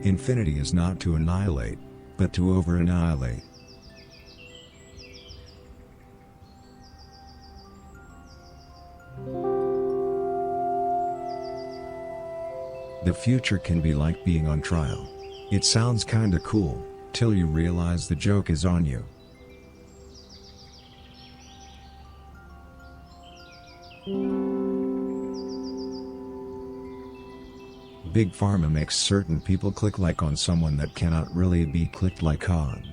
Infinity is not to annihilate, but to over-annihilate. The future can be like being on trial. It sounds kinda cool, till you realize the joke is on you. Big Pharma makes certain people click like on someone that cannot really be clicked like on.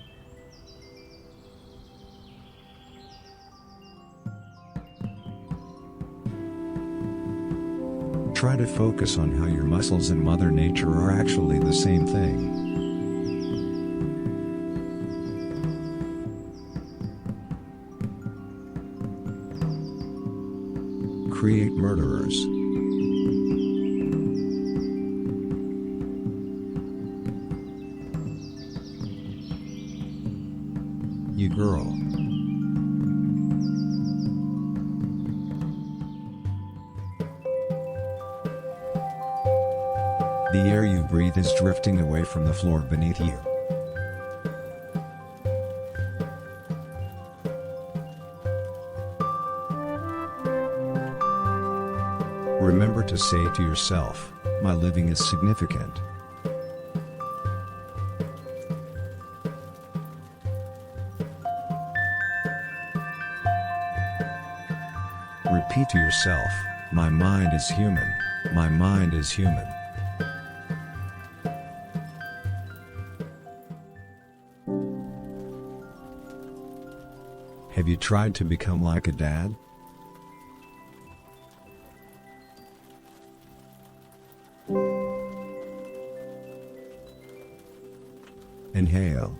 Try to focus on how your muscles and Mother Nature are actually the same thing. Create murderers. You girl. The air you breathe is drifting away from the floor beneath you. Remember to say to yourself, my living is significant. Repeat to yourself, my mind is human, my mind is human. Have you tried to become like a dad? Inhale.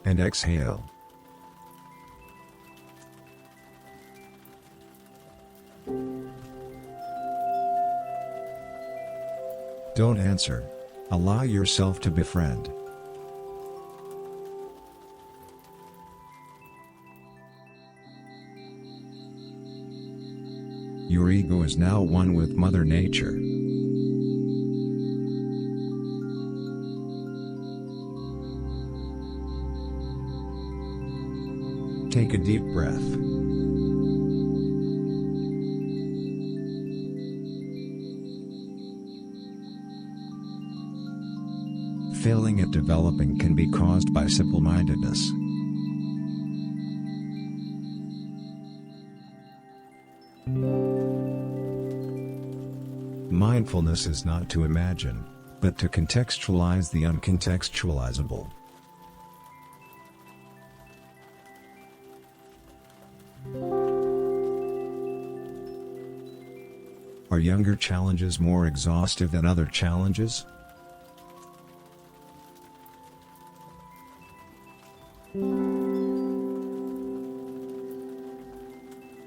And exhale. Don't answer. Allow yourself to befriend. Your ego is now one with Mother Nature. Take a deep breath. Failing at developing can be caused by simple-mindedness. Mindfulness is not to imagine, but to contextualize the uncontextualizable. Are younger challenges more exhaustive than other challenges?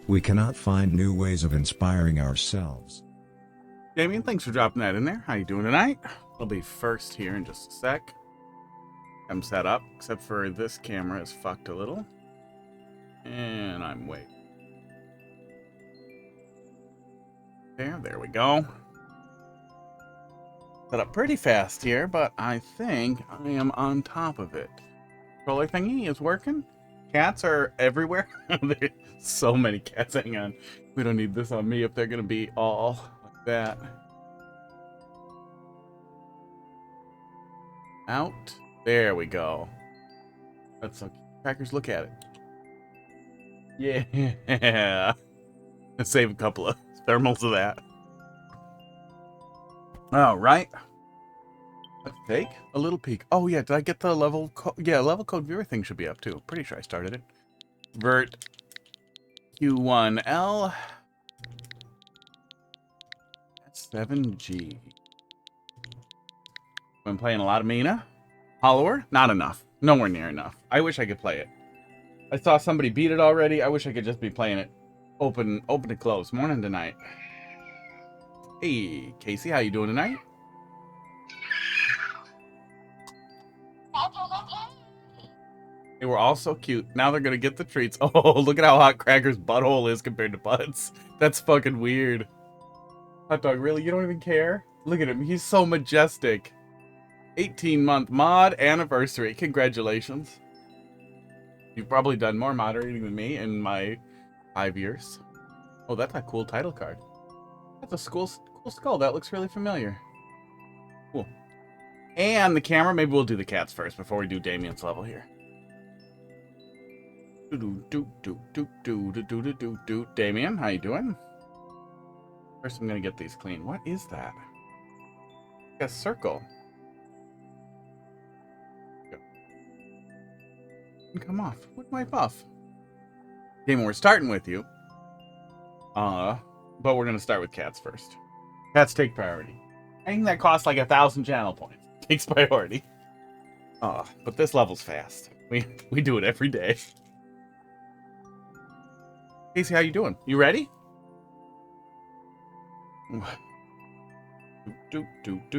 We cannot find new ways of inspiring ourselves. Damien, thanks for dropping that in there. How you doing tonight? I'll be first here in just a sec. I'm set up, except for this camera is fucked a little. And I'm waiting. There we go. Set up pretty fast here, but I think I am on top of it. Controller thingy is working. Cats are everywhere. There's so many cats. Hang on. We don't need this on me if they're going to be all like that. Out. There we go. That's okay. Crackers, look at it. Yeah. Let's save a couple of thermals of that. All right. Let's take a little peek. Oh, yeah. Did I get the level code? Yeah, level code viewer thing should be up, too. Pretty sure I started it. Vert Q1L. That's 7G. Been playing a lot of Mina. Hollower? Not enough. Nowhere near enough. I wish I could play it. I saw somebody beat it already. I wish I could just be playing it open to close. Morning to night. Hey, Casey, how you doing tonight? They were all so cute. Now they're gonna get the treats. Oh, look at how hot Cracker's butthole is compared to Bud's. That's fucking weird. Hot dog, really? You don't even care? Look at him. He's so majestic. 18-month mod anniversary. Congratulations. You've probably done more moderating than me in my 5 years. Oh, that's a cool title card. That's a cool skull. That looks really familiar. Cool. And the camera. Maybe we'll do the cats first before we do Damian's level here. Damian, how you doing? First, I'm gonna get these clean. What is that? A circle. Come off. What my buff? Damian, we're starting with you. But we're gonna start with cats first. Cats take priority. Anything that costs like 1,000 channel points takes priority. But this level's fast. We do it every day. Casey, how you doing? You ready?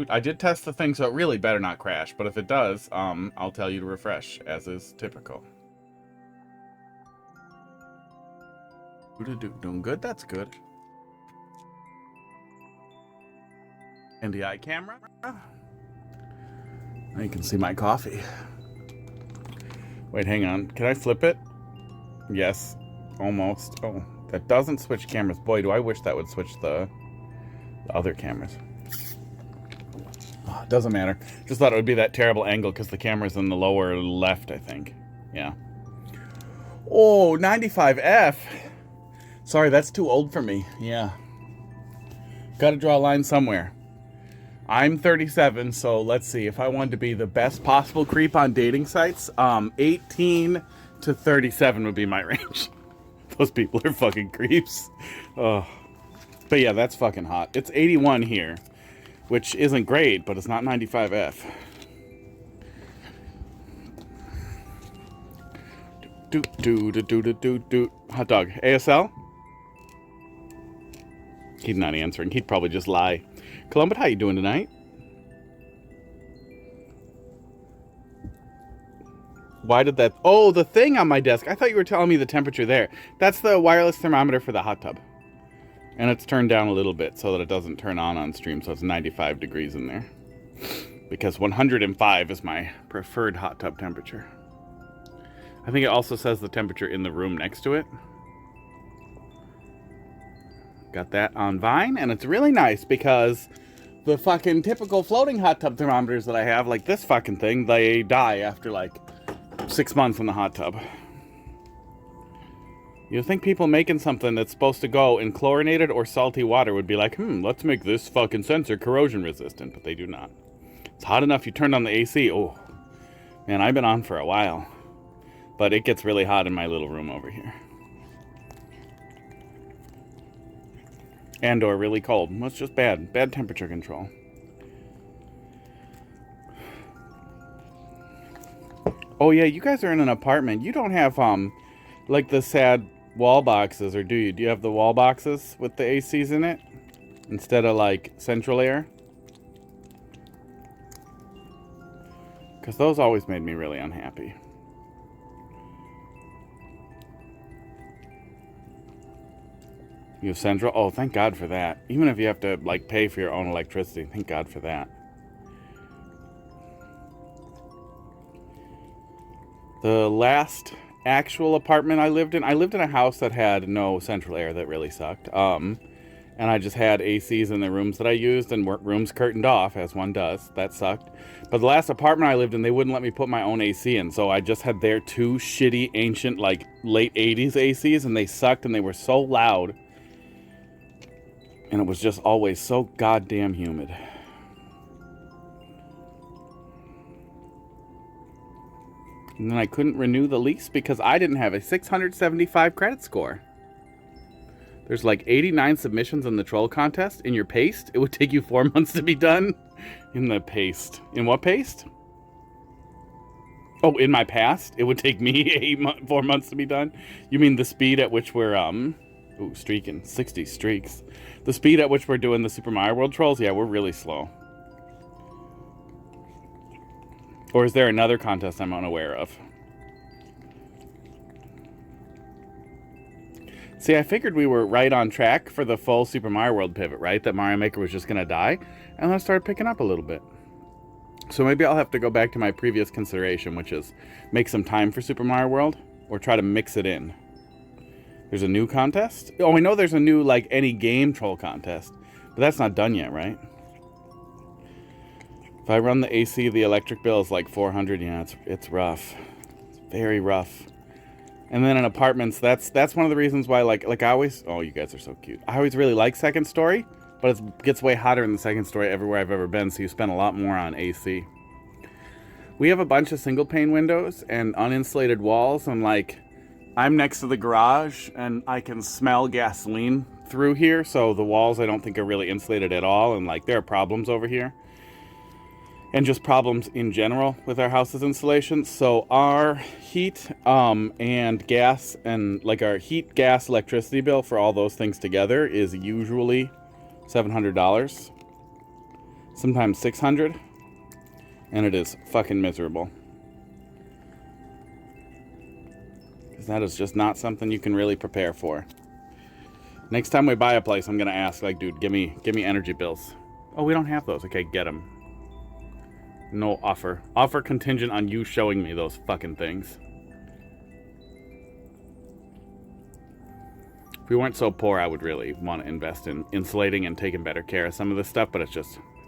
I did test the thing, so it really better not crash. But if it does, I'll tell you to refresh, as is typical. Doing good? That's good. NDI camera. Now you can see my coffee. Wait, hang on. Can I flip it? Yes. Almost. Oh, that doesn't switch cameras. Boy, do I wish that would switch the other cameras. Oh, doesn't matter. Just thought it would be that terrible angle because the camera's in the lower left, I think. Yeah. Oh, 95F. Sorry, that's too old for me. Yeah. Got to draw a line somewhere. I'm 37, so let's see. If I wanted to be the best possible creep on dating sites, 18 to 37 would be my range. Those people are fucking creeps. Oh. But yeah, that's fucking hot. It's 81 here, which isn't great, but it's not 95F. Hot dog. ASL? He's not answering. He'd probably just lie. Columbus, how you doing tonight? Why did that... Oh, the thing on my desk. I thought you were telling me the temperature there. That's the wireless thermometer for the hot tub. And it's turned down a little bit so that it doesn't turn on stream, so it's 95 degrees in there. Because 105 is my preferred hot tub temperature. I think it also says the temperature in the room next to it. Got that on Vine, and it's really nice because the fucking typical floating hot tub thermometers that I have, like this fucking thing, they die after like 6 months in the hot tub. You'd think people making something that's supposed to go in chlorinated or salty water would be like, let's make this fucking sensor corrosion resistant, but they do not. It's hot enough you turn on the AC. Oh, man, I've been on for a while, but it gets really hot in my little room over here. And or really cold. That's just bad. Bad temperature control. Oh yeah, you guys are in an apartment. You don't have like the sad wall boxes, or do you? Do you have the wall boxes with the ACs in it? Instead of like central air? Because those always made me really unhappy. You have central? Oh, thank God for that. Even if you have to, like, pay for your own electricity, thank God for that. The last actual apartment I lived in a house that had no central air. That really sucked. And I just had ACs in the rooms that I used and rooms curtained off, as one does. That sucked. But the last apartment I lived in, they wouldn't let me put my own AC in, so I just had their two shitty, ancient, like, late 80s ACs, and they sucked, and they were so loud. And it was just always so goddamn humid. And then I couldn't renew the lease because I didn't have a 675 credit score. There's like 89 submissions in the troll contest. In your paste, it would take you 4 months to be done. In the paste. In what paste? Oh, in my past, it would take me 4 months to be done. You mean the speed at which we're ooh, streaking 60 streaks. The speed at which we're doing the Super Mario World trolls, yeah, we're really slow. Or is there another contest I'm unaware of? See, I figured we were right on track for the full Super Mario World pivot, right? That Mario Maker was just going to die. And then I started picking up a little bit. So maybe I'll have to go back to my previous consideration, which is make some time for Super Mario World or try to mix it in. There's a new contest? Oh, I know there's a new, like, any game troll contest. But that's not done yet, right? If I run the AC, the electric bill is like 400. Yeah, it's rough. It's very rough. And then in apartments, that's one of the reasons why, like I always... Oh, you guys are so cute. I always really like second story, but it gets way hotter in the second story everywhere I've ever been, so you spend a lot more on AC. We have a bunch of single pane windows and uninsulated walls, and, like, I'm next to the garage, and I can smell gasoline through here, so the walls I don't think are really insulated at all, and, like, there are problems over here. And just problems in general with our house's insulation. So our heat and gas, and like our heat, gas, electricity bill for all those things together is usually $700. Sometimes $600. And it is fucking miserable. Because that is just not something you can really prepare for. Next time we buy a place, I'm going to ask, like, dude, give me energy bills. Oh, we don't have those. Okay, get them. No offer. Offer contingent on you showing me those fucking things. If we weren't so poor, I would really want to invest in insulating and taking better care of some of this stuff, but it's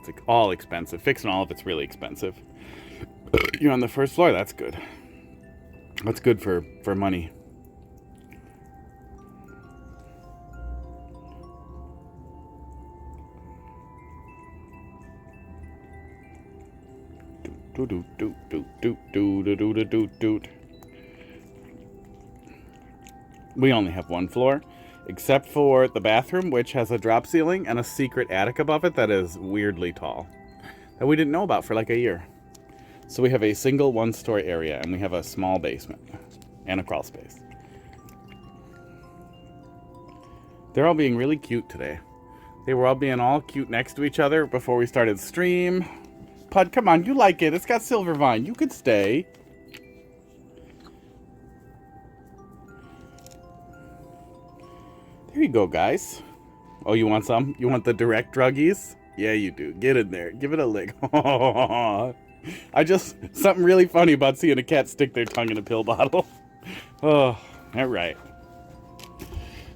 like all expensive. Fixing all of it's really expensive. You're on the first floor, that's good. That's good for money. We only have one floor, except for the bathroom, which has a drop ceiling and a secret attic above it that is weirdly tall, that we didn't know about for like a year. So we have a single one-story area, and we have a small basement and a crawl space. They're all being really cute today. They were all being all cute next to each other before we started stream. Pud, come on, you like it. It's got silver vine. You could stay. There you go, guys. Oh, you want some? You want the direct druggies? Yeah, you do. Get in there. Give it a lick. Something really funny about seeing a cat stick their tongue in a pill bottle. Oh, all right.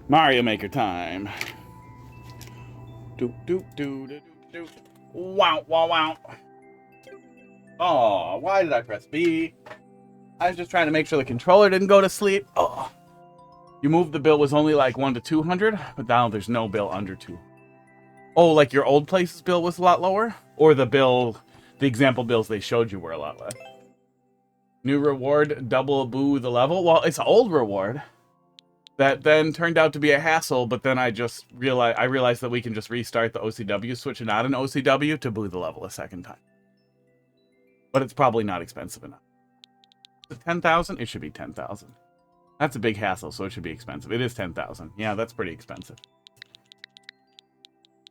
Mario Maker time. Doop, doop, doop, doop, doop. Wow, wow, wow. Oh, why did I press B? I was just trying to make sure the controller didn't go to sleep. Oh. You moved the bill was only like 1 to 200, but now there's no bill under 2. Oh, like your old place's bill was a lot lower? Or the example bills they showed you were a lot less? New reward, double boo the level? Well, it's an old reward that then turned out to be a hassle, but then I realized that we can just restart the OCW, switch it out an OCW to boo the level a second time. But it's probably not expensive enough. Is it 10,000? It should be 10,000. That's a big hassle, so it should be expensive. It is 10,000. Yeah, that's pretty expensive.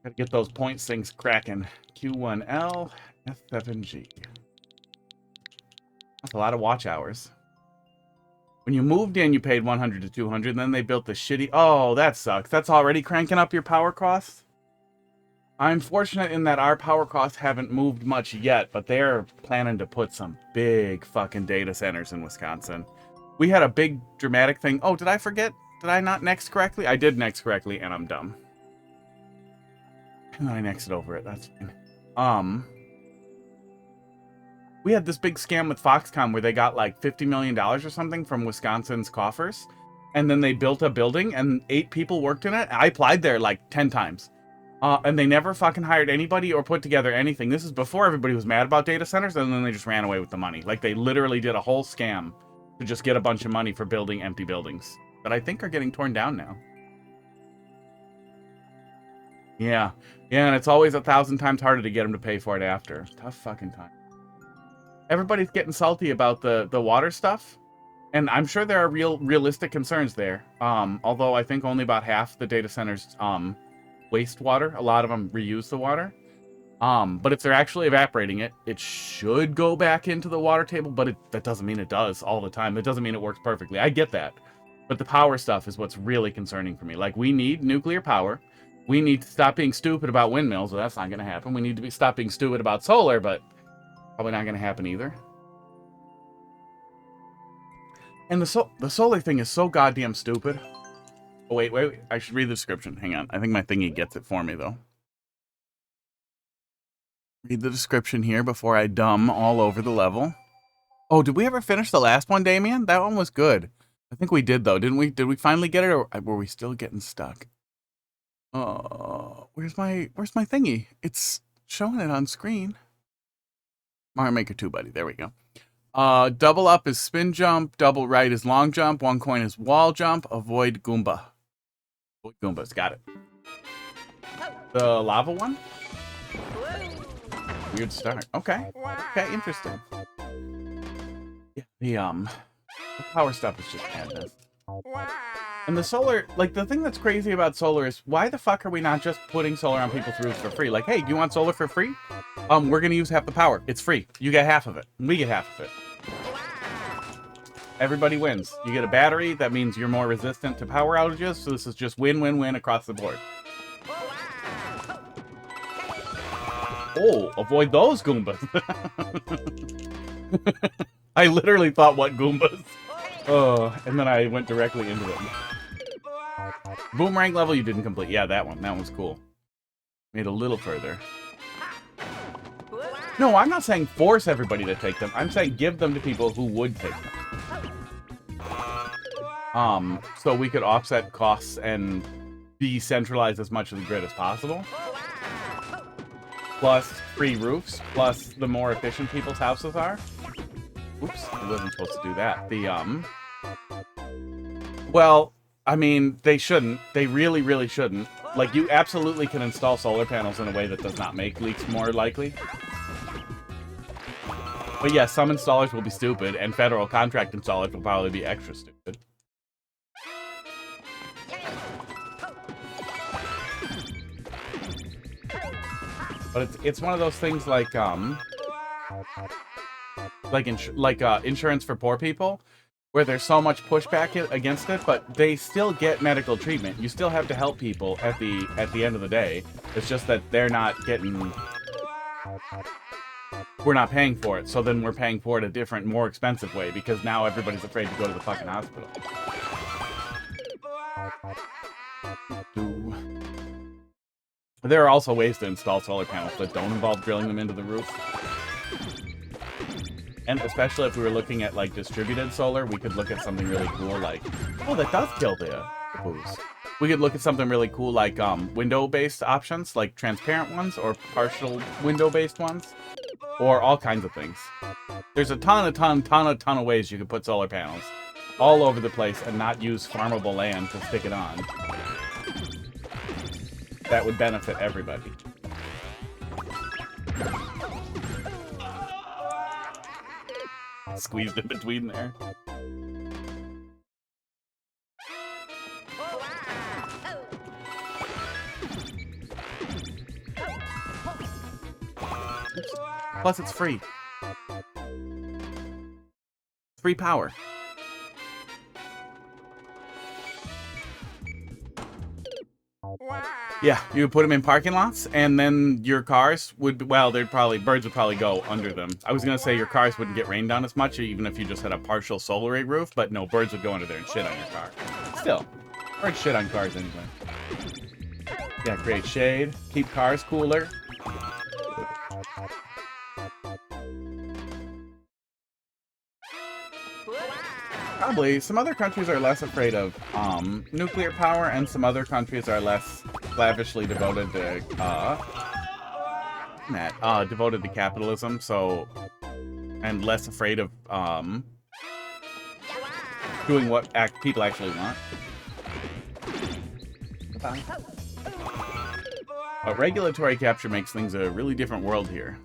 Gotta get those points things cracking. Q1L, F7G. That's a lot of watch hours. When you moved in, you paid 100 to 200, and then they built the shitty... Oh, that sucks. That's already cranking up your power costs? I'm fortunate in that our power costs haven't moved much yet, but they're planning to put some big fucking data centers in Wisconsin. We had a big dramatic thing. Oh, did I forget? Did I not next correctly? I did next correctly, and I'm dumb. And then I nexted over it. That's fine. We had this big scam with Foxconn where they got like $50 million or something from Wisconsin's coffers. And then they built a building and 8 people worked in it. I applied there like 10 times. And they never fucking hired anybody or put together anything. This is before everybody was mad about data centers, and then they just ran away with the money. Like, they literally did a whole scam to just get a bunch of money for building empty buildings that I think are getting torn down now. Yeah. Yeah, and it's always 1,000 times harder to get them to pay for it after. Tough fucking time. Everybody's getting salty about the water stuff, and I'm sure there are realistic concerns there. Although I think only about half the data centers wastewater. A lot of them reuse the water. But if they're actually evaporating it, it should go back into the water table, but that doesn't mean it does all the time. It doesn't mean it works perfectly. I get that. But the power stuff is what's really concerning for me. Like, we need nuclear power. We need to stop being stupid about windmills. Well, that's not going to happen. We need to stop being stupid about solar, but probably not going to happen either. And the solar thing is so goddamn stupid. Oh, wait. I should read the description. Hang on. I think my thingy gets it for me, though. Read the description here before I dumb all over the level. Oh, did we ever finish the last one, Damien? That one was good. I think we did, though, didn't we? Did we finally get it, or were we still getting stuck? Where's my thingy? It's showing it on screen. Mario Maker 2, buddy. There we go. Double up is spin jump. Double right is long jump. One coin is wall jump. Avoid Goomba. Avoid Goombas. Got it. The lava one? Weird start. Okay. Okay, interesting. Yeah, the power stuff is just madness. And the solar, like, the thing that's crazy about solar is, why the fuck are we not just putting solar on people's roofs for free? Like, hey, do you want solar for free? We're gonna use half the power. It's free. You get half of it. We get half of it. Everybody wins. You get a battery. That means you're more resistant to power outages. So this is just win-win-win across the board. Oh, avoid those Goombas. I literally thought, what Goombas? Oh, and then I went directly into it. Boomerang level you didn't complete. Yeah, that one. That one's cool. Made a little further. No, I'm not saying force everybody to take them. I'm saying give them to people who would take them. So we could offset costs and decentralize as much of the grid as possible. Plus free roofs, plus the more efficient people's houses are. Oops, I wasn't supposed to do that. Well, I mean, they shouldn't. They really, really shouldn't. Like, you absolutely can install solar panels in a way that does not make leaks more likely. But yeah, some installers will be stupid, and federal contract installers will probably be extra stupid. But it's one of those things like insurance for poor people, where there's so much pushback against it, but they still get medical treatment. You still have to help people at the end of the day. It's just that they're not getting. We're not paying for it, so then we're paying for it a different, more expensive way, because now everybody's afraid to go to the fucking hospital. There are also ways to install solar panels that don't involve drilling them into the roof. And especially if we were looking at, like, distributed solar, we could look at something really cool like... Oh, that does kill the booze. We could look at something really cool like window-based options, like transparent ones, or partial window-based ones. Or all kinds of things. There's a ton of ways you could put solar panels all over the place and not use farmable land to stick it on. That would benefit everybody. Squeezed in between there. Oops. Plus, it's free. Free power. Yeah, you would put them in parking lots, and then your cars would, well, birds would probably go under them. I was going to say your cars wouldn't get rained on as much, even if you just had a partial solar array roof, but no, birds would go under there and shit on your car. Still, birds shit on cars anyway. Yeah, create shade, keep cars cooler. Probably. Some other countries are less afraid of nuclear power, and some other countries are less lavishly devoted to devoted to capitalism. So, and less afraid of doing what people actually want. But regulatory capture makes things a really different world here.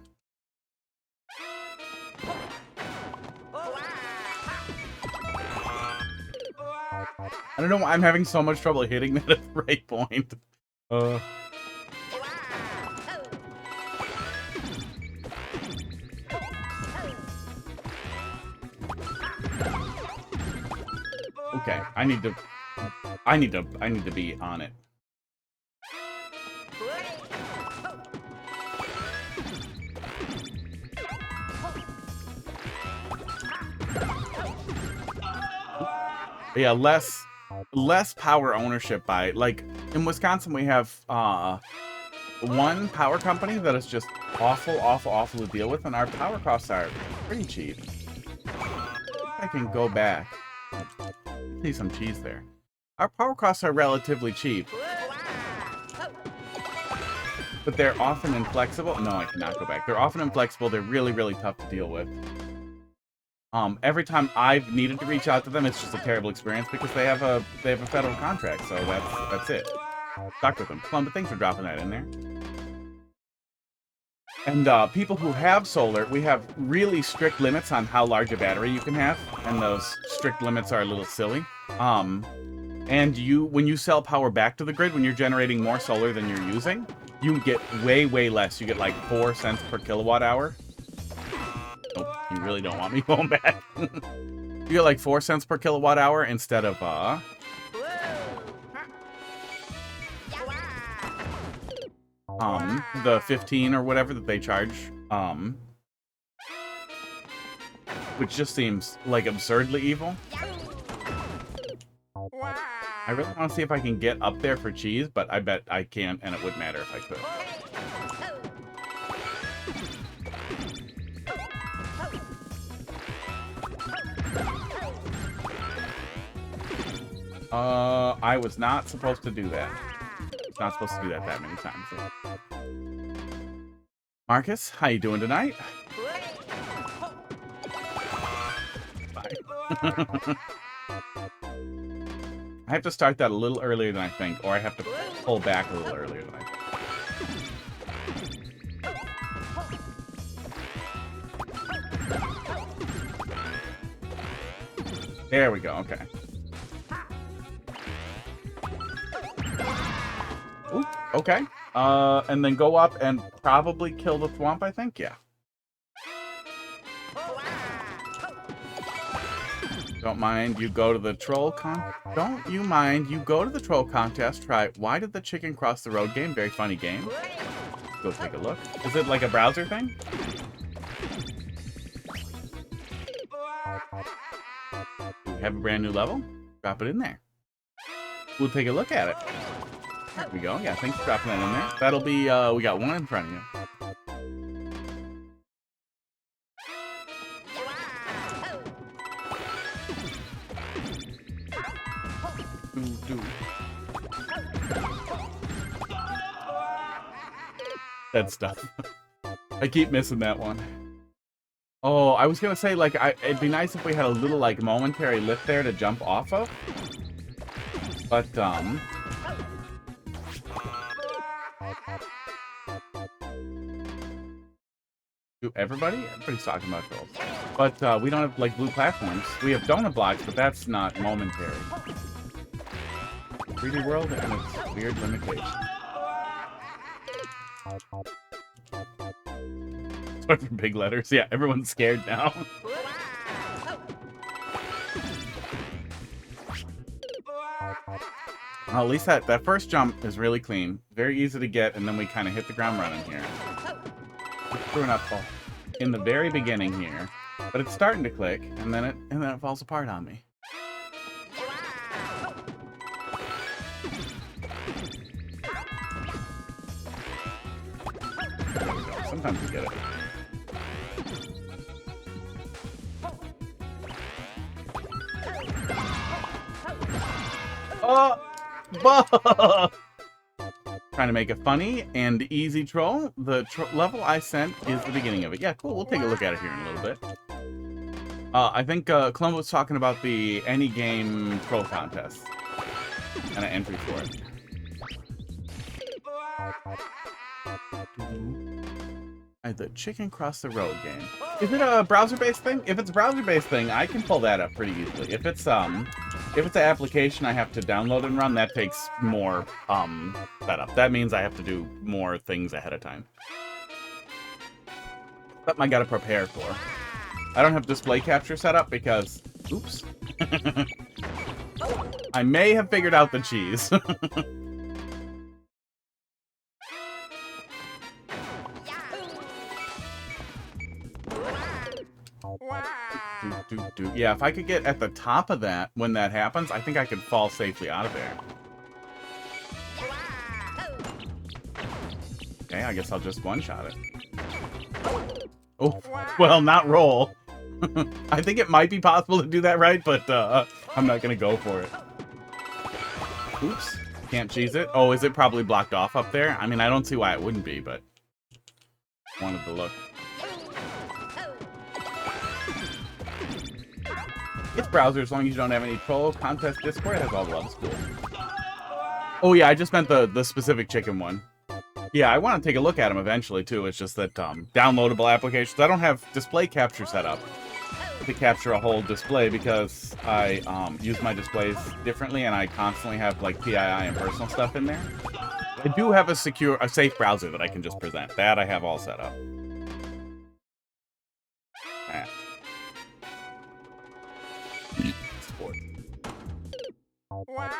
I don't know why I'm having so much trouble hitting that at the right point. Okay, I need to be on it. Yeah, less power ownership by, like, in Wisconsin we have one power company that is just awful to deal with, and our power costs are pretty cheap. I can go back. See some cheese there. Our power costs are relatively cheap, but they're often inflexible. No, I cannot go back. They're often inflexible. They're really tough to deal with. Every time I've needed to reach out to them, it's just a terrible experience because they have a federal contract, so that's it. Stuck with them. But thanks for dropping that in there. And people who have solar, we have really strict limits on how large a battery you can have, and those strict limits are a little silly. And when you sell power back to the grid, when you're generating more solar than you're using, you get way less. You get like 4 cents per kilowatt hour. Nope, you really don't want me going back. You get like 4 cents per kilowatt hour instead of the 15 or whatever that they charge, which just seems like absurdly evil. I really want to see if I can get up there for cheese, but I bet I can't, and it wouldn't matter if I could. I was not supposed to do that. Not supposed to do that many times. Marcus, how you doing tonight? Bye. I have to start that a little earlier than I think, or I have to pull back a little earlier than I think. There we go, okay. Oop, okay. And then go up and probably kill the Thwomp, I think? Yeah. Don't mind you go to the troll Don't you mind you go to the troll contest, try Why Did the Chicken Cross the Road game? Very funny game. Go take a look. Is it like a browser thing? Do we have a brand new level? Drop it in there. We'll take a look at it. There we go. Yeah, thanks for dropping that in there. That'll be, we got one in front of you. That stuff. I keep missing that one. Oh, I was gonna say, like, it'd be nice if we had a little, like, momentary lift there to jump off of. But, to everybody? Everybody's talking about girls. But, we don't have, like, blue platforms. We have donut blocks, but that's not momentary. 3D world and its weird limitations. Sorry for big letters. Yeah, everyone's scared now. Well, at least that first jump is really clean. Very easy to get, and then we kind of hit the ground running here. We're screwing up in the very beginning here. But it's starting to click, and then it falls apart on me. There we go. Sometimes we get it. Trying to make a funny and easy troll. The level I sent is the beginning of it. Yeah, cool. We'll take a look at it here in a little bit. I think Columbo was talking about the Any Game Troll Contest and an entry for it. The Chicken Cross the Road game. Is it a browser-based thing? If it's a browser-based thing, I can pull that up pretty easily. If it's an application I have to download and run, that takes more setup. That means I have to do more things ahead of time. Something I gotta prepare for. I don't have display capture set up because, oops. I may have figured out the cheese. Yeah, if I could get at the top of that when that happens, I think I could fall safely out of there. Okay, I guess I'll just one-shot it. Oh, well, not roll. I think it might be possible to do that right, but I'm not going to go for it. Oops. Can't cheese it. Oh, is it probably blocked off up there? I mean, I don't see why it wouldn't be, but wanted to look. It's browser as long as you don't have any troll contest Discord. It has all the levels. Cool. Oh yeah, I just meant the specific chicken one. Yeah, I want to take a look at them eventually too. It's just that downloadable applications. I don't have display capture set up to capture a whole display because I use my displays differently and I constantly have like PII and personal stuff in there. I do have a safe browser that I can just present. That I have all set up. Sport. Okay.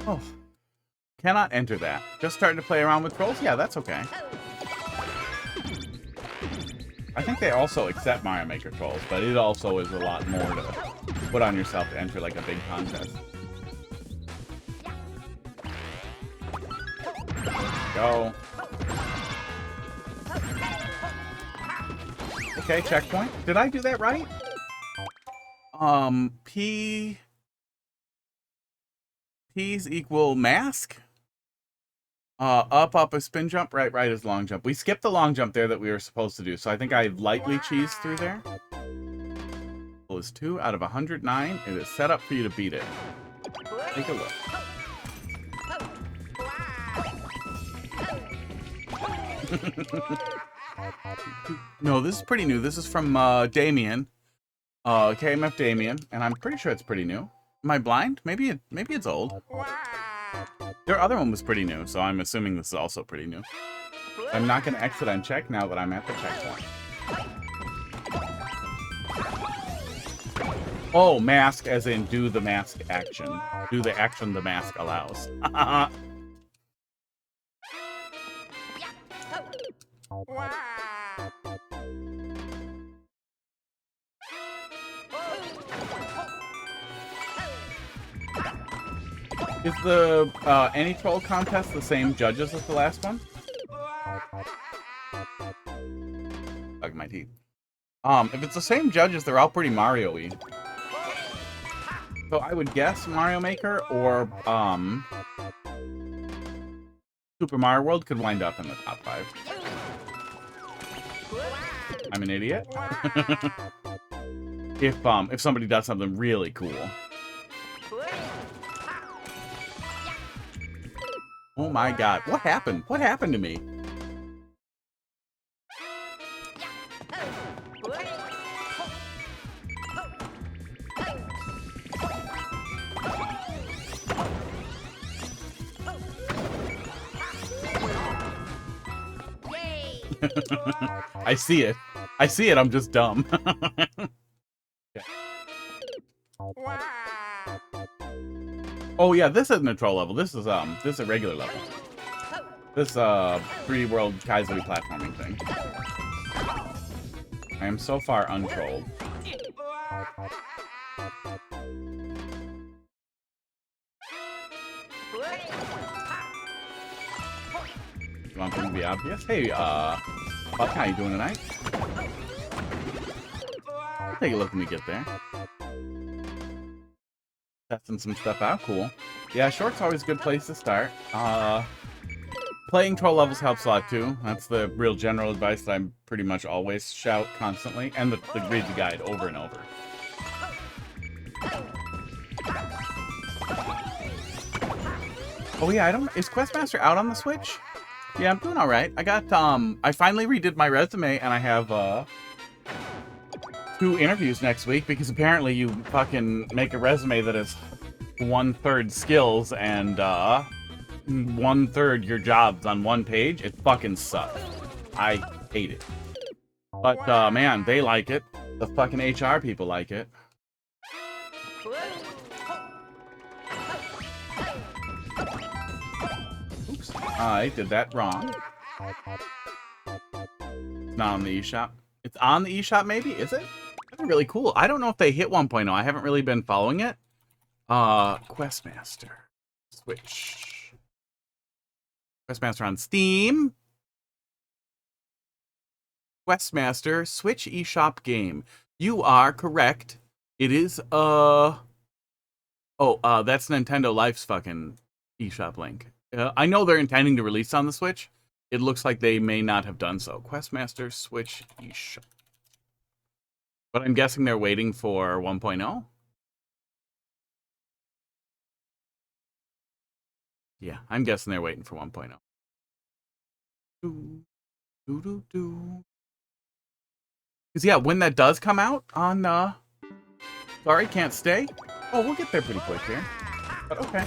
Oh. Cannot enter that. Just starting to play around with trolls? Yeah, that's okay. I think they also accept Mario Maker trolls, but it also is a lot more to put on yourself to enter like a big contest. Go. Okay, checkpoint. Did I do that right? P's equal mask. Up, a spin jump. Right is long jump. We skipped the long jump there that we were supposed to do, so I think I lightly cheesed through there. It was 2 out of 109. It is set up for you to beat it. Take a look. No, this is pretty new. This is from Damian, KMFDamian, and I'm pretty sure it's pretty new. Am I blind? Maybe it's old. Their other one was pretty new, so I'm assuming this is also pretty new. I'm not going to exit unchecked now that I'm at the checkpoint. Oh, mask as in do the mask action. Do the action the mask allows. Is the any troll contest the same judges as the last one? Bug my teeth. If it's the same judges, they're all pretty Mario-y. So I would guess Mario Maker or Super Mario World could wind up in the top 5. I'm an idiot. If somebody does something really cool. Oh my god, what happened? What happened to me? I see it. I see it, I'm just dumb. Okay. Oh yeah, this isn't a troll level. This is a regular level. This 3D World Kaizui platforming thing. I am so far untrolled. You want them to be obvious? Hey, Buck, how you doing tonight? I'll take a look when we get there. Testing some stuff out. Cool. Yeah, short's always a good place to start. Playing troll levels helps a lot too. That's the real general advice that I pretty much always shout constantly. And the read the guide over and over. Oh yeah, is Questmaster out on the Switch? Yeah, I'm doing alright. I got, I finally redid my resume and I have, 2 interviews next week because apparently you fucking make a resume that is 1/3 skills and 1/3 your jobs on one page, it fucking sucks. I hate it. But, man, they like it. The fucking HR people like it. Oops. I did that wrong. It's not on the eShop. It's on the eShop, maybe? Is it? That's really cool. I don't know if they hit 1.0. I haven't really been following it. Questmaster. Switch. Questmaster on Steam. Questmaster Switch eShop game. You are correct. It is, that's Nintendo Life's fucking eShop link. I know they're intending to release on the Switch. It looks like they may not have done so. Questmaster Switch eShop. But I'm guessing they're waiting for 1.0. Yeah, I'm guessing they're waiting for 1.0. Because, yeah, when that does come out on, sorry, can't stay. Oh, we'll get there pretty quick here. But okay.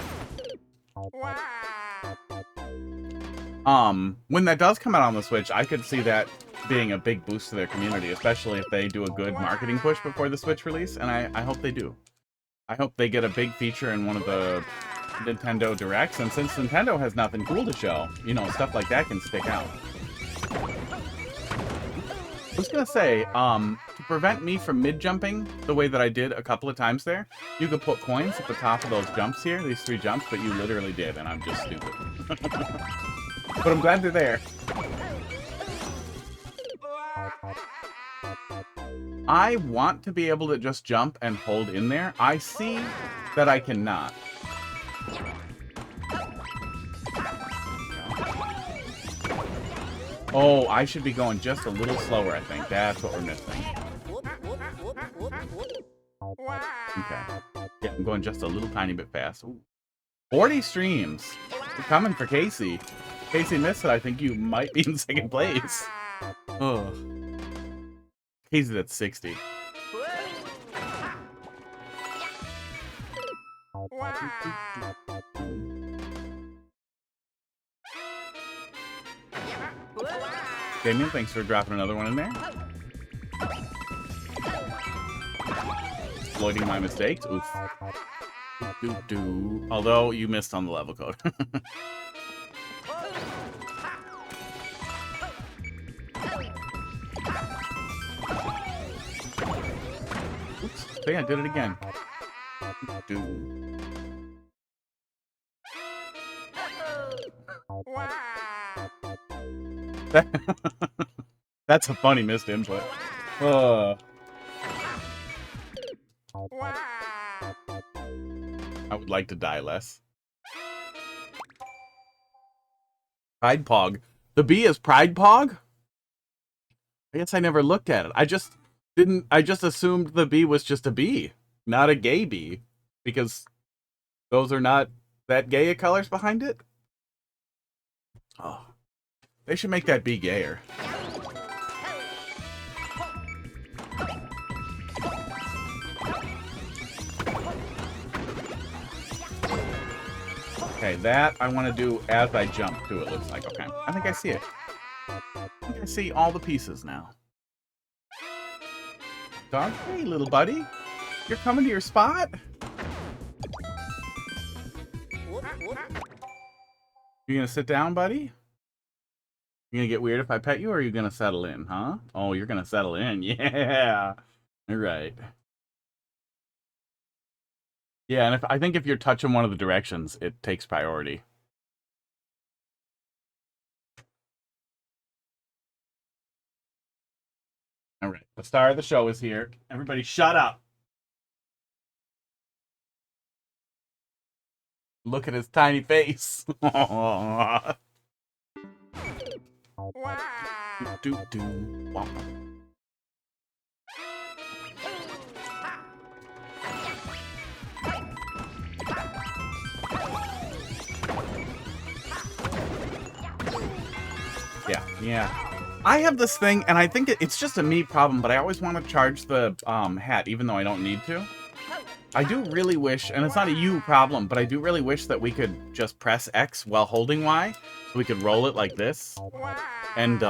When that does come out on the Switch, I could see that being a big boost to their community, especially if they do a good marketing push before the Switch release, and I hope they do. I hope they get a big feature in one of the Nintendo Directs, and since Nintendo has nothing cool to show, you know, stuff like that can stick out. I was gonna say, to prevent me from mid-jumping the way that I did a couple of times there, you could put coins at the top of those jumps here, these 3 jumps, but you literally did, and I'm just stupid. But I'm glad they're there. I want to be able to just jump and hold in there. I see that I cannot. Oh, I should be going just a little slower, I think. That's what we're missing. Okay. Yeah, I'm going just a little tiny bit fast. Ooh. 40 streams. You're coming for Casey. Casey missed it. I think you might be in second place. Oh. Casey's at 60. Damien, thanks for dropping another one in there. Exploiting my mistakes. Oof. Although you missed on the level code. Oops. Yeah, I did it again. That's a funny missed input. I would like to die less. Pride Pog. The B is Pride Pog? I guess I never looked at it. I just assumed the B was just a B, not a gay B, because those are not that gay of colors behind it. Oh, they should make that B gayer. Okay, that I want to do as I jump too, it looks like. Okay, I think I see it. I think I see all the pieces now. Dog, hey, little buddy. You're coming to your spot? You gonna sit down, buddy? You gonna get weird if I pet you, or are you gonna settle in, huh? Oh, you're gonna settle in. Yeah. All right. Yeah, and I think if you're touching one of the directions, it takes priority. All right, the star of the show is here. Everybody shut up. Look at his tiny face. Yeah. I have this thing, and I think it's just a me problem, but I always want to charge the hat, even though I don't need to. I do really wish, and it's not a you problem, but I do really wish that we could just press X while holding Y, so we could roll it like this, and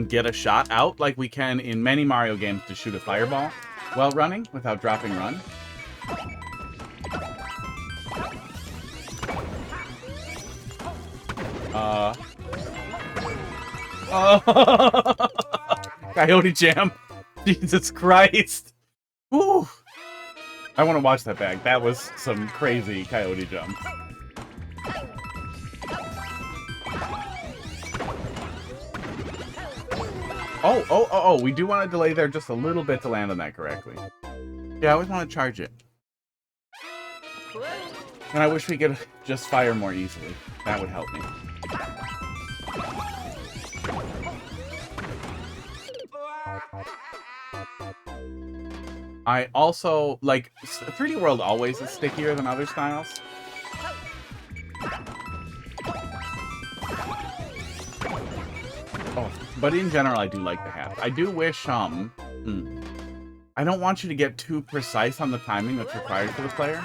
get a shot out like we can in many Mario games to shoot a fireball while running without dropping run. Coyote Jam. Jesus Christ. Woo. I want to watch that back. That was some crazy coyote jump. Oh, we do want to delay there just a little bit to land on that correctly. Yeah, I always want to charge it. And I wish we could just fire more easily. That would help me. I also, like, 3D World always is stickier than other styles. Oh, but in general, I do like the hat. I do wish, I don't want you to get too precise on the timing that's required for the player.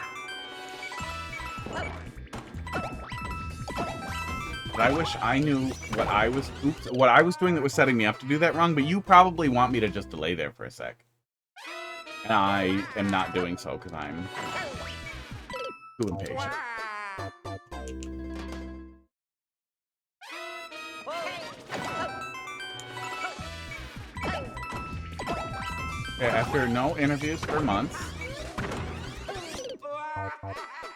But I wish I knew what I was doing that was setting me up to do that wrong, but you probably want me to just delay there for a sec. And I am not doing so because I'm too impatient. Okay, after no interviews for months.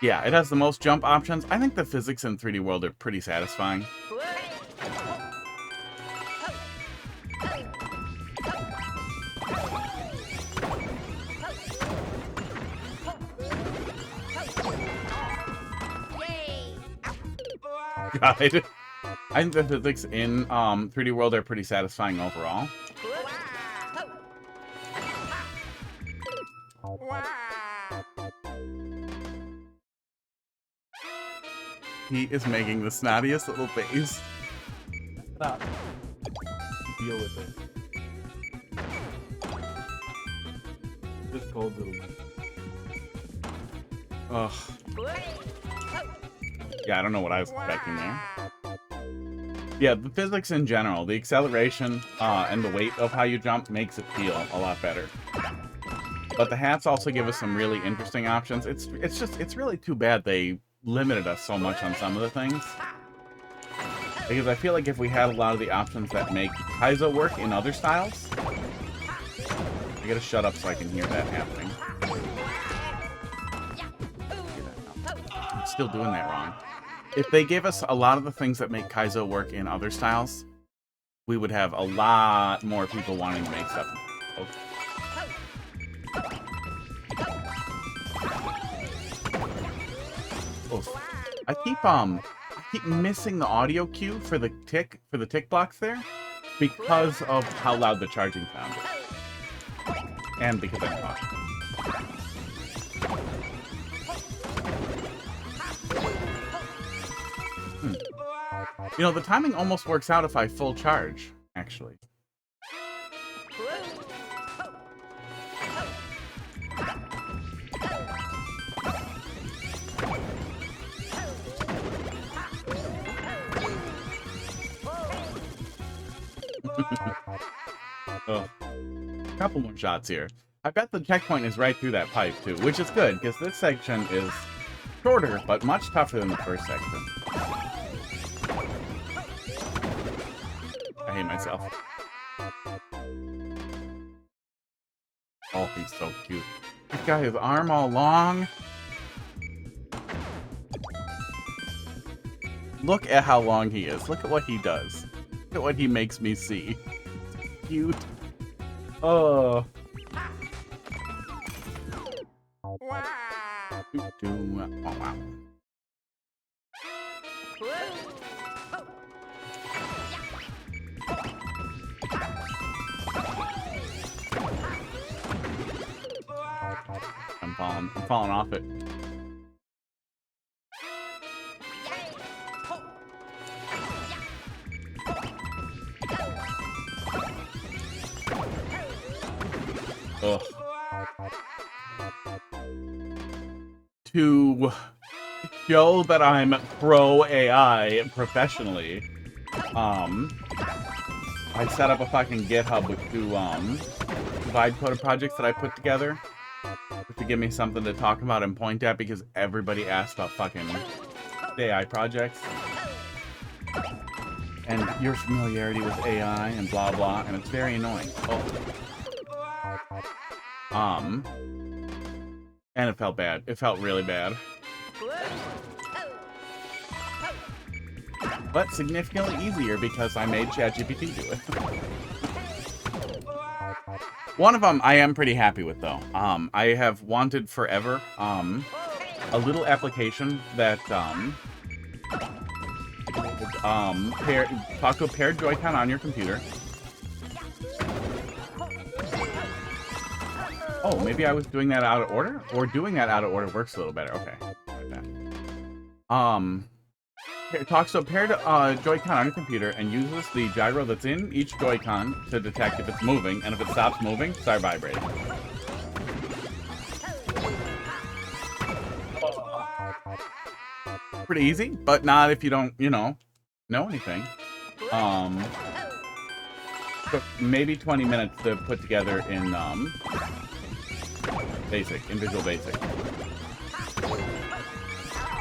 Yeah, it has the most jump options. I think the physics in 3D World are pretty satisfying. God. I think the physics in 3D World are pretty satisfying overall. He is making the snottiest little face. Stop. Deal with it. Just cold little. Ugh. Yeah, I don't know what I was expecting there. Yeah, the physics in general, the acceleration and the weight of how you jump makes it feel a lot better. But the hats also give us some really interesting options. It's really too bad they limited us so much on some of the things. Because I feel like if we had a lot of the options that make Kaizo work in other styles... I gotta shut up so I can hear that happening. I'm still doing that wrong. If they gave us a lot of the things that make Kaizo work in other styles, we would have a lot more people wanting to make stuff. Okay. Oh. I keep missing the audio cue for the tick blocks there because of how loud the charging sound is. And because I'm talking. You know, the timing almost works out if I full charge, actually. Oh. Couple more shots here. I bet the checkpoint is right through that pipe, too, which is good, because this section is shorter, but much tougher than the first section. I hate myself. Oh, he's so cute. He's got his arm all long. Look at how long he is. Look at what he does. Look at what he makes me see. It's cute. Oh. Oh, wow. I'm falling off it. Ugh. to show that I'm pro AI professionally, I set up a fucking GitHub with two vibe coded projects that I put together to give me something to talk about and point at, because everybody asked about fucking AI projects and your familiarity with AI and blah blah, and it's very annoying. And it felt bad. It felt really bad. But significantly easier because I made ChatGPT do it. One of them I am pretty happy with, though. I have wanted forever a little application that talk to a paired Joy-Con on your computer. Oh, maybe I was doing that out of order? Or doing that out of order works a little better. Okay. It talks to a paired Joy-Con on your computer and uses the gyro that's in each Joy-Con to detect if it's moving, and if it stops moving, start vibrating. Pretty easy, but not if you don't, you know anything. Took maybe 20 minutes to put together in Visual Basic.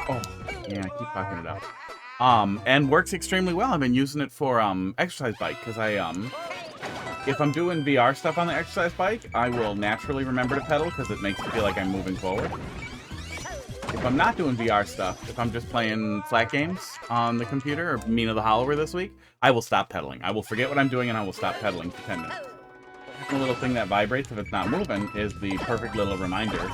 Oh, yeah, I keep fucking it up. And works extremely well. I've been using it for exercise bike, because if I'm doing VR stuff on the exercise bike, I will naturally remember to pedal because it makes it feel like I'm moving forward. If I'm not doing VR stuff, if I'm just playing flat games on the computer, or Mina the Hollower this week, I will stop pedaling. I will forget what I'm doing and I will stop pedaling for 10 minutes. The little thing that vibrates if it's not moving is the perfect little reminder.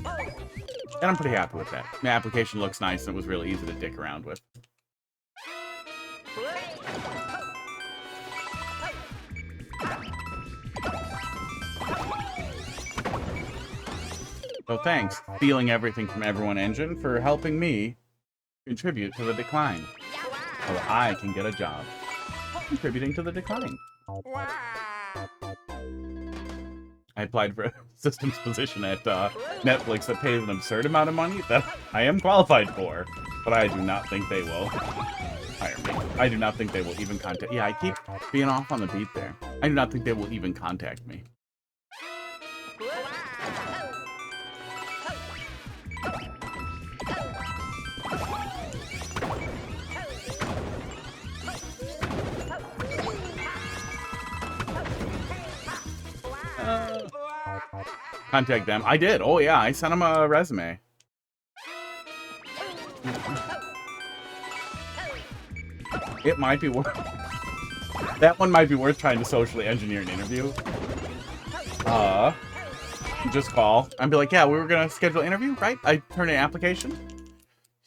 And I'm pretty happy with that. The application looks nice and it was really easy to dick around with. So thanks, Stealing Everything from Everyone Engine, for helping me contribute to the decline, so that I can get a job contributing to the decline. I applied for a systems position at Netflix that pays an absurd amount of money that I am qualified for, but I do not think they will hire me. I do not think they will even contact. Yeah, I keep being off on the beat there. I do not think they will even contact me. Contact them. I did. Oh yeah, I sent them a resume. It might be worth. That one might be worth trying to socially engineer an interview. Just call and be like, yeah, we were gonna schedule an interview, right? I turned in an application.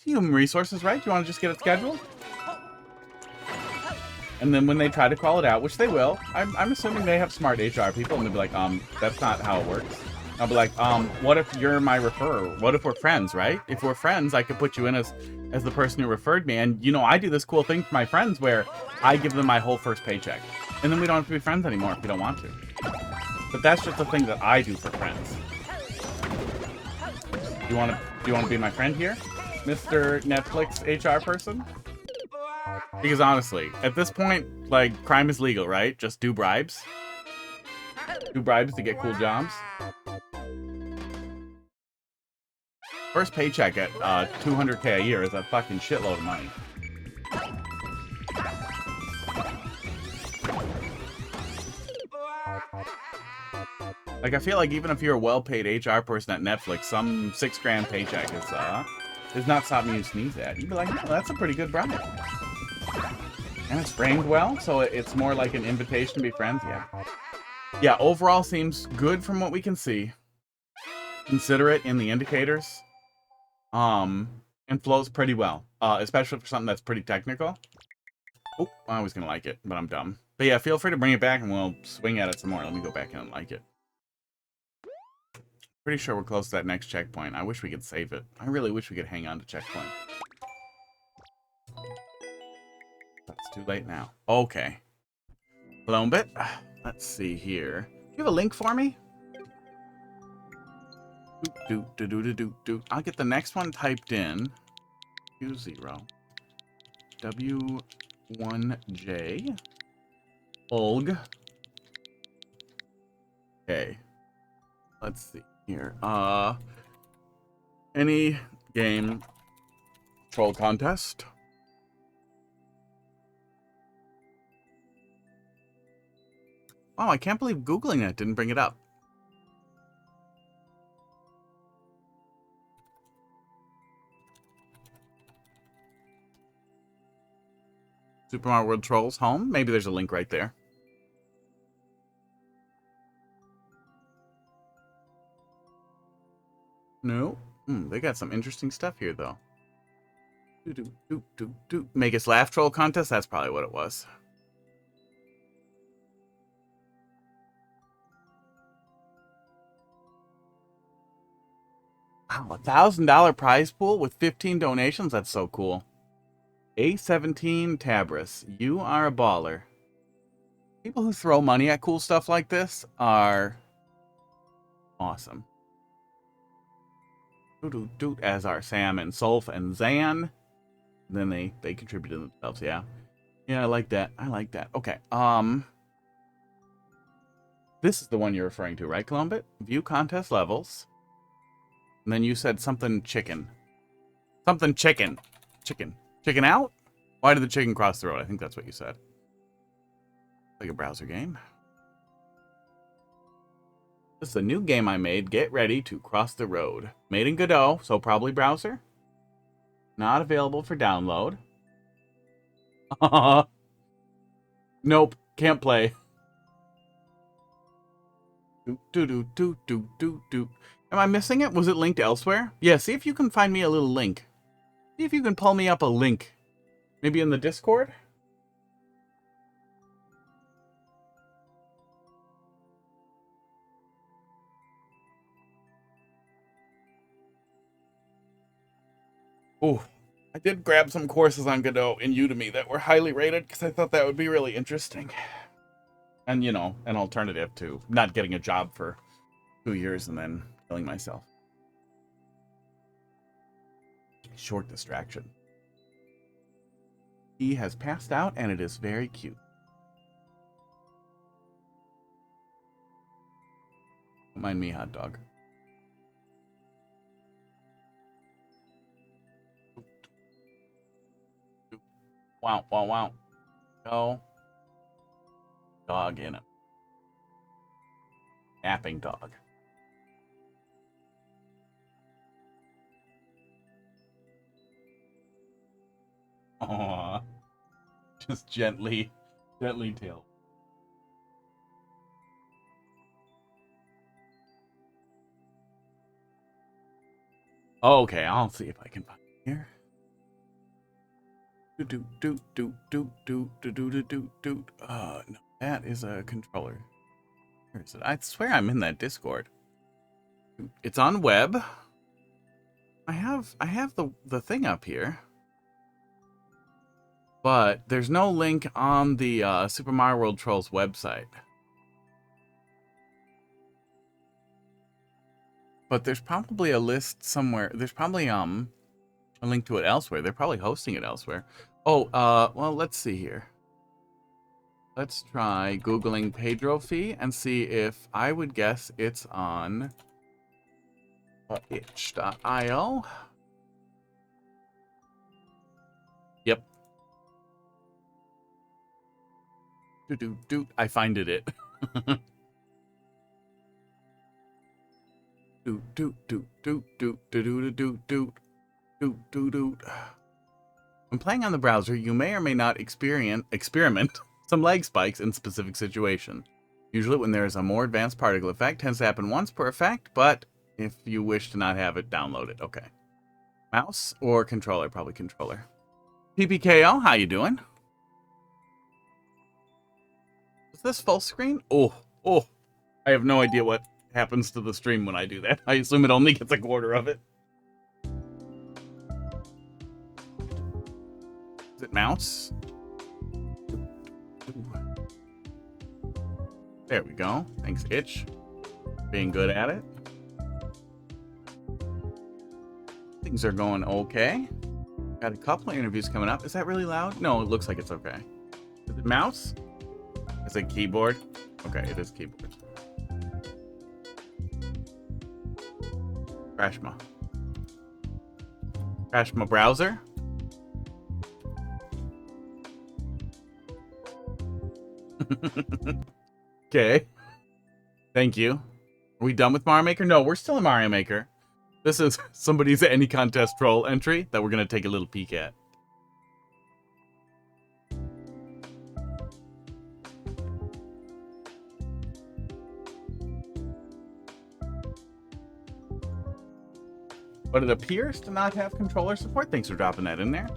Human resources, right? Do you want to just get it scheduled? And then when they try to call it out, which they will, I'm assuming they have smart HR people, and they'll be like, that's not how it works. I'll be like, what if you're my referrer? What if we're friends, right? If we're friends, I could put you in as the person who referred me. And, you know, I do this cool thing for my friends where I give them my whole first paycheck. And then we don't have to be friends anymore if we don't want to. But that's just a thing that I do for friends. Do you want to be my friend here, Mr. Netflix HR person? Because honestly, at this point, like, crime is legal, right? Just do bribes. Do bribes to get cool jobs. First paycheck at $200K a year is a fucking shitload of money. Like, I feel like even if you're a well-paid HR person at Netflix, some $6 grand paycheck is not something you sneeze at. You'd be like, oh, that's a pretty good bribe. And it's framed well, so it's more like an invitation to be friends. Yeah. Yeah, overall seems good from what we can see. Considerate in the indicators. And flows pretty well. Especially for something that's pretty technical. Oh, I was gonna like it, but I'm dumb. But yeah, feel free to bring it back and we'll swing at it some more. Let me go back in and like it. Pretty sure we're close to that next checkpoint. I wish we could save it. I really wish we could hang on to checkpoint. That's too late now. Okay. Blombit. Let's see here. Do you have a link for me? I'll get the next one typed in. Q0 W1J Ulg. Okay. Let's see here. Any game troll contest? Oh, I can't believe Googling that didn't bring it up. Super Mario World Trolls home? Maybe there's a link right there. No. They got some interesting stuff here, though. Make us laugh troll contest? That's probably what it was. Wow, $1,000 prize pool with 15 donations? That's so cool. A17 Tabris, you are a baller. People who throw money at cool stuff like this are awesome. As are Sam and Sulf and Zan. Then they contributed themselves, yeah. Yeah, I like that. I like that. Okay. This is the one you're referring to, right, Columbit? View contest levels. And then you said something chicken. Something chicken. Chicken. Chicken out? Why did the chicken cross the road? I think that's what you said. Like a browser game. This is a new game I made. Get ready to cross the road. Made in Godot, so probably browser. Not available for download. Nope, can't play. Am I missing it? Was it linked elsewhere? Yeah, see if you can find me a little link. See if you can pull me up a link. Maybe in the Discord? Oh, I did grab some courses on Godot in Udemy that were highly rated because I thought that would be really interesting. And, you know, an alternative to not getting a job for 2 years and then killing myself. Short distraction. He has passed out and it is very cute. Don't mind me, hot dog. Wow, wow, wow. No. Dog in him. Napping dog. Aww. Just gently tail. Okay, I'll see if I can find it here. No, that is a controller. Where is it? I swear I'm in that Discord. It's on web. I have the thing up here. But there's no link on the Super Mario World Trolls website. But there's probably a list somewhere. There's probably a link to it elsewhere. They're probably hosting it elsewhere. Oh, well, let's see here. Let's try Googling Pedro Fee and see if I would guess it's on itch.io. Yep. I finded it. When playing on the browser, you may or may not experiment some lag spikes in specific situations. Usually when there is a more advanced particle effect, tends to happen once per effect, but if you wish to not have it, download it. Okay. Mouse or controller? Probably controller. PPKO, how you doing? Is this full screen? Oh. I have no idea what happens to the stream when I do that. I assume it only gets a quarter of it. Is it mouse? There we go. Thanks, Itch. Being good at it. Things are going okay. Got a couple of interviews coming up. Is that really loud? No, it looks like it's okay. Is it mouse? Is it keyboard? Okay, it is keyboard. Crash my browser. Okay. Thank you. Are we done with Mario Maker? No, we're still in Mario Maker. This is somebody's Any Contest troll entry that we're going to take a little peek at. But it appears to not have controller support. Thanks for dropping that in there.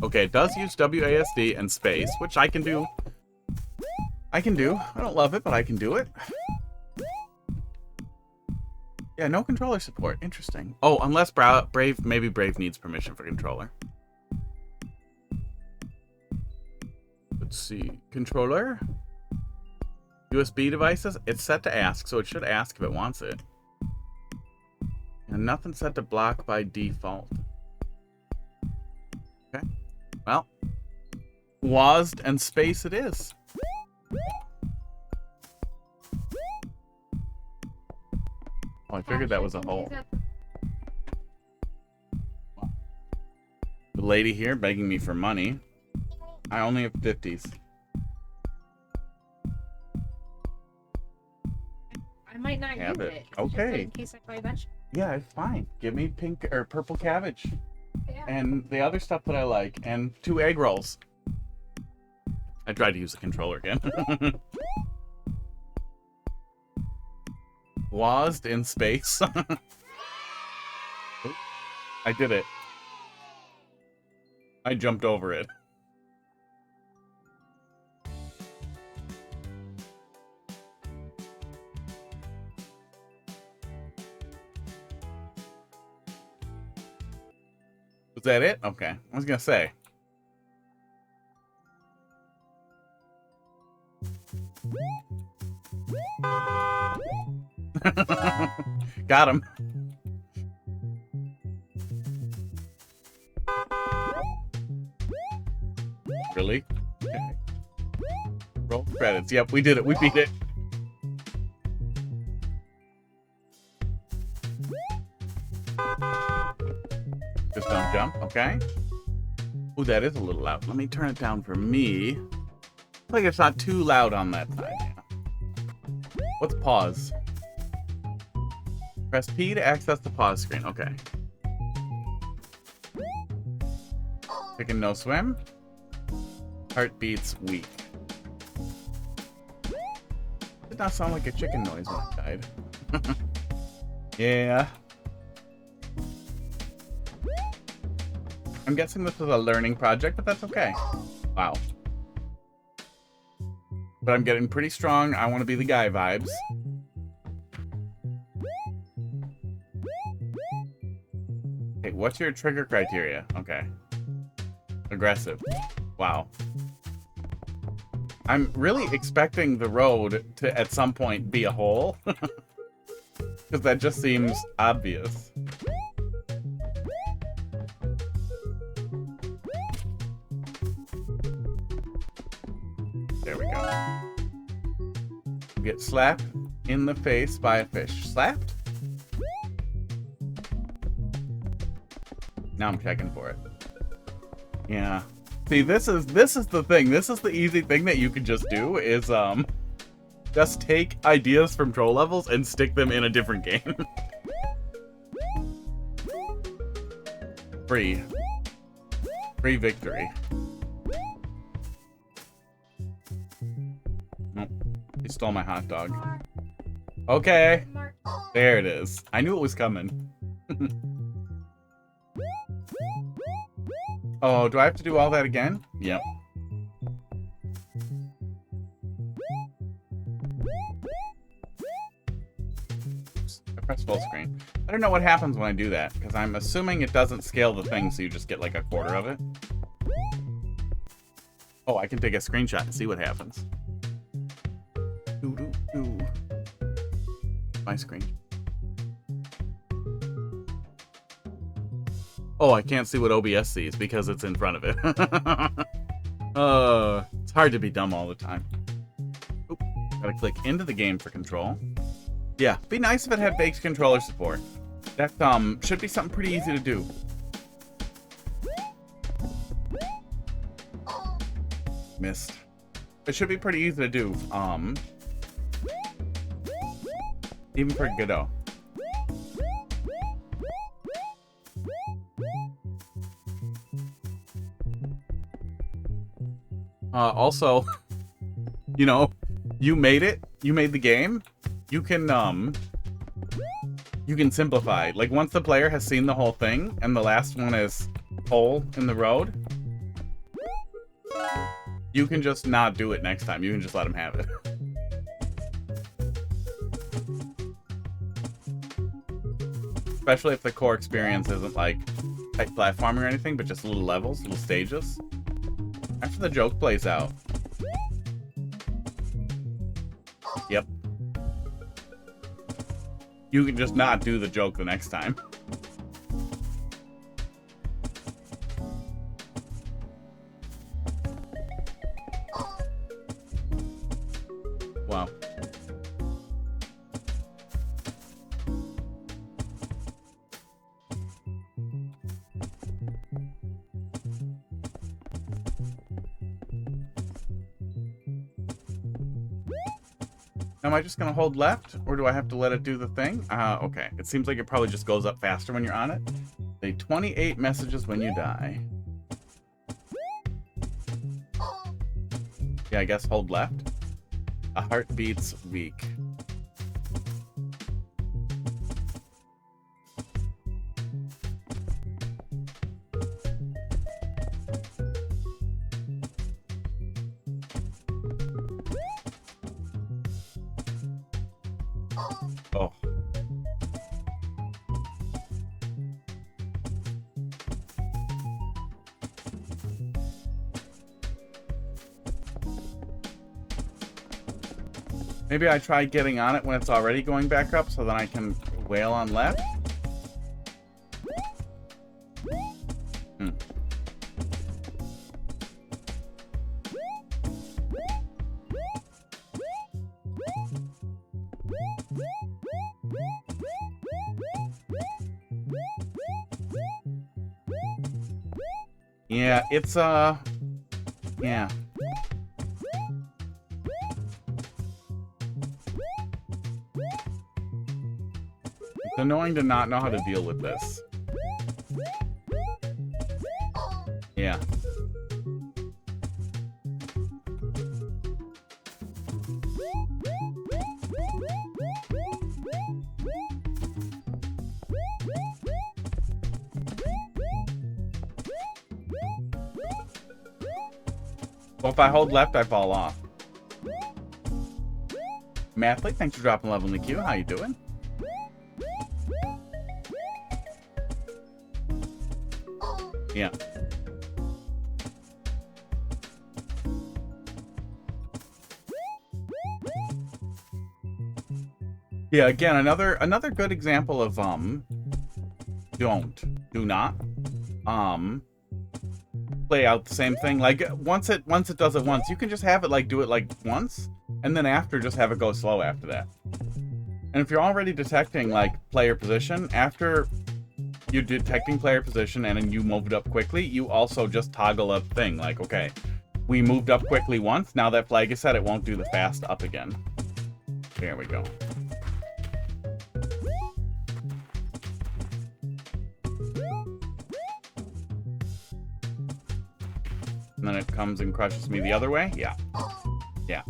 Okay, it does use WASD and space, which I can do. I don't love it, but I can do it. Yeah, no controller support. Interesting. Oh, unless Brave, maybe Brave needs permission for controller. Let's see. Controller. USB devices. It's set to ask, so it should ask if it wants it. And nothing's set to block by default. Okay. Well, WASD and space it is. Oh, I figured that was a hole. The lady here begging me for money. I only have 50s. I might not use it. Okay. In case I buy vegetables. Yeah, it's fine. Give me pink or purple cabbage. Yeah. And the other stuff that I like. And 2 egg rolls. I tried to use the controller again. WASD in space. I did it. I jumped over it. Was that it? Okay. I was gonna say. Got him. Really? Okay. Roll credits. Yep, we did it. We beat it. Just don't jump. Okay. Ooh, that is a little loud. Let me turn it down for me. I feel like it's not too loud on that side. Yeah. Let's pause. Press P to access the pause screen. Okay. Chicken no swim. Heartbeats weak. Did not sound like a chicken noise when I died. Yeah. I'm guessing this was a learning project, but that's okay. Wow. But I'm getting pretty strong. I want to be the guy vibes. Okay, what's your trigger criteria? Okay. Aggressive. Wow. I'm really expecting the road to, at some point, be a hole. Because that just seems obvious. There we go. Get slapped in the face by a fish. Slapped? Now I'm checking for it. Yeah. See, this is the thing. This is the easy thing that you can just do is just take ideas from troll levels and stick them in a different game. Free victory. Nope. He stole my hot dog. Okay. There it is. I knew it was coming. Oh, do I have to do all that again? Yep. Oops, I pressed full screen. I don't know what happens when I do that, because I'm assuming it doesn't scale the thing, so you just get like a quarter of it. Oh, I can take a screenshot and see what happens. my screen. Oh, I can't see what OBS sees because it's in front of it. It's hard to be dumb all the time. Oop, gotta click into the game for control. Yeah, be nice if it had baked controller support. That should be something pretty easy to do. Missed. It should be pretty easy to do. Even for Godot. Also, you know, you made it. You made the game. You can simplify. Like, once the player has seen the whole thing, and the last one is hole in the road, you can just not do it next time. You can just let them have it. Especially if the core experience isn't, like, tight platforming or anything, but just little levels, little stages. After the joke plays out. Yep. You can just not do the joke the next time. Wow. Am I just gonna hold left, or do I have to let it do the thing? Okay. It seems like it probably just goes up faster when you're on it. Say 28 messages when you die. Yeah, I guess hold left. A heart beats weak. Oh. Maybe I try getting on it when it's already going back up, so then I can wail on left. Yeah, it's, yeah. It's annoying to not know how to deal with this. Yeah. Well, if I hold left, I fall off. Mathelete, thanks for dropping love in the queue. How you doing? Yeah. Yeah, again, another good example of do not play out the same thing. Like once it does it once, you can just have it like do it like once, and then after just have it go slow after that. And if you're already detecting like player position, after you're detecting player position and then you moved up quickly, you also just toggle up thing like, okay, we moved up quickly once, now that flag is set, it won't do the fast up again. There we go. And then it comes and crushes me the other way? Yeah. Yeah.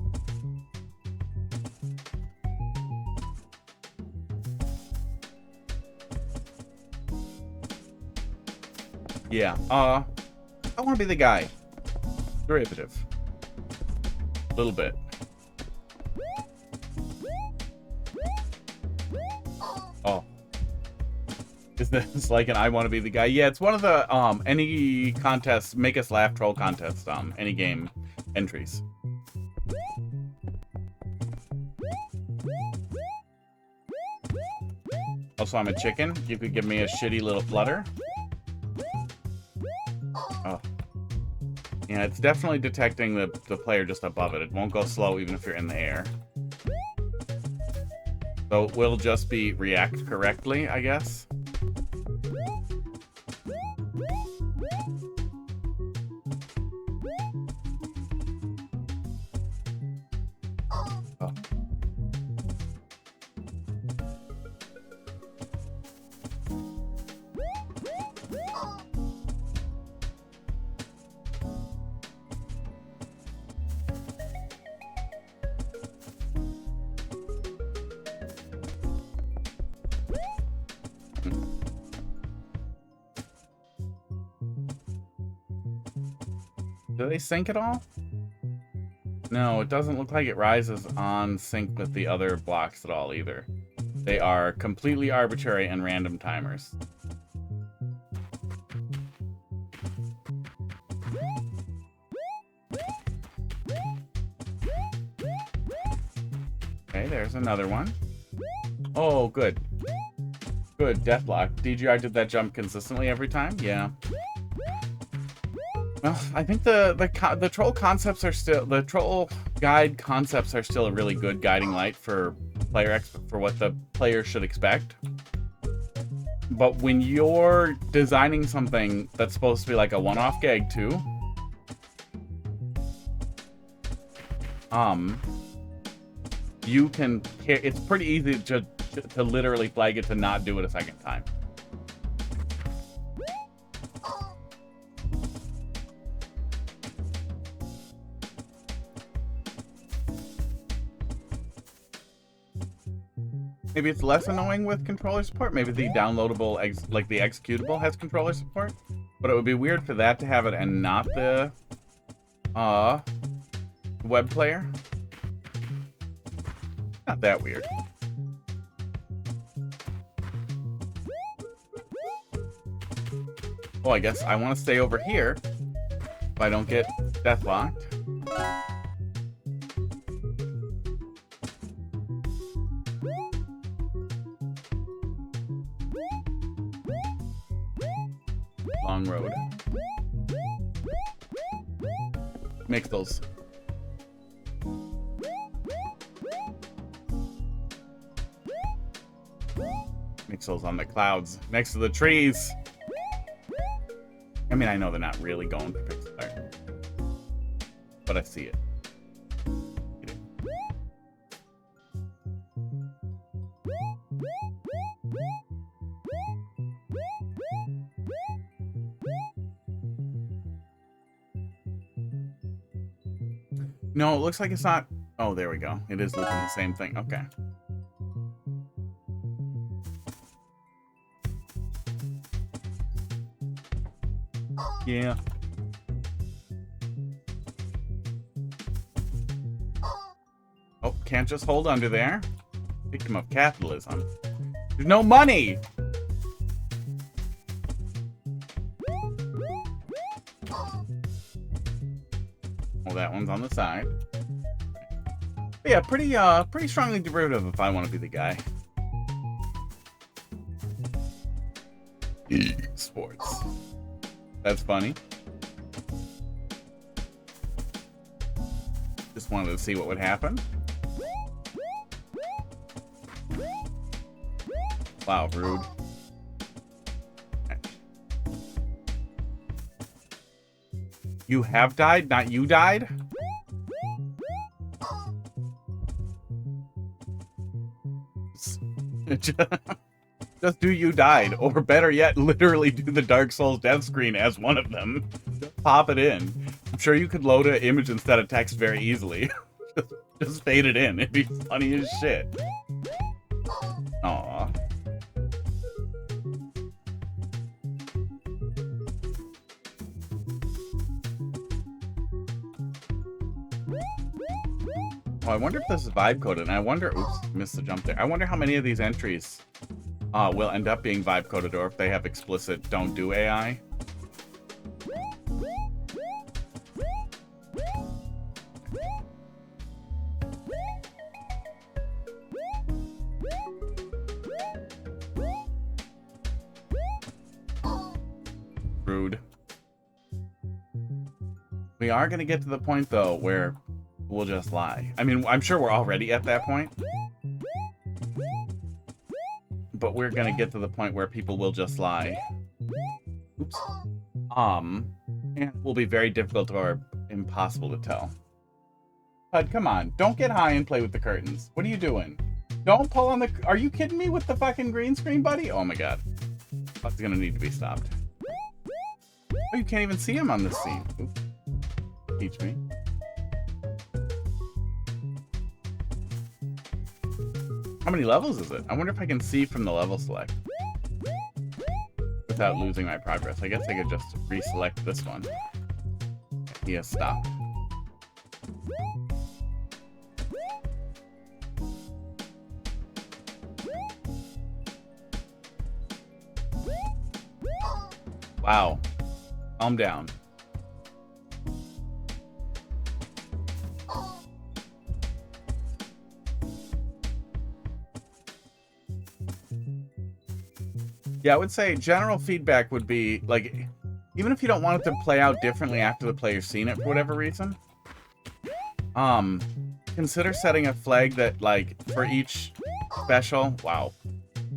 Yeah, I want to be the guy. Derivative. A little bit. Oh. Is this like an I want to be the guy? Yeah, it's one of the, any contest, make us laugh troll contest, any game entries. so I'm a chicken. You could give me a shitty little flutter. Oh. Yeah, it's definitely detecting the player just above it. It won't go slow even if you're in the air. So it will just be react correctly, I guess. Oh. Do they sync at all? No, it doesn't look like it rises on sync with the other blocks at all either. They are completely arbitrary and random timers. Okay, there's another one. Oh, good. Good, Deathlock. DGR did that jump consistently every time? Yeah. Well, I think the troll concepts are still, the troll guide concepts are still a really good guiding light for for what the player should expect. But when you're designing something that's supposed to be like a one-off gag too, you can, it's pretty easy to literally flag it to not do it a second time. Maybe it's less annoying with controller support. Maybe the downloadable, like the executable has controller support. But it would be weird for that to have it and not the web player. Not that weird. Oh, I guess I want to stay over here if I don't get deathlocked. Long road. Mix those. Mixels on the clouds next to the trees. I mean, I know they're not really going for pixel art, but I see it. No, it looks like it's not. Oh, there we go. It is looping the same thing. Okay. Yeah. Oh, can't just hold under there. Victim of capitalism. There's no money! Well, that one's on the side. But yeah, pretty strongly derivative if I want to be the guy. Sports. That's funny. Just wanted to see what would happen. Wow, rude. You have died, not you died? Just do you died, or better yet, literally do the Dark Souls death screen as one of them. Pop it in. I'm sure you could load an image instead of text very easily. Just fade it in. It'd be funny as shit. Aww. Oh, I wonder if this is vibe coded, and I wonder, oops, missed the jump there. I wonder how many of these entries will end up being vibe coded, or if they have explicit don't do AI. We are going to get to the point, though, where we'll just lie. I mean, I'm sure we're already at that point. But we're going to get to the point where people will just lie. Oops. And it will be very difficult or impossible to tell. Bud, come on. Don't get high and play with the curtains. What are you doing? Don't pull on the... Are you kidding me with the fucking green screen, buddy? Oh my god. That's going to need to be stopped. Oh, you can't even see him on this scene. Oops. Teach me. How many levels is it? I wonder if I can see from the level select. Without losing my progress. I guess I could just reselect this one. He has stopped. Wow. Calm down. Yeah, I would say general feedback would be, like, even if you don't want it to play out differently after the player's seen it for whatever reason, consider setting a flag that, like, for each special, wow,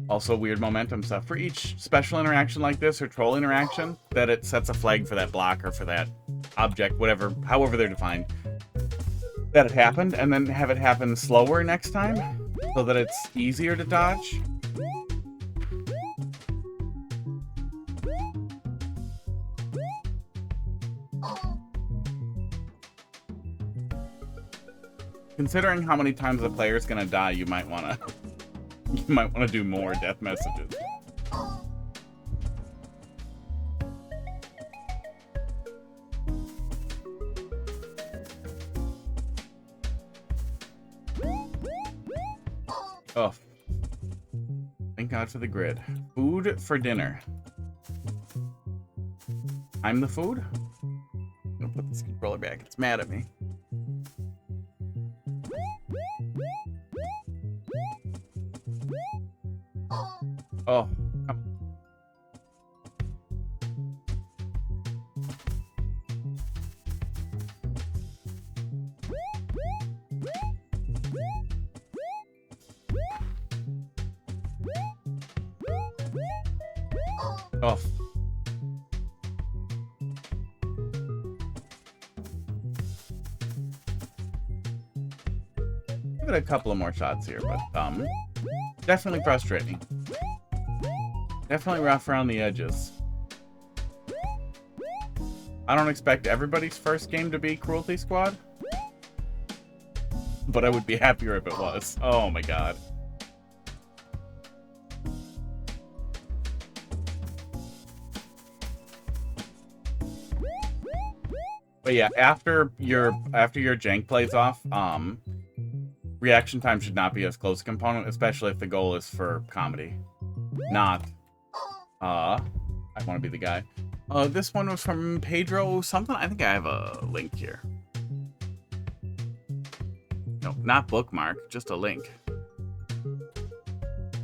also weird momentum stuff, for each special interaction like this or troll interaction, that it sets a flag for that block or for that object, whatever, however they're defined, that it happened, and then have it happen slower next time so that it's easier to dodge. Considering how many times the player's gonna die, you might wanna do more death messages. Oh. Thank God for the grid. Food for dinner. I'm the food? I'm gonna put this controller back. It's mad at me. Oh. Oh. Give it a couple of more shots here, but definitely frustrating. Definitely rough around the edges. I don't expect everybody's first game to be Cruelty Squad, but I would be happier if it was. Oh my god. But yeah, after your jank plays off, reaction time should not be as close a component, especially if the goal is for comedy. Not I want to be the guy. This one was from Pedro something. I think I have a link here. No, not bookmark, just a link.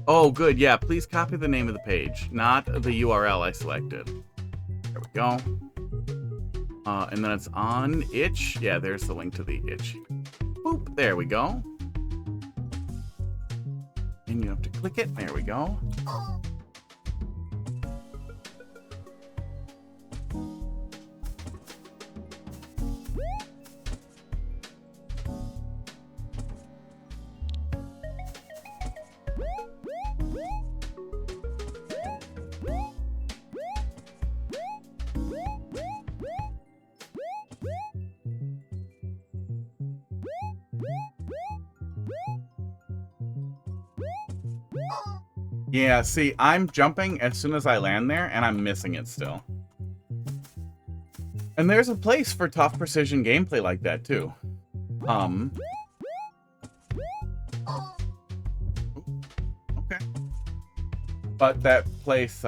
Oh, good. Yeah, please copy the name of the page, not the URL I selected. There we go. And then it's on itch. Yeah, there's the link to the itch. Boop, there we go. And you have to click it. There we go. Yeah, see, I'm jumping as soon as I land there, and I'm missing it still. And there's a place for tough precision gameplay like that, too. Okay. But that place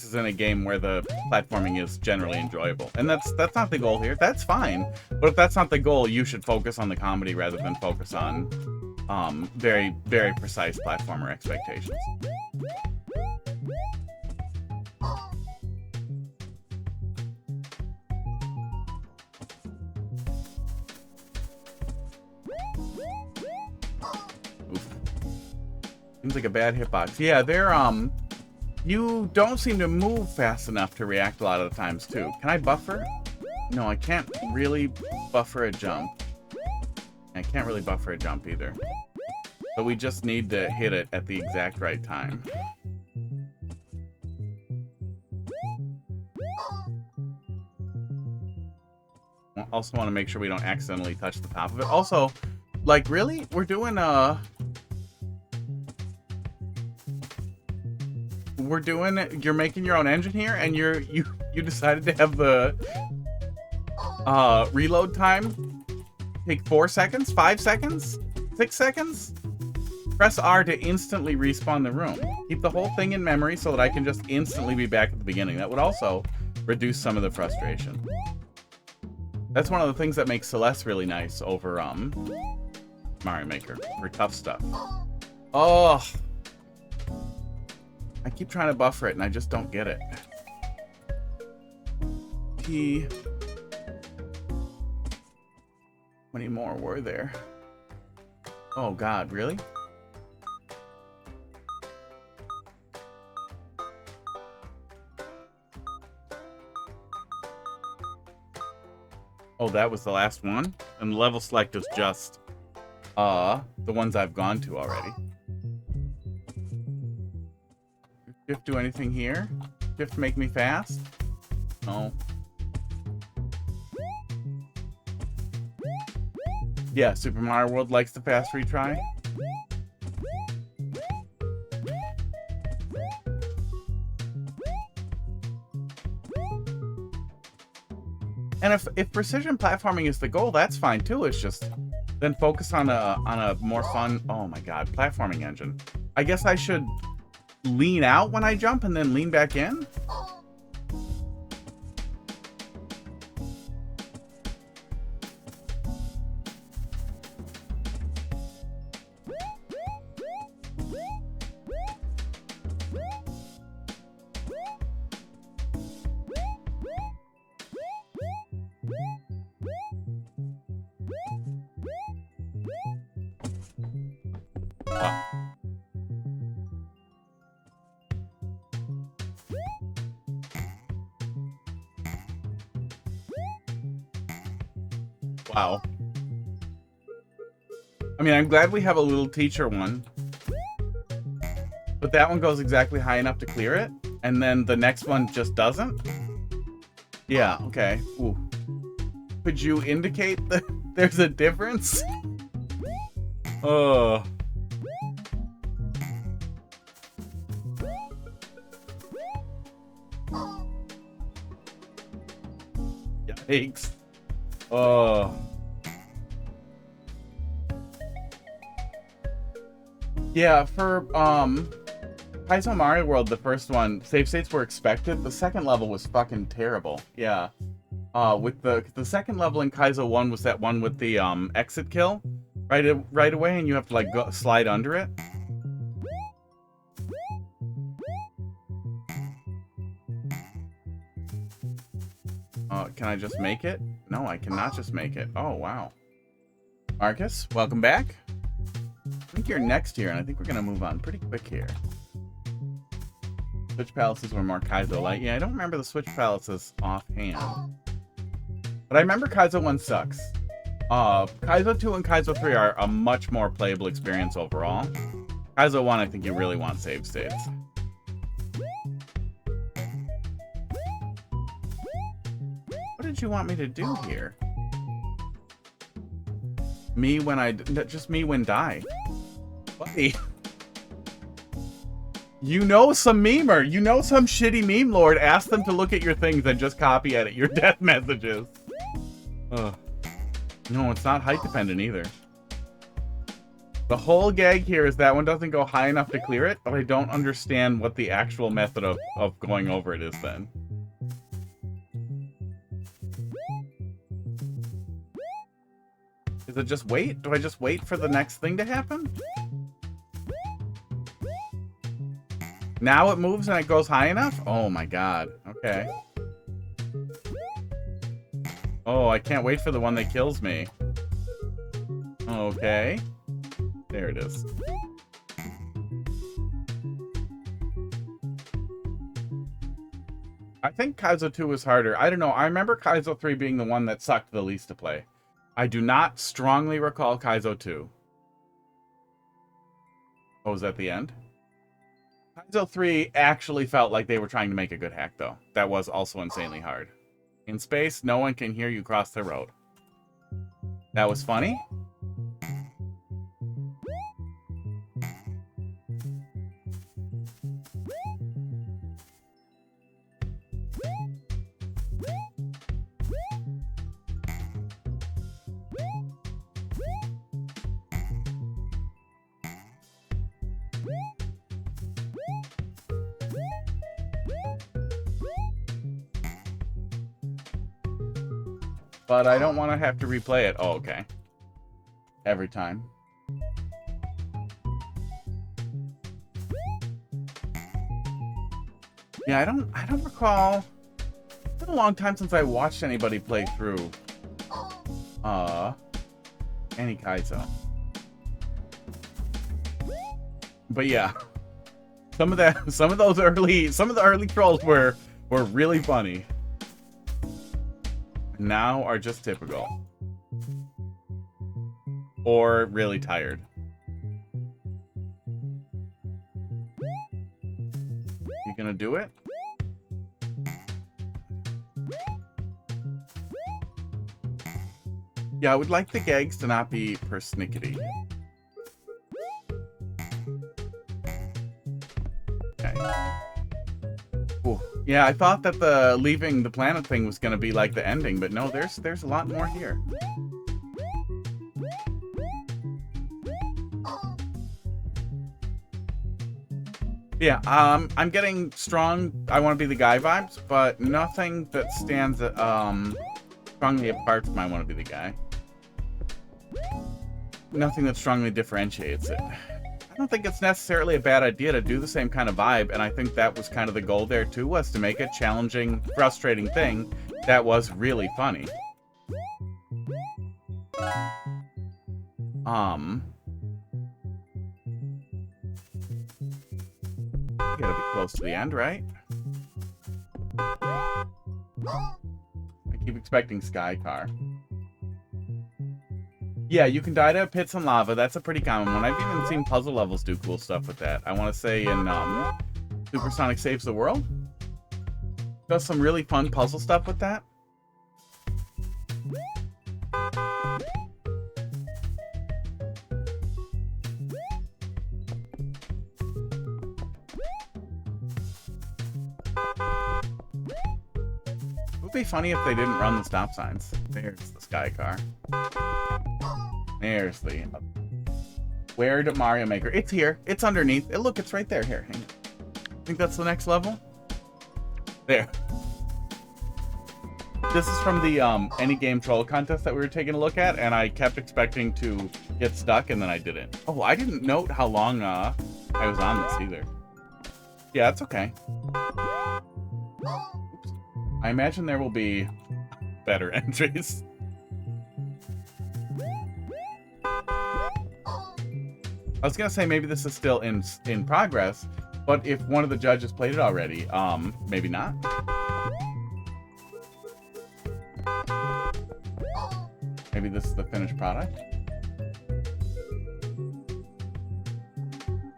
is in a game where the platforming is generally enjoyable. And that's not the goal here. That's fine. But if that's not the goal, you should focus on the comedy rather than focus on very, very precise platformer expectations. Seems like a bad hitbox. Yeah, they're, you don't seem to move fast enough to react a lot of the times, too. Can I buffer? No, I can't really buffer a jump. I can't really buffer a jump either. But we just need to hit it at the exact right time. Also want to make sure we don't accidentally touch the top of it. Also, like, really? We're doing, you're making your own engine here, and you decided to have the, reload time take 4 seconds? 5 seconds? 6 seconds? Press R to instantly respawn the room. Keep the whole thing in memory so that I can just instantly be back at the beginning. That would also reduce some of the frustration. That's one of the things that makes Celeste really nice over Mario Maker for tough stuff. Oh, I keep trying to buffer it and I just don't get it. How many more were there? Oh God, really? Oh, that was the last one? And the level select is just, the ones I've gone to already. Does Shift do anything here? Shift make me fast? No. Yeah, Super Mario World likes the fast retry. And if precision platforming is the goal, that's fine too. It's just then focus on a more fun, oh my God, platforming engine. I guess I should lean out when I jump and then lean back in. Wow. I mean, I'm glad we have a little teacher one. But that one goes exactly high enough to clear it. And then the next one just doesn't? Yeah, okay. Ooh. Could you indicate that there's a difference? Oh. Yikes. Oh. Yeah, for Kaizo Mario World, the first one, save states were expected. The second level was fucking terrible. Yeah. With the second level in Kaizo 1 was that one with the exit kill right away, and you have to like go slide under it. Can I just make it? No, I cannot just make it. Oh, wow. Marcus, welcome back. I think you're next here, and I think we're going to move on pretty quick here. Switch palaces were more Kaizo-like. Yeah, I don't remember the Switch palaces offhand. But I remember Kaizo 1 sucks. Kaizo 2 and Kaizo 3 are a much more playable experience overall. Kaizo 1, I think you really want save states. What did you want me to do here? Me when I... Just me when die. Buddy. You know some memer. You know some shitty meme lord. Ask them to look at your things and just copy edit your death messages. Ugh. No, it's not height dependent either. The whole gag here is that one doesn't go high enough to clear it, but I don't understand what the actual method of going over it is then. Is it just wait? Do I just wait for the next thing to happen? Now it moves and it goes high enough? Oh my god. Okay. Oh, I can't wait for the one that kills me. Okay. There it is. think Kaizo 2 was harder. I don't know. I remember Kaizo 3 being the one that sucked the least to play. I do not strongly recall Kaizo 2. Oh, was that the end? Kaizo 3 actually felt like they were trying to make a good hack, though. That was also insanely hard. In space, no one can hear you cross the road. That was funny. But I don't want to have to replay it. Oh, okay. Every time. Yeah, I don't recall. It's been a long time since I watched anybody play through any Kaizo. But yeah. Some of the early trolls were really funny. Now are just typical. Or really tired. You gonna do it? Yeah, I would like the gags to not be persnickety. Okay. Ooh. Yeah, I thought that the leaving the planet thing was gonna be like the ending, but no, there's a lot more here. Yeah, I'm getting strong I want to be the guy vibes, but nothing that stands strongly apart from I want to be the guy. Nothing that strongly differentiates it. I don't think it's necessarily a bad idea to do the same kind of vibe, and I think that was kind of the goal there too, was to make a challenging, frustrating thing that was really funny. You gotta be close to the end, right? I keep expecting Sky Car. Yeah, you can die to pits and lava. That's a pretty common one. I've even seen puzzle levels do cool stuff with that. I want to say in Supersonic Saves the World. Does some really fun puzzle stuff with that. It would be funny if they didn't run the stop signs. There's the Sky Car. There's the... Where did Mario Maker? It's here. It's underneath. Look, it's right there. Here, hang on. I think that's the next level. There. This is from the Any Game Troll contest that we were taking a look at, and I kept expecting to get stuck, and then I didn't. Oh, I didn't note how long I was on this either. Yeah, it's okay. Oops. I imagine there will be better entries. I was gonna say maybe this is still in progress, but if one of the judges played it already, maybe not. Maybe this is the finished product.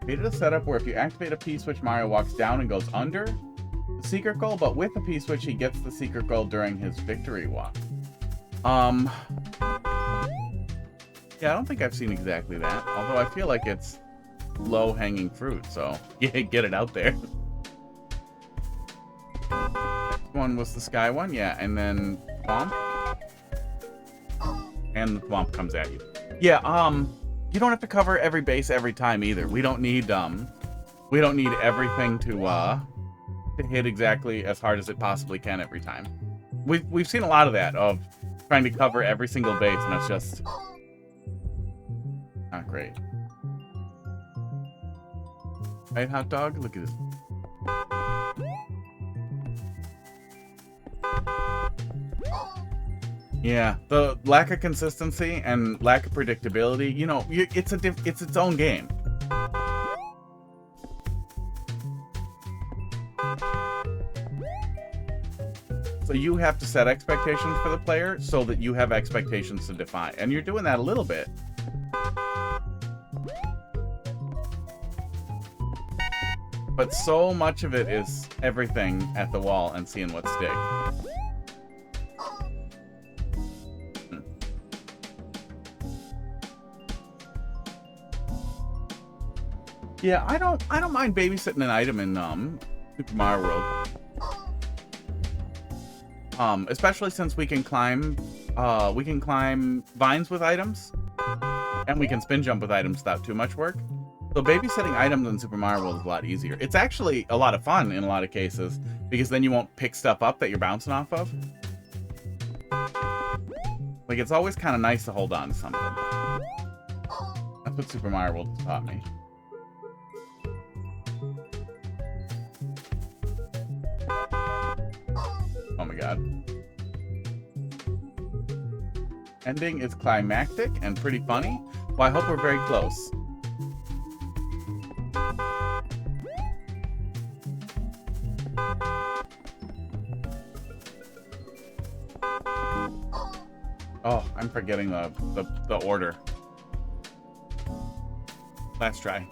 Created a setup where if you activate a P-switch, Mario walks down and goes under the secret goal, but with the P-switch, he gets the secret goal during his victory walk. Yeah, I don't think I've seen exactly that, although I feel like it's low-hanging fruit, so yeah, get it out there. Next one was the Sky one, yeah, and then Thwomp. And the Thwomp comes at you. Yeah, you don't have to cover every base every time either. We don't need everything to hit exactly as hard as it possibly can every time. We've seen a lot of that, of trying to cover every single base, and it's just not great. Right, hot dog? Look at this. Yeah, the lack of consistency and lack of predictability, you know, it's its own game. you have to set expectations for the player so that you have expectations to defy. And you're doing that a little bit. But so much of it is everything at the wall and seeing what sticks. Yeah, I don't mind babysitting an item in Super Mario World. Especially since we can climb vines with items, and we can spin jump with items without too much work. So babysitting items in Super Mario World is a lot easier. It's actually a lot of fun in a lot of cases, because then you won't pick stuff up that you're bouncing off of. Like, it's always kind of nice to hold on to something. That's what Super Mario World has taught me. Oh my god. Ending is climactic and pretty funny. Well, I hope we're very close. Oh, I'm forgetting the order. Let's try.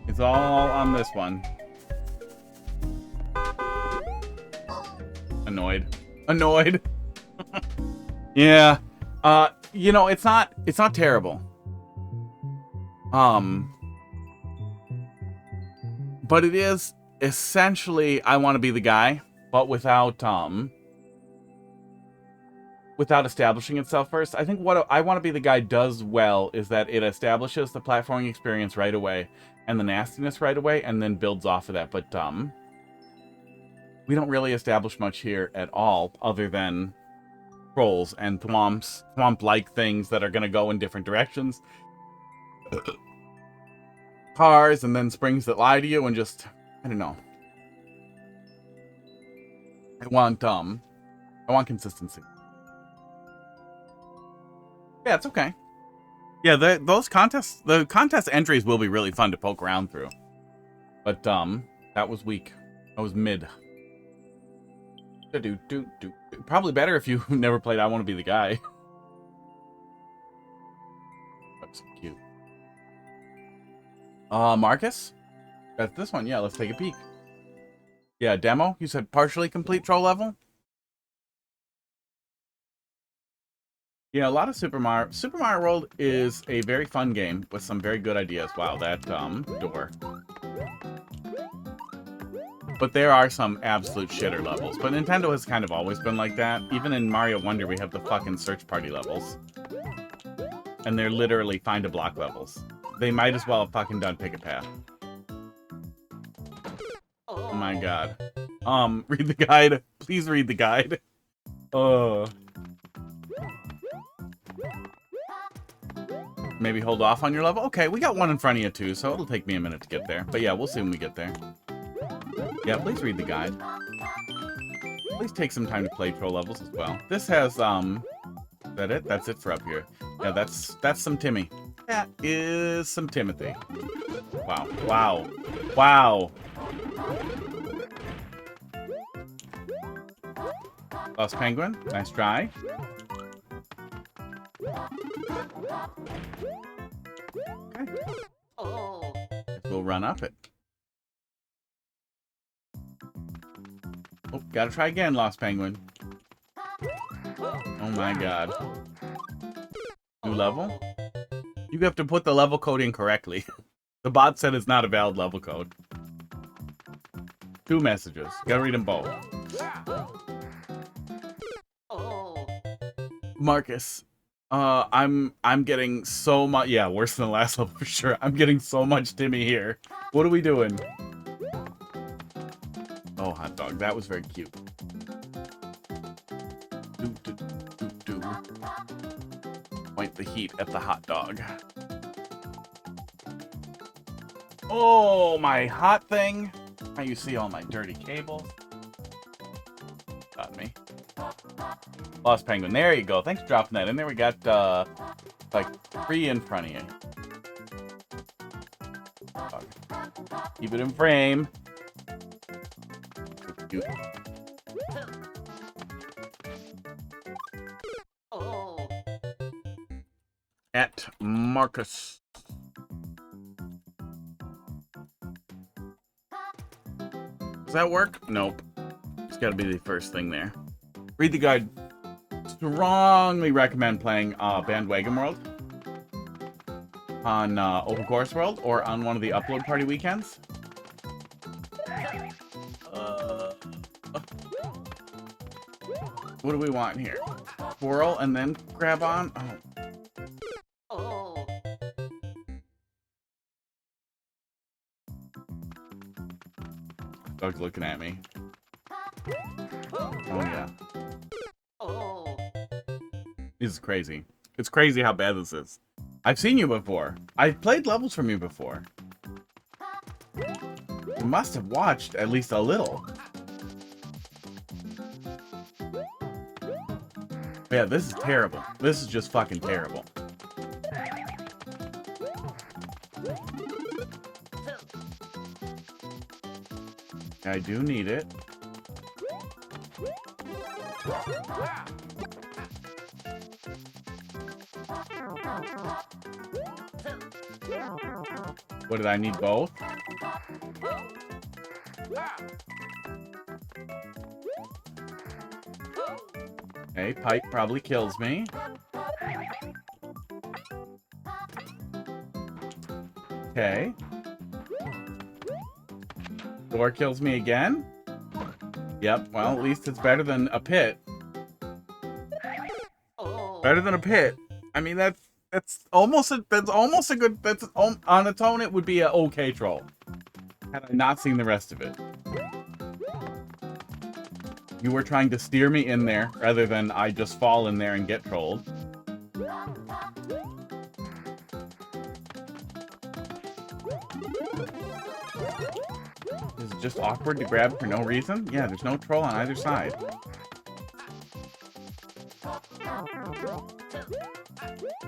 It's all on this one. Annoyed. Yeah. You know, it's not terrible. But it is essentially I want to be the guy, but without establishing itself first. I think what I want to be the guy does well is that it establishes the platforming experience right away and the nastiness right away and then builds off of that. But we don't really establish much here at all other than trolls and Thwomp-like things that are going to go in different directions. Cars and then springs that lie to you and just, I don't know. I want consistency. Yeah, it's okay. Yeah, the contest entries will be really fun to poke around through. But that was weak. That was mid. Probably better if you never played I Want to Be the Guy. That's cute. Marcus? That's this one. Yeah, let's take a peek. Yeah, demo? You said partially complete troll level? Yeah, a lot of Super Mario World is a very fun game with some very good ideas. Wow, that door. But there are some absolute shitter levels. But Nintendo has kind of always been like that. Even in Mario Wonder, we have the fucking search party levels. And they're literally find a block levels. They might as well have fucking done pick a path. Oh my god. Read the guide. Please read the guide. Maybe hold off on your level? Okay, we got one in front of you too, so it'll take me a minute to get there. But yeah, we'll see when we get there. Yeah, please read the guide. Please take some time to play troll levels as well. This has, is that it? That's it for up here. Yeah, that's some Timmy. That is some Timothy. Wow. Wow. Wow. Lost Penguin. Nice try. Okay. We'll run up it. Oh, gotta try again, Lost Penguin. Oh my god. New level? You have to put the level code in correctly. The bot said it's not a valid level code. 2 messages. Gotta read them both. Marcus. I'm getting so much. Yeah, worse than the last level for sure. I'm getting so much Timmy here. What are we doing? Oh, hot dog. That was very cute. Point the heat at the hot dog. Oh, my hot thing. Now you see all my dirty cables. Got me. Lost Penguin. There you go. Thanks for dropping that in there. We got, like, 3 in front of you. Keep it in frame. Cute. At Marcus. Does that work? Nope. It's got to be the first thing there. Read the guide. Strongly recommend playing Bandwagon World on Open Course World or on one of the upload party weekends. What do we want here? Swirl and then grab on? Oh. Dog's looking at me. Oh, yeah. This is crazy. It's crazy how bad this is. I've seen you before. I've played levels from you before. You must have watched at least a little. Yeah, this is terrible. This is just fucking terrible. I do need it. What did I need both? Okay, pipe probably kills me. Okay. Door kills me again? Yep, well, at least it's better than a pit. Better than a pit. I mean, that's almost a good, on its own it would be an okay troll. Had I not seen the rest of it. You were trying to steer me in there rather than I just fall in there and get trolled. Is it just awkward to grab for no reason? Yeah, there's no troll on either side.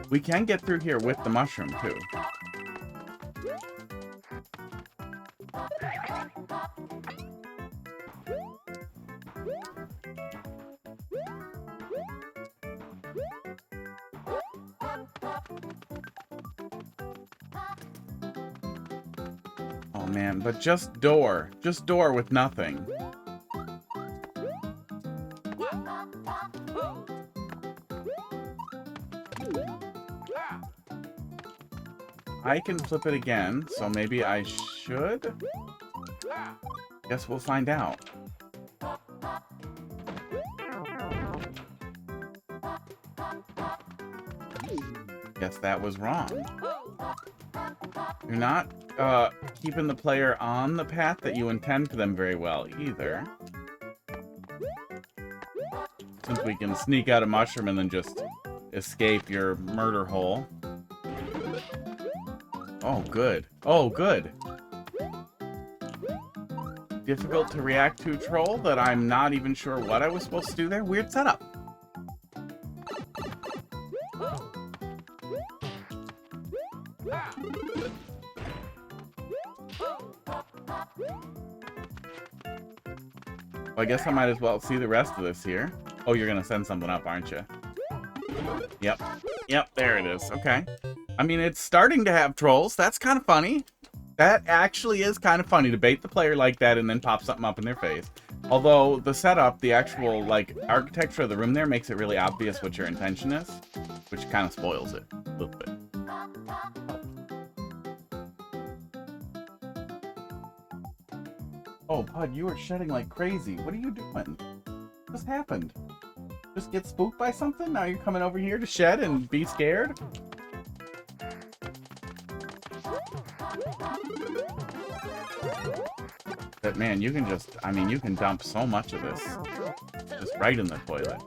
We can get through here with the mushroom, too. Oh, man, but just door. Just door with nothing. I can flip it again, so maybe I should? Guess we'll find out. Guess that was wrong. You're not keeping the player on the path that you intend for them very well, either. Since we can sneak out a mushroom and then just escape your murder hole. Oh, good. Oh, good. Difficult to react to troll that I'm not even sure what I was supposed to do there. Weird setup. Well, I guess I might as well see the rest of this here. Oh, you're gonna send something up, aren't you? Yep. Yep, there it is. Okay. I mean, it's starting to have trolls. That's kind of funny. That actually is kind of funny to bait the player like that and then pop something up in their face. Although the setup, the actual like architecture of the room there makes it really obvious what your intention is, which kind of spoils it a little bit. Oh, Pud, you are shedding like crazy. What are you doing? What just happened? Just get spooked by something? Now you're coming over here to shed and be scared? But man, you can just, I mean, you can dump so much of this just right in the toilet.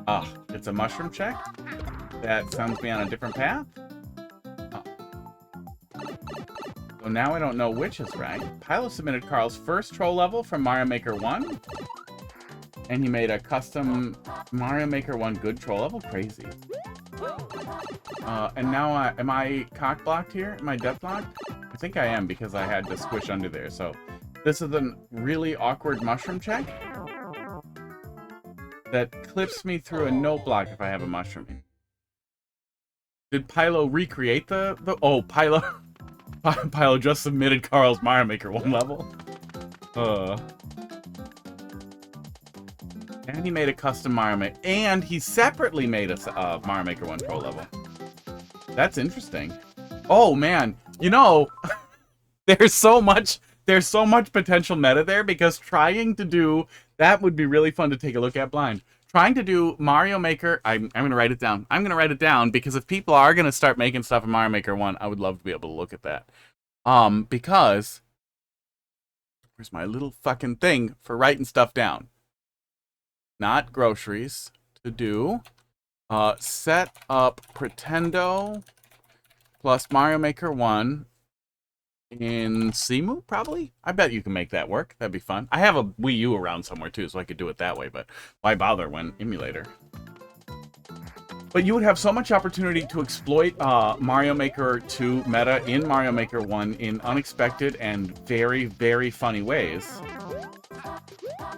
Ah, it's a mushroom check? That sends me on a different path? So now I don't know which is right. Pilot submitted Carl's first troll level from Mario Maker 1. And he made a custom Mario Maker 1 good troll level. Crazy. And now, am I cock blocked here? Am I death blocked? I think I am because I had to squish under there. So this is a really awkward mushroom check that clips me through a no block if I have a mushroom. Did Pylo recreate the oh, Pylo just submitted Carl's Mario Maker 1 level. And he made a custom Mario Maker, and he separately made a Mario Maker 1 troll level. That's interesting. Oh man, you know, there's so much potential meta there, because trying to do that would be really fun to take a look at blind. Trying to do Mario Maker, I'm gonna write it down. I'm gonna write it down because if people are gonna start making stuff in Mario Maker 1, I would love to be able to look at that. Because where's my little fucking thing for writing stuff down? Not groceries. To do set up Pretendo plus Mario Maker 1 in Simu, probably? I bet you can make that work. That'd be fun. I have a Wii U around somewhere too, so I could do it that way, but why bother when emulator? But you would have so much opportunity to exploit Mario Maker 2 meta in Mario Maker 1 in unexpected and very, very funny ways.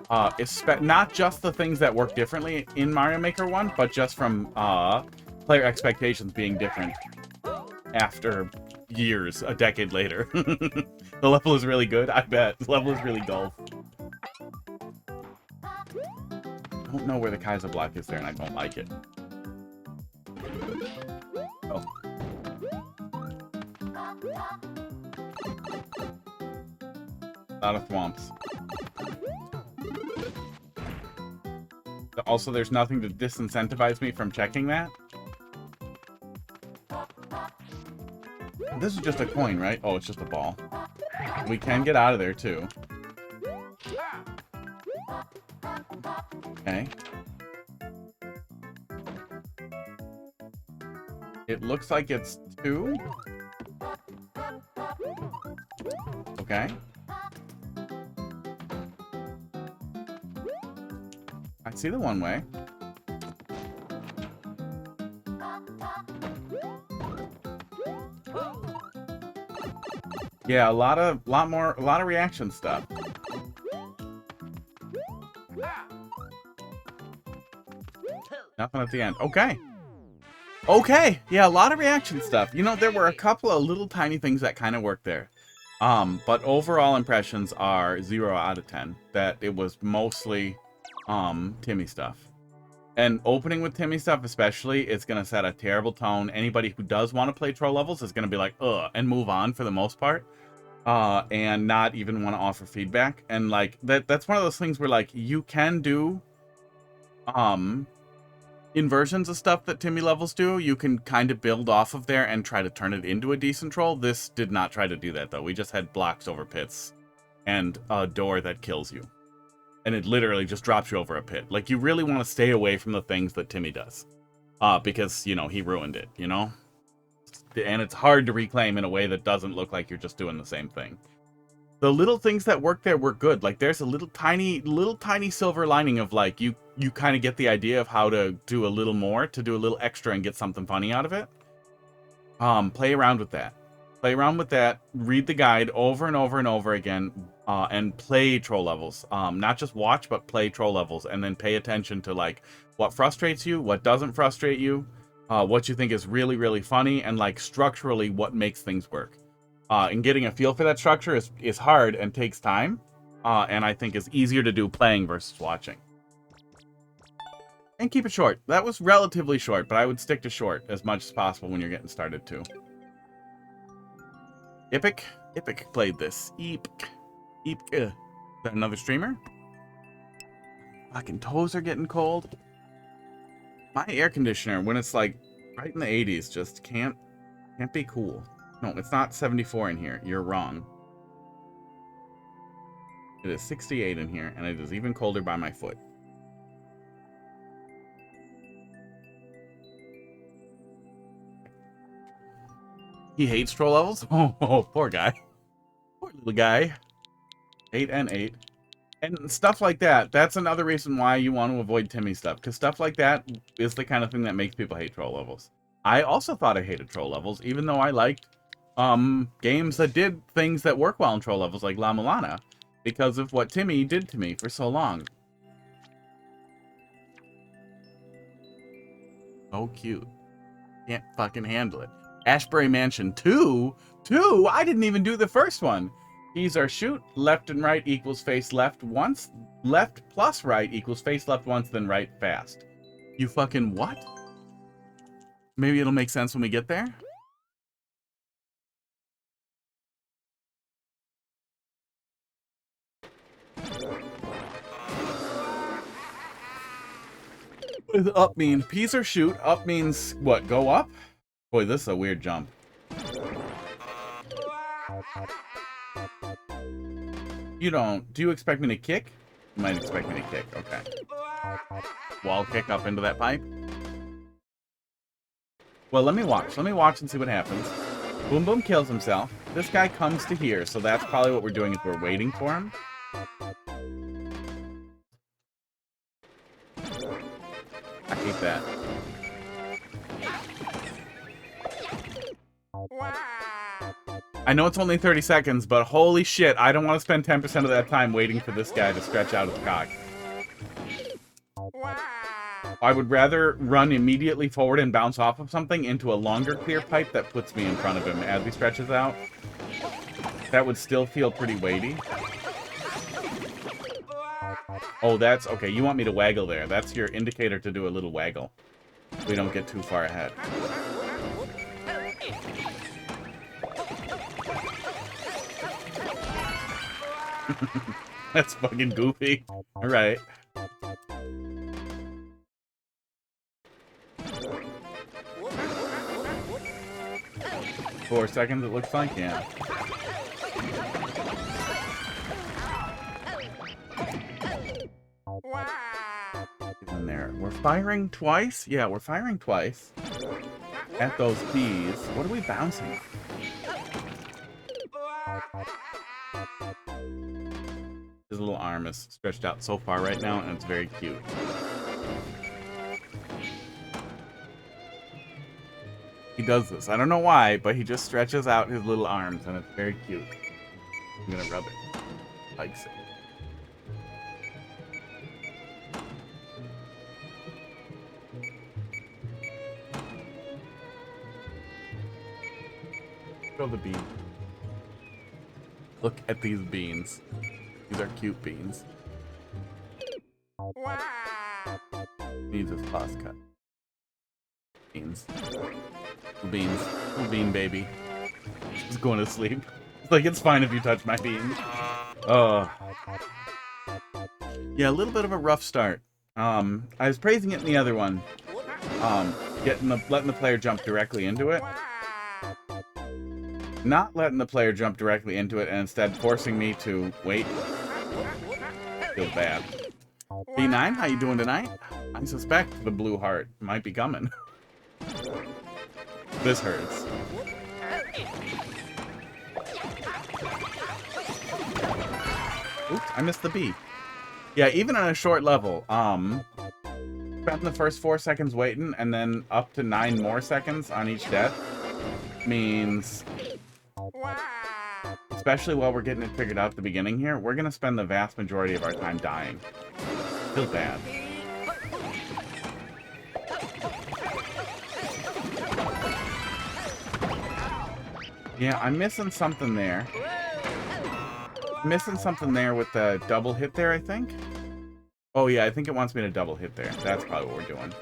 Not just the things that work differently in Mario Maker 1, but just from player expectations being different after years, a decade later. The level is really good, I bet. The level is really dull. I don't know where the Kaiser block is there, and I don't like it. Oh. A lot of thwomps. Also, there's nothing to disincentivize me from checking that. This is just a coin, right? Oh, it's just a ball. We can get out of there, too. Okay. It looks like it's 2. Okay. I see the one way. Yeah, a lot of reaction stuff. Nothing at the end. Okay. Okay. Yeah, a lot of reaction stuff. You know, there were a couple of little tiny things that kind of worked there. But overall impressions are 0 out of 10. That it was mostly Timmy stuff. And opening with Timmy stuff especially, it's going to set a terrible tone. Anybody who does want to play troll levels is going to be like, ugh, and move on for the most part. And not even want to offer feedback. And like, that's one of those things where like, you can do inversions of stuff that Timmy levels do. You can kind of build off of there and try to turn it into a decent troll. This did not try to do that though. We just had blocks over pits and a door that kills you. And it literally just drops you over a pit. Like, you really want to stay away from the things that Timmy does. Because, you know, he ruined it, you know? And it's hard to reclaim in a way that doesn't look like you're just doing the same thing. The little things that work there were good. Like, there's a little tiny silver lining of, like, you kind of get the idea of how to do a little more, to do a little extra and get something funny out of it. Play around with that. Play around with that. Read the guide over and over and over again. And play troll levels. Not just watch, but play troll levels. And then pay attention to, like, what frustrates you, what doesn't frustrate you, what you think is really, really funny, and, like, structurally what makes things work. And getting a feel for that structure is hard and takes time. And I think is easier to do playing versus watching. And keep it short. That was relatively short, but I would stick to short as much as possible when you're getting started, too. Epic played this. Epic. Is that another streamer? Fucking toes are getting cold. My air conditioner, when it's like right in the 80s, just can't be cool. No, it's not 74 in here. You're wrong. It is 68 in here, and it is even colder by my foot. He hates troll levels? Oh, poor guy. Poor little guy. 8 and 8. And stuff like that. That's another reason why you want to avoid Timmy stuff. Because stuff like that is the kind of thing that makes people hate troll levels. I also thought I hated troll levels, even though I liked games that did things that work well in troll levels, like La Milana, because of what Timmy did to me for so long. Oh, cute. Can't fucking handle it. Ashbury Mansion 2? 2? I didn't even do the first one. Keys are shoot, left and right equals face left once, left plus right equals face left once, then right fast. You fucking what? Maybe it'll make sense when we get there? What does up mean? Peas or shoot. Up means what? Go up? Boy, this is a weird jump. You don't. Do you expect me to kick? You might expect me to kick. Okay. Wall kick up into that pipe. Well, let me watch. Let me watch and see what happens. Boom Boom kills himself. This guy comes to here, so that's probably what we're doing is we're waiting for him. I hate that. I know it's only 30 seconds, but holy shit, I don't want to spend 10% of that time waiting for this guy to stretch out his cock. I would rather run immediately forward and bounce off of something into a longer clear pipe that puts me in front of him as he stretches out. That would still feel pretty weighty. Oh, that's... okay, you want me to waggle there. That's your indicator to do a little waggle. We don't get too far ahead. That's fucking goofy. Alright. 4 seconds, it looks like, yeah. In there. We're firing twice? Yeah, we're firing twice. At those bees. What are we bouncing? His little arm is stretched out so far right now, and it's very cute. He does this. I don't know why, but he just stretches out his little arms, and it's very cute. I'm gonna rub it. Likes it. Show the bean. Look at these beans. These are cute beans. Needs his claws cut. Beans. Beans. Oh, bean baby. He's going to sleep. It's like, it's fine if you touch my beans. Oh. Yeah, a little bit of a rough start. I was praising it in the other one. Letting the player jump directly into it. Not letting the player jump directly into it and instead forcing me to wait. Feels bad. B9, how you doing tonight? I suspect the blue heart might be coming. This hurts. Oops, I missed the B. Yeah, even on a short level, spending the first 4 seconds waiting and then up to 9 more seconds on each death means, especially while we're getting it figured out at the beginning here, we're gonna spend the vast majority of our time dying. Feels bad. Yeah, I'm missing something there. Missing something there with the double hit there, I think. Oh yeah, I think it wants me to double hit there. That's probably what we're doing.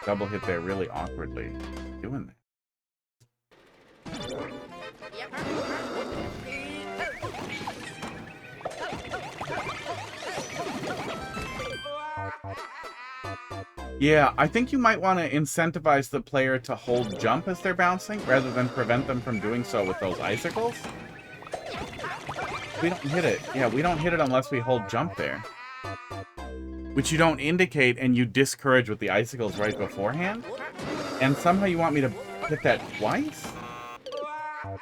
Double hit there really awkwardly. Doing that. Yeah, I think you might want to incentivize the player to hold jump as they're bouncing, rather than prevent them from doing so with those icicles. We don't hit it. Yeah, we don't hit it unless we hold jump there. Which you don't indicate, and you discourage with the icicles right beforehand. And somehow you want me to hit that twice? In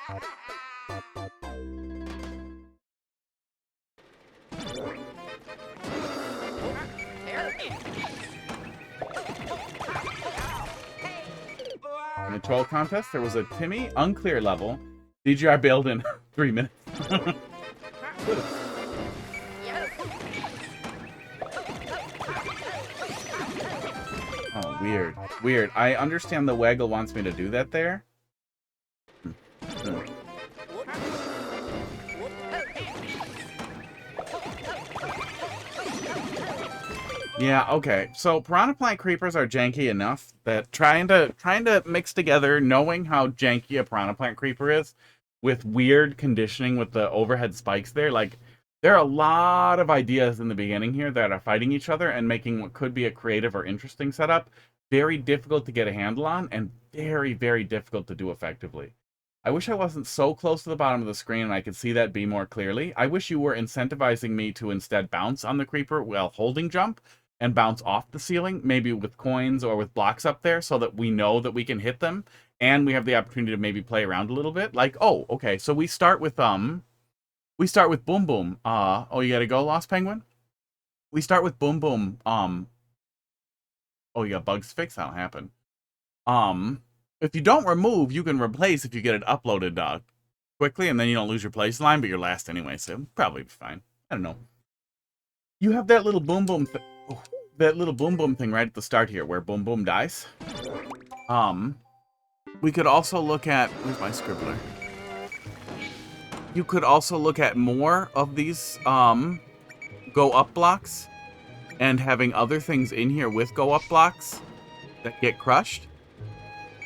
the troll contest, there was a Timmy unclear level. DGR bailed in 3 minutes. Oh, weird. Weird. I understand the Waggle wants me to do that there. Yeah, okay. So Piranha Plant Creepers are janky enough that trying to mix together knowing how janky a Piranha Plant Creeper is with weird conditioning with the overhead spikes there, like there are a lot of ideas in the beginning here that are fighting each other and making what could be a creative or interesting setup very difficult to get a handle on and very, very difficult to do effectively. I wish I wasn't so close to the bottom of the screen and I could see that B more clearly. I wish you were incentivizing me to instead bounce on the creeper while holding jump and bounce off the ceiling, maybe with coins or with blocks up there so that we know that we can hit them and we have the opportunity to maybe play around a little bit. Like, oh, okay, so we start with Boom Boom. Oh, you gotta go, Lost Penguin? We start with Boom Boom. Oh, you got bugs fixed? That'll happen. If you don't remove, you can replace if you get it uploaded quickly, and then you don't lose your place line, but you're last anyway, so probably be fine. I don't know. You have that little Boom Boom thing right at the start here, where Boom Boom dies. We could also look at... Where's my scribbler? You could also look at more of these go up blocks and having other things in here with go up blocks that get crushed.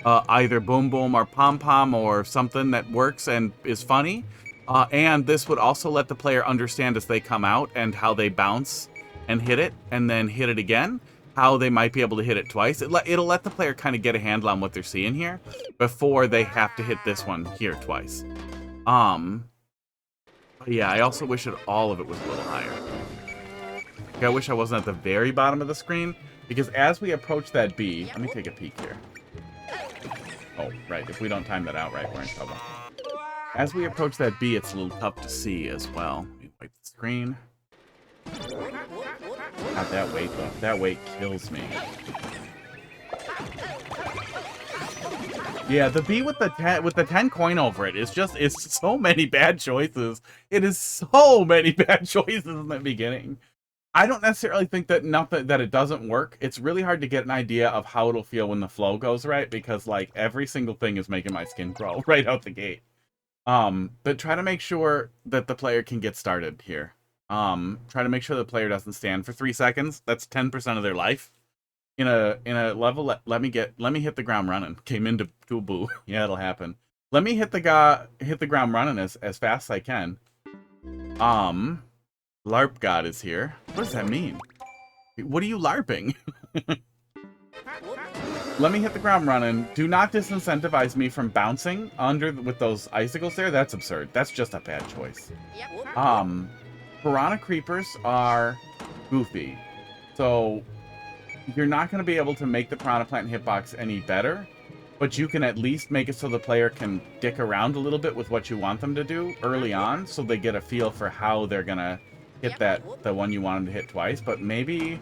Either Boom Boom or Pom Pom or something that works and is funny. And this would also let the player understand as they come out and how they bounce and hit it and then hit it again, how they might be able to hit it twice. It'll let the player kind of get a handle on what they're seeing here before they have to hit this one here twice. Yeah, I also wish that all of it was a little higher. I wish I wasn't at the very bottom of the screen, because as we approach that B, let me take a peek here. Oh, right, if we don't time that out right, we're in trouble. As we approach that B, it's a little tough to see as well. Let me wipe the screen. God, that weight, though. That weight kills me. Yeah, the B with the 10 coin over it is just, it's so many bad choices. It is so many bad choices in the beginning. I don't necessarily think that that it doesn't work. It's really hard to get an idea of how it'll feel when the flow goes right, because like every single thing is making my skin crawl right out the gate. But try to make sure that the player can get started here. Try to make sure the player doesn't stand for 3 seconds. That's 10% of their life. In a level, let me hit the ground running. Came into a boo. Yeah, it'll happen. Let me hit the ground running as fast as I can. LARP God is here. What does that mean? What are you LARPing? Let me hit the ground running. Do not disincentivize me from bouncing under with those icicles there. That's absurd. That's just a bad choice. Piranha Creepers are goofy. So you're not going to be able to make the Piranha Plant hitbox any better, but you can at least make it so the player can dick around a little bit with what you want them to do early on, so they get a feel for how they're going to hit the one you want them to hit twice. But maybe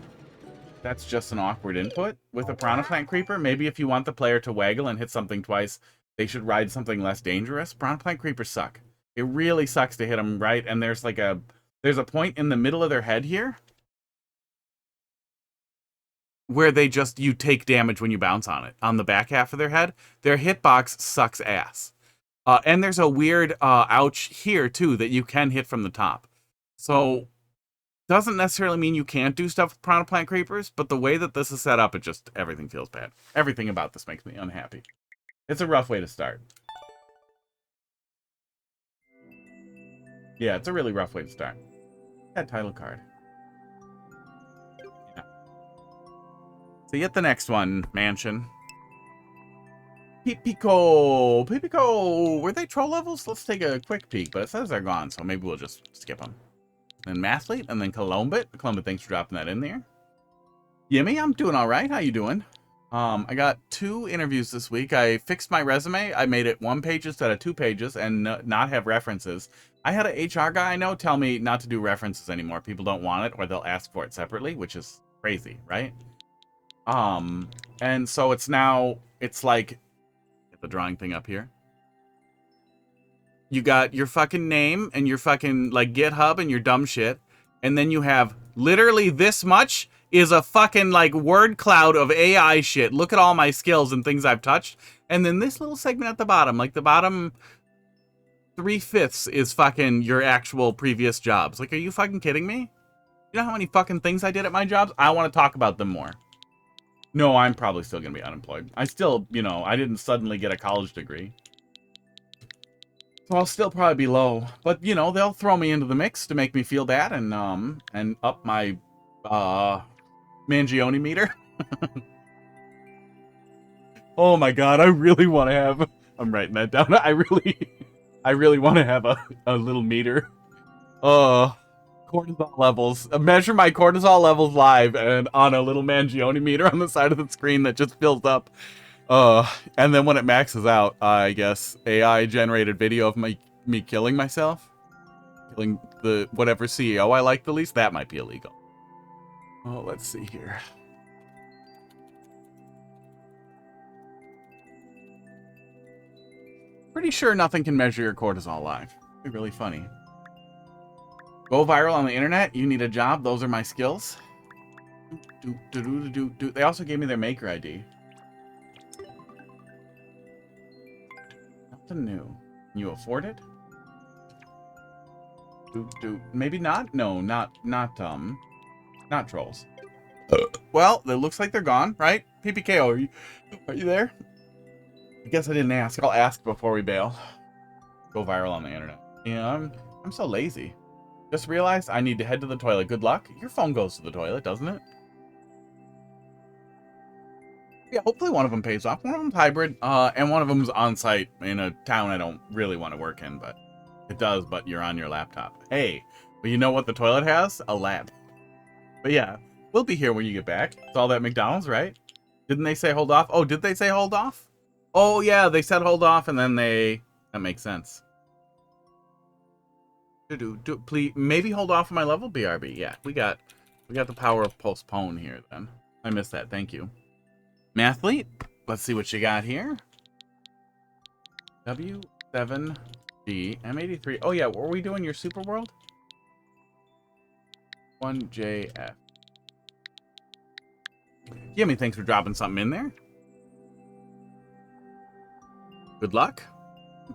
that's just an awkward input with a Piranha Plant Creeper. Maybe if you want the player to waggle and hit something twice, they should ride something less dangerous. Piranha Plant Creepers suck. It really sucks to hit them right, and there's like there's a point in the middle of their head here where you take damage when you bounce on it. On the back half of their head, their hitbox sucks ass. And there's a weird ouch here too that you can hit from the top. So doesn't necessarily mean you can't do stuff with Piranha Plant Creepers, but the way that this is set up, everything feels bad. Everything about this makes me unhappy. It's a rough way to start. Yeah, it's a really rough way to start. That title card. Yeah. See you at the next one, Mansion. Pipico! Pipico! Were they troll levels? Let's take a quick peek, but it says they're gone, so maybe we'll just skip them. Then Mathelete, and then Colombit. Colombit, thanks for dropping that in there. Yimmy, I'm doing alright. How you doing? I got 2 interviews this week. I fixed my resume. I made it 1 page instead of 2 pages and not have references. I had an HR guy I know tell me not to do references anymore. People don't want it or they'll ask for it separately, which is crazy, right? And so it's like, get the drawing thing up here. You got your fucking name and your fucking, like, GitHub and your dumb shit. And then you have literally this much is a fucking, like, word cloud of AI shit. Look at all my skills and things I've touched. And then this little segment at the bottom, like the bottom 3/5 is fucking your actual previous jobs. Like, are you fucking kidding me? You know how many fucking things I did at my jobs? I want to talk about them more. No, I'm probably still going to be unemployed. I still, you know, I didn't suddenly get a college degree. So I'll still probably be low, but you know, they'll throw me into the mix to make me feel bad and up my Mangione meter. Oh my god, I really want to have, I'm writing that down. I really want to have a little meter. Cortisol levels. Measure my cortisol levels live and on a little Mangione meter on the side of the screen that just fills up. And then when it maxes out, I guess AI generated video of me killing myself, killing the whatever CEO I like the least, that might be illegal. Oh, let's see here. Pretty sure nothing can measure your cortisol live. It'd be really funny. Go viral on the internet. You need a job. Those are my skills. They also gave me their maker ID. Nothing new. Can you afford it? Maybe not? No, not trolls. Well, it looks like they're gone, right? PPKO, are you there? I guess I didn't ask. I'll ask before we bail. Go viral on the internet. Yeah, I'm so lazy. Just realized I need to head to the toilet. Good luck. Your phone goes to the toilet, doesn't it? Yeah, hopefully one of them pays off. One of them's hybrid, and one of them's on-site in a town I don't really want to work in, but it does, but you're on your laptop. Hey, but you know what the toilet has? A lab. But yeah, we'll be here when you get back. It's all that McDonald's, right? Didn't they say hold off? Oh, did they say hold off? Oh, yeah, they said hold off, and then they... That makes sense. Please, maybe hold off on my level, BRB. Yeah, we got the power of postpone here, then. I missed that. Thank you. Mathelete, let's see what you got here. W7G M83. Oh yeah, were we doing your super world? 1JF. Gimme, thanks for dropping something in there. Good luck.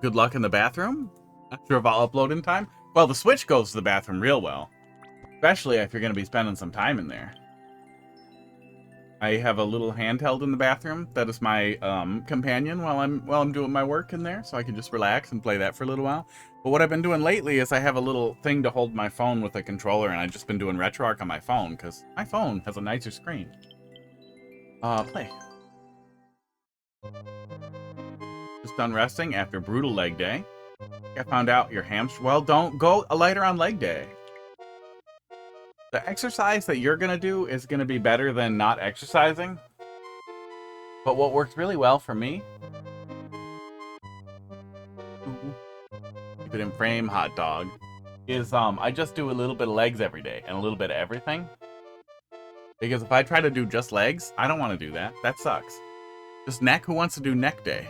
Good luck in the bathroom. Not sure if I'll upload in time. Well, the Switch goes to the bathroom real well, especially if you're going to be spending some time in there. I have a little handheld in the bathroom that is my companion while I'm doing my work in there, so I can just relax and play that for a little while. But what I've been doing lately is I have a little thing to hold my phone with a controller, and I've just been doing RetroArch on my phone because my phone has a nicer screen. Play. Just done resting after brutal leg day. I found out your hamstring. Well, don't go lighter on leg day. The exercise that you're going to do is going to be better than not exercising. But what works really well for me... Keep it in frame, hot dog. Is I just do a little bit of legs every day and a little bit of everything. Because if I try to do just legs, I don't want to do that. That sucks. Just neck? Who wants to do neck day?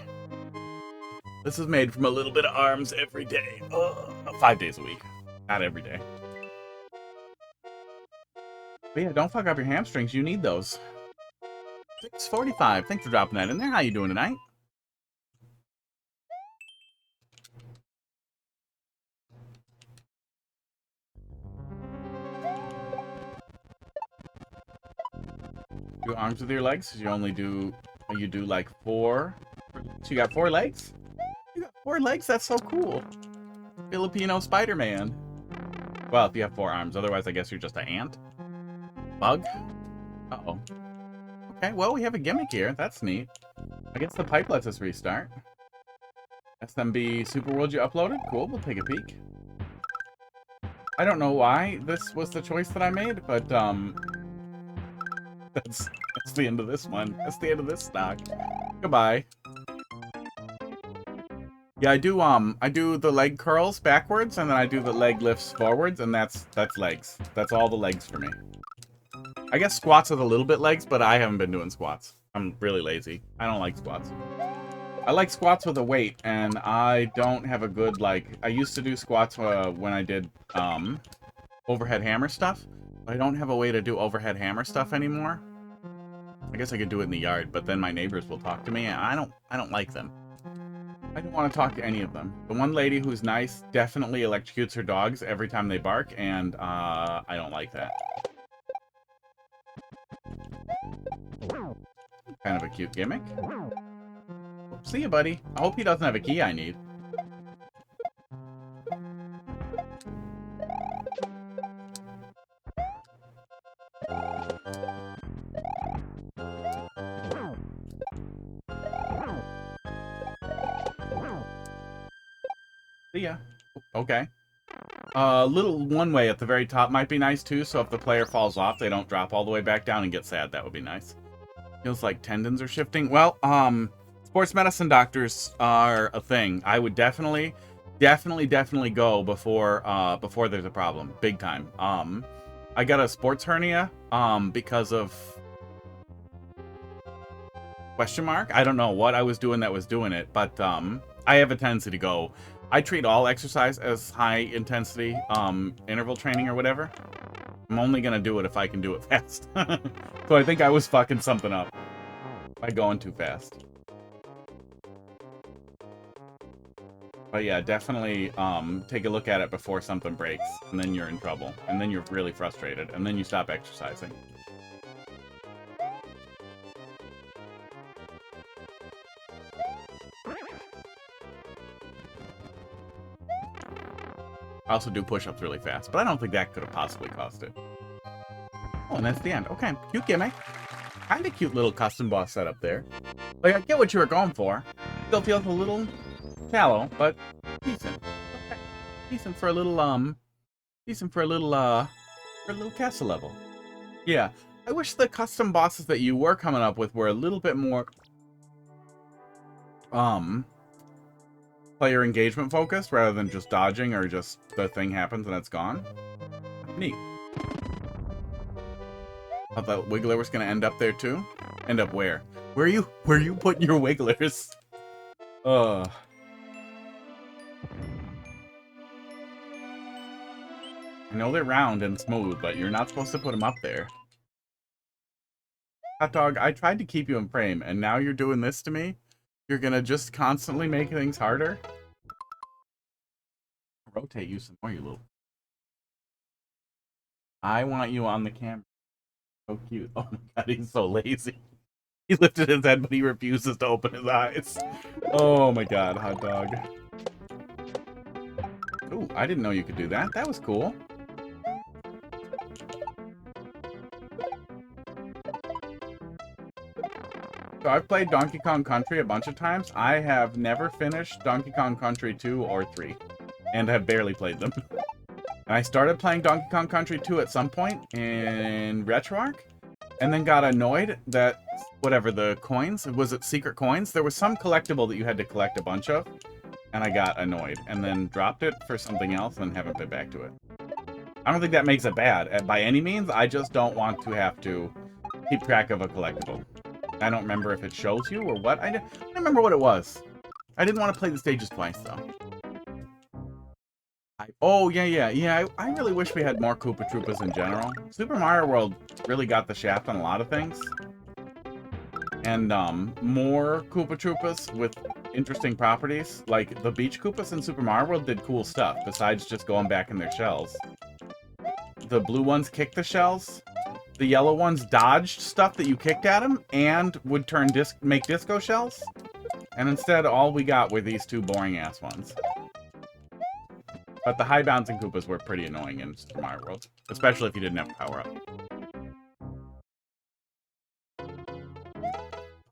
This is made from a little bit of arms every day. 5 days a week. Not every day. But yeah, don't fuck up your hamstrings. You need those. 6:45. Thanks for dropping that in there. How you doing tonight? Do arms with your legs? You do like 4. So you got 4 legs? You got 4 legs? That's so cool. Filipino Spider-Man. Well, if you have 4 arms. Otherwise, I guess you're just an ant. Bug? Uh-oh. Okay, well, we have a gimmick here. That's neat. I guess the pipe lets us restart. SMB Super World you uploaded? Cool, we'll take a peek. I don't know why this was the choice that I made, but, That's the end of this one. That's the end of this stock. Goodbye. Yeah, I do the leg curls backwards, and then I do the leg lifts forwards, and that's legs. That's all the legs for me. I guess squats with a little bit legs, but I haven't been doing squats. I'm really lazy. I don't like squats. I like squats with a weight, and I don't have a good, like... I used to do squats when I did overhead hammer stuff. I don't have a way to do overhead hammer stuff anymore. I guess I could do it in the yard, but then my neighbors will talk to me, and I don't like them. I don't want to talk to any of them. The one lady who's nice definitely electrocutes her dogs every time they bark, and I don't like that. Kind of a cute gimmick. See you, buddy. I hope he doesn't have a key I need. See ya. Okay. Little one-way at the very top might be nice, too, so if the player falls off, they don't drop all the way back down and get sad. That would be nice. Feels like tendons are shifting. Well, sports medicine doctors are a thing. I would definitely go before there's a problem. Big time. I got a sports hernia, because of... question mark? I don't know what I was doing that was doing it, but, I have a tendency to go... I treat all exercise as high-intensity interval training or whatever. I'm only going to do it if I can do it fast. So I think I was fucking something up by going too fast. But yeah, definitely take a look at it before something breaks, and then you're in trouble. And then you're really frustrated, and then you stop exercising. I also do push-ups really fast, but I don't think that could have possibly caused it. Oh, and that's the end. Okay, cute gimmick. Kinda cute little custom boss setup there. Like, I get what you were going for. Still feels a little shallow, but decent. Okay. Decent for a little, castle level. Yeah, I wish the custom bosses that you were coming up with were a little bit more, player engagement focused rather than just dodging or just the thing happens and it's gone. Neat. I thought Wiggler was gonna end up there too. End up where? Where are you putting your Wigglers? I know they're round and smooth, but you're not supposed to put them up there. Hot dog, I tried to keep you in frame, and now you're doing this to me? You're gonna just constantly make things harder? Rotate you some more, you little... I want you on the camera. So cute. Oh my god, he's so lazy. He lifted his head, but he refuses to open his eyes. Oh my god, hot dog. Ooh, I didn't know you could do that. That was cool. So I've played Donkey Kong Country a bunch of times. I have never finished Donkey Kong Country 2 or 3. And have barely played them. And I started playing Donkey Kong Country 2 at some point in RetroArch. And then got annoyed that, whatever, the coins, was it secret coins? There was some collectible that you had to collect a bunch of. And I got annoyed. And then dropped it for something else and haven't been back to it. I don't think that makes it bad by any means. I just don't want to have to keep track of a collectible. I don't remember if it shows you or what. I don't remember what it was. I didn't want to play the stages twice, though. Oh, yeah. I really wish we had more Koopa Troopas in general. Super Mario World really got the shaft on a lot of things. And, more Koopa Troopas with interesting properties. Like, the Beach Koopas in Super Mario World did cool stuff, besides just going back in their shells. The blue ones kicked the shells. The yellow ones dodged stuff that you kicked at them, and would turn make disco shells. And instead, all we got were these two boring-ass ones. But the high bouncing Koopas were pretty annoying in Super Mario World. Especially if you didn't have power-up.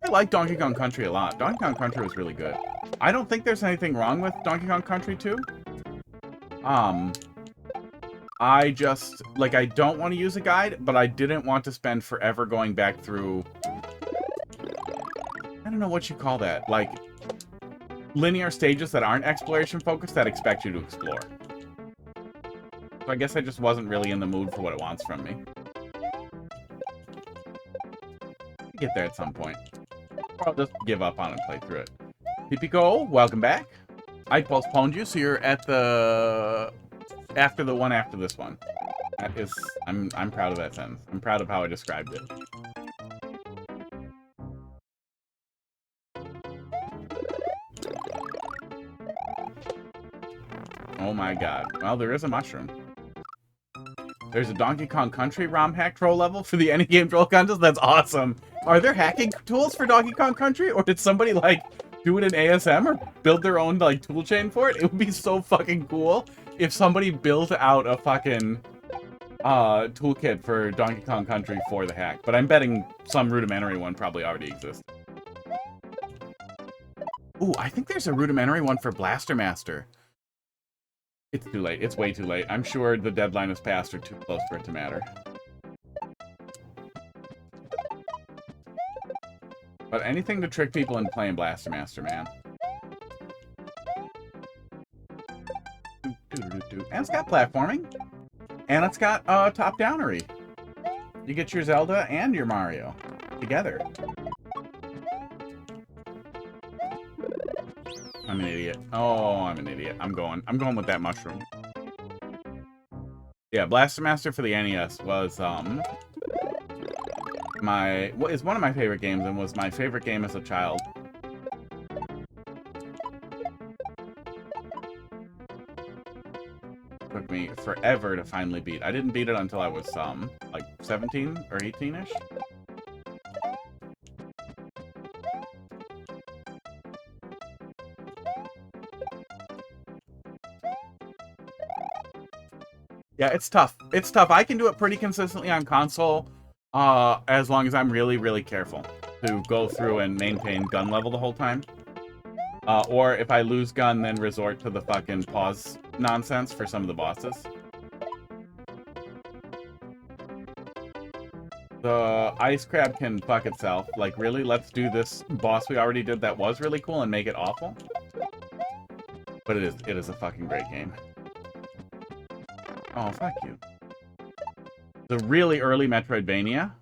I like Donkey Kong Country a lot. Donkey Kong Country was really good. I don't think there's anything wrong with Donkey Kong Country 2. I just, like, I don't want to use a guide, but I didn't want to spend forever going back through, I don't know what you call that, like, linear stages that aren't exploration focused that expect you to explore. So I guess I just wasn't really in the mood for what it wants from me. I'll get there at some point. Or I'll just give up on it and play through it. Pipico, welcome back. I postponed you, so you're at the... after the one after this one. That is... I'm proud of that sentence. I'm proud of how I described it. Oh my god. Well, there is a mushroom. There's a Donkey Kong Country ROM hack troll level for the Any-Game Troll Contest? That's awesome. Are there hacking tools for Donkey Kong Country? Or did somebody, like, do it in ASM or build their own, like, toolchain for it? It would be so fucking cool if somebody built out a fucking toolkit for Donkey Kong Country for the hack. But I'm betting some rudimentary one probably already exists. Ooh, I think there's a rudimentary one for Blaster Master. It's too late. It's way too late. I'm sure the deadline is passed or too close for it to matter. But anything to trick people into playing Blaster Master, man. And it's got platforming. And it's got top-downery. You get your Zelda and your Mario together. I'm an idiot. Oh, I'm an idiot. I'm going with that mushroom. Yeah, Blaster Master for the NES was is one of my favorite games and was my favorite game as a child. Took me forever to finally beat. I didn't beat it until I was like 17 or 18ish. Yeah, it's tough. It's tough. I can do it pretty consistently on console, as long as I'm really, really careful to go through and maintain gun level the whole time. Or if I lose gun, then resort to the fucking pause nonsense for some of the bosses. The ice crab can fuck itself. Like, really? Let's do this boss we already did that was really cool and make it awful? But it is a fucking great game. Oh, fuck you. The really early Metroidvania.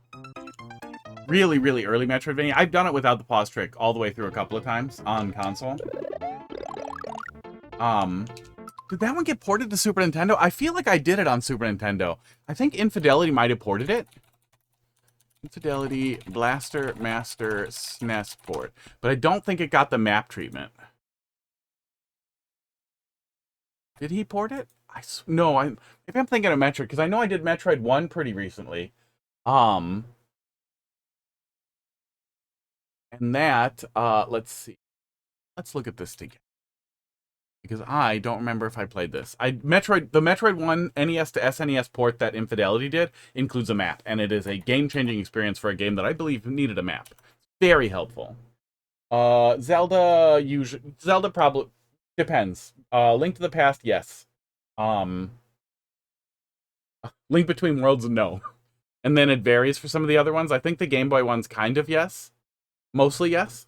Really, really early Metroidvania. I've done it without the pause trick all the way through a couple of times on console. Did that one get ported to Super Nintendo? I feel like I did it on Super Nintendo. I think Infidelity might have ported it. Infidelity, Blaster, Master, SNES port. But I don't think it got the map treatment. Did he port it? No, maybe I'm thinking of Metroid, because I know I did Metroid 1 pretty recently. And that, let's see. Let's look at this together. Because I don't remember if I played this. The Metroid 1 NES to SNES port that Infidelity did includes a map, and it is a game-changing experience for a game that I believe needed a map. Very helpful. Zelda probably depends. Link to the Past, yes. Link Between Worlds, no. And then it varies for some of the other ones. I think the Game Boy one's kind of yes. Mostly yes.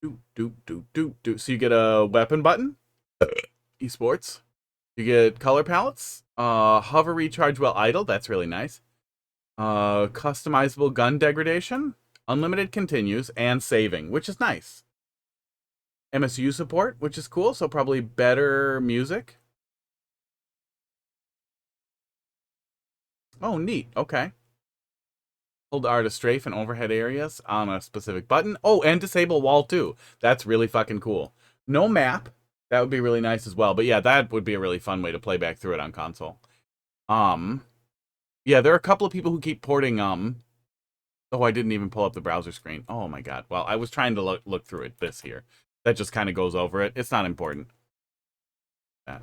So you get a weapon button. Esports. You get color palettes. Hover recharge while idle. That's really nice. Customizable gun degradation. Unlimited continues. And saving, which is nice. MSU support, which is cool, so probably better music. Oh, neat. Okay. Hold R to strafe in overhead areas on a specific button. Oh, and disable wall too. That's really fucking cool. No map. That would be really nice as well. But yeah, that would be a really fun way to play back through it on console. Yeah, there are a couple of people who keep porting, oh, I didn't even pull up the browser screen. Oh my god. Well, I was trying to look through it. This here. That just kind of goes over it. It's not important. Yeah.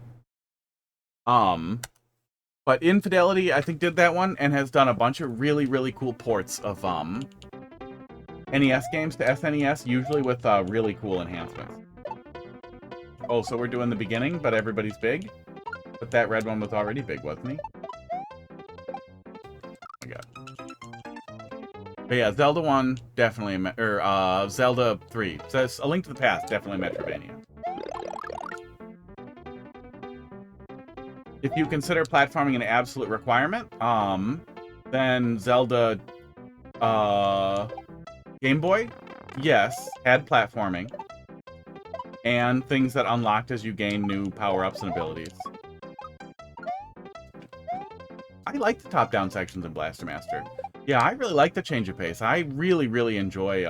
But Infidelity, I think, did that one and has done a bunch of really, really cool ports of NES games to SNES, usually with really cool enhancements. Oh, so we're doing the beginning, but everybody's big? But that red one was already big, wasn't he? Oh my god. But yeah, Zelda 1, definitely, Zelda 3. Says A Link to the Past, definitely Metrovania. If you consider platforming an absolute requirement, then Zelda, Game Boy, yes, had platforming. And things that unlocked as you gain new power-ups and abilities. I like the top-down sections in Blaster Master. Yeah, I really like the change of pace. I really, really enjoy,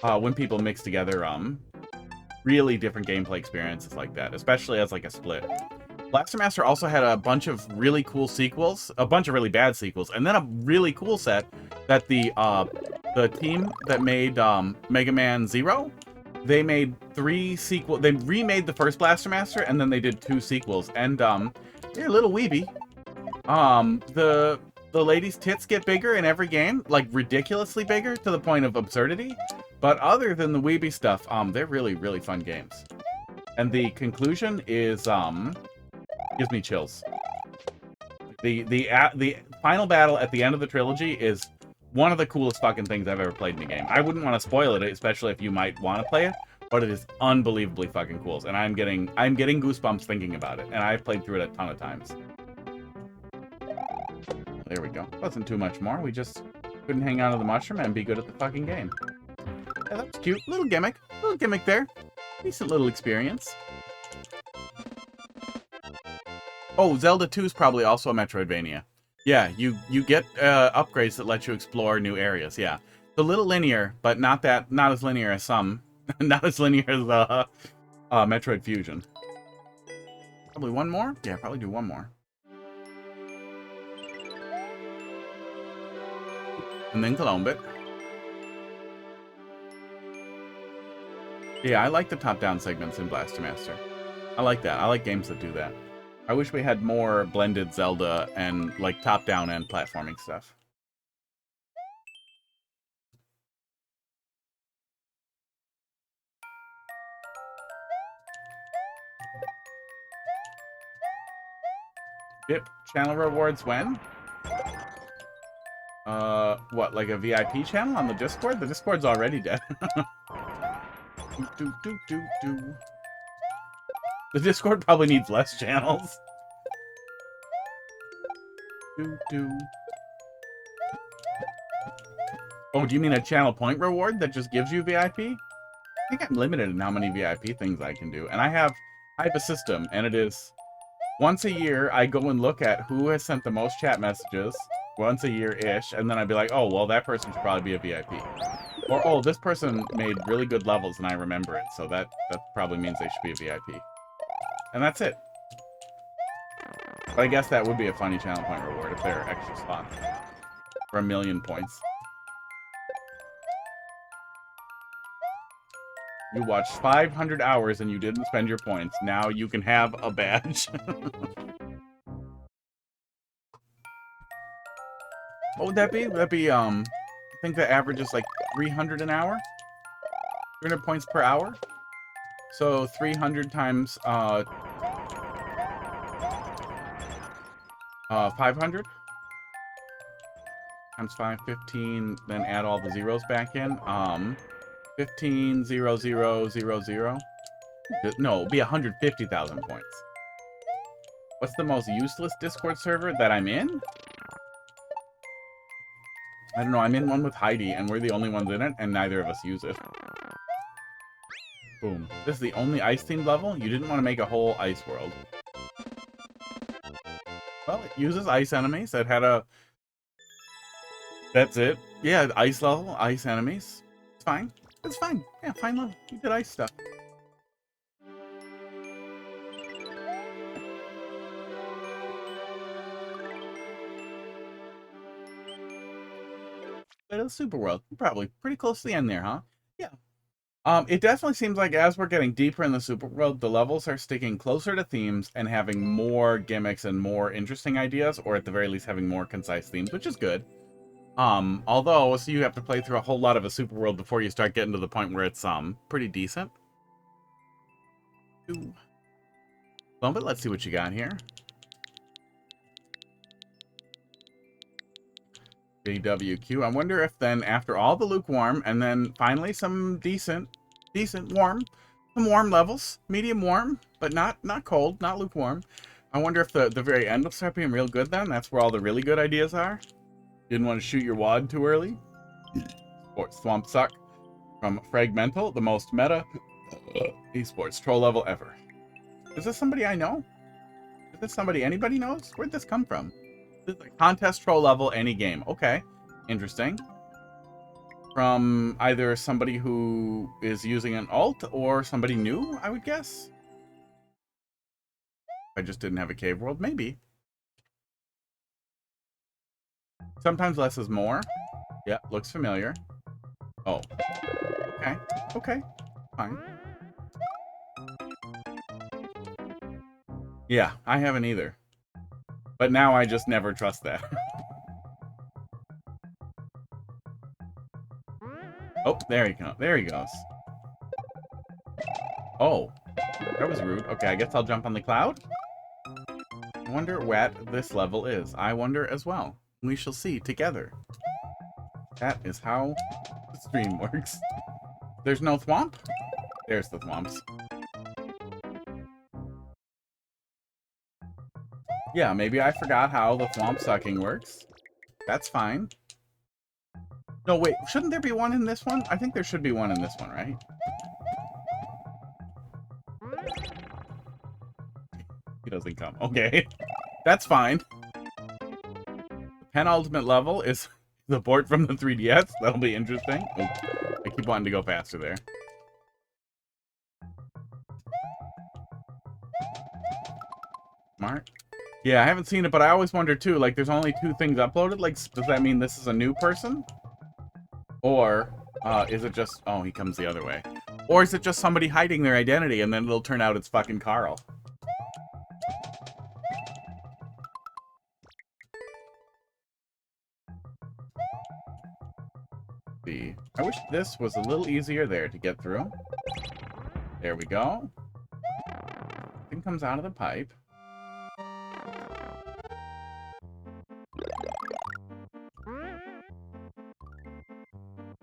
when people mix together, really different gameplay experiences like that, especially as, like, a split. Blaster Master also had a bunch of really cool sequels, a bunch of really bad sequels, and then a really cool set that the team that made Mega Man Zero, they made 3 sequels. They remade the first Blaster Master, and then they did 2 sequels. And they're a little weeby. The ladies' tits get bigger in every game, like ridiculously bigger to the point of absurdity. But other than the weeby stuff, they're really, really fun games. And the conclusion is gives me chills. The final battle at the end of the trilogy is one of the coolest fucking things I've ever played in a game. I wouldn't want to spoil it, especially if you might want to play it, but it is unbelievably fucking cool. And I'm getting goosebumps thinking about it, and I've played through it a ton of times. There we go. Wasn't too much more. We just couldn't hang on to the mushroom and be good at the fucking game. Yeah, that was cute. Little gimmick there. Decent little experience. Oh, Zelda 2 is probably also a Metroidvania. Yeah, you get upgrades that let you explore new areas. Yeah, it's a little linear, but not as linear as some, not as linear as Metroid Fusion. Probably one more. Yeah, probably do one more, and then Colombit. Yeah, I like the top-down segments in Blaster Master. I like that. I like games that do that. I wish we had more blended Zelda and, like, top-down and platforming stuff. VIP channel rewards when? What, like a VIP channel on the Discord? The Discord's already dead. The Discord probably needs less channels. Oh, do you mean a channel point reward that just gives you VIP? I think I'm limited in how many VIP things I can do. And I have a system, and it is once a year I go and look at who has sent the most chat messages, once a year-ish, and then I'd be like, oh, well, that person should probably be a VIP. Or, oh, this person made really good levels and I remember it, so that probably means they should be a VIP. And that's it. But I guess that would be a funny channel point reward if there are extra slots for 1,000,000 points. You watched 500 hours and you didn't spend your points. Now you can have a badge. What would that be? Would that be, I think the average is like 300 an hour? 300 points per hour? So 300 times, 500? Times 5, 15, then add all the zeros back in. 15, 0, 0, 0, 0. No, it'd be 150,000 points. What's the most useless Discord server that I'm in? I don't know, I'm in one with Heidi, and we're the only ones in it, and neither of us use it. Boom. This is the only ice-themed level? You didn't want to make a whole ice world. Well, it uses ice enemies. It had a... That's it. Yeah, ice level, ice enemies. It's fine. It's fine. Yeah, fine level. You did ice stuff. But it's Super World. Probably pretty close to the end there, huh? Yeah. It definitely seems like as we're getting deeper in the Super World, the levels are sticking closer to themes and having more gimmicks and more interesting ideas, or at the very least having more concise themes, which is good. Although, so you have to play through a whole lot of a super world before you start getting to the point where it's, pretty decent. Ooh. Well, but let's see what you got here. JWQ. I wonder if then, after all the lukewarm, and then finally some decent warm, some warm levels, medium warm, but not cold, not lukewarm. I wonder if the very end will start being real good then. That's where all the really good ideas are. Didn't want to shoot your wad too early. Sports Thwomp suck. From Fragmental, the most meta esports troll level ever. Is this somebody I know? Is this somebody anybody knows? Where'd this come from? This is a contest troll level, any game. Okay. Interesting. From either somebody who is using an alt or somebody new, I would guess. I just didn't have a cave world. Maybe. Sometimes less is more. Yeah, looks familiar. Oh. Okay. Okay. Fine. Yeah, I haven't either. But now I just never trust that. Oh, there he goes. There he goes. Oh, that was rude. Okay, I guess I'll jump on the cloud. I wonder what this level is. I wonder as well. We shall see together. That is how the stream works. There's no Thwomp? There's the Thwomps. Yeah, maybe I forgot how the Thwomp sucking works. That's fine. No, wait. Shouldn't there be one in this one? I think there should be one in this one, right? He doesn't come. Okay. That's fine. The penultimate level is the port from the 3DS. That'll be interesting. Ooh, I keep wanting to go faster there. Smart. Yeah, I haven't seen it, but I always wonder too, like, there's only 2 things uploaded. Like, does that mean this is a new person? Or, is it just... Oh, he comes the other way. Or is it just somebody hiding their identity, and then it'll turn out it's fucking Carl? See. I wish this was a little easier there to get through. There we go. Thing comes out of the pipe.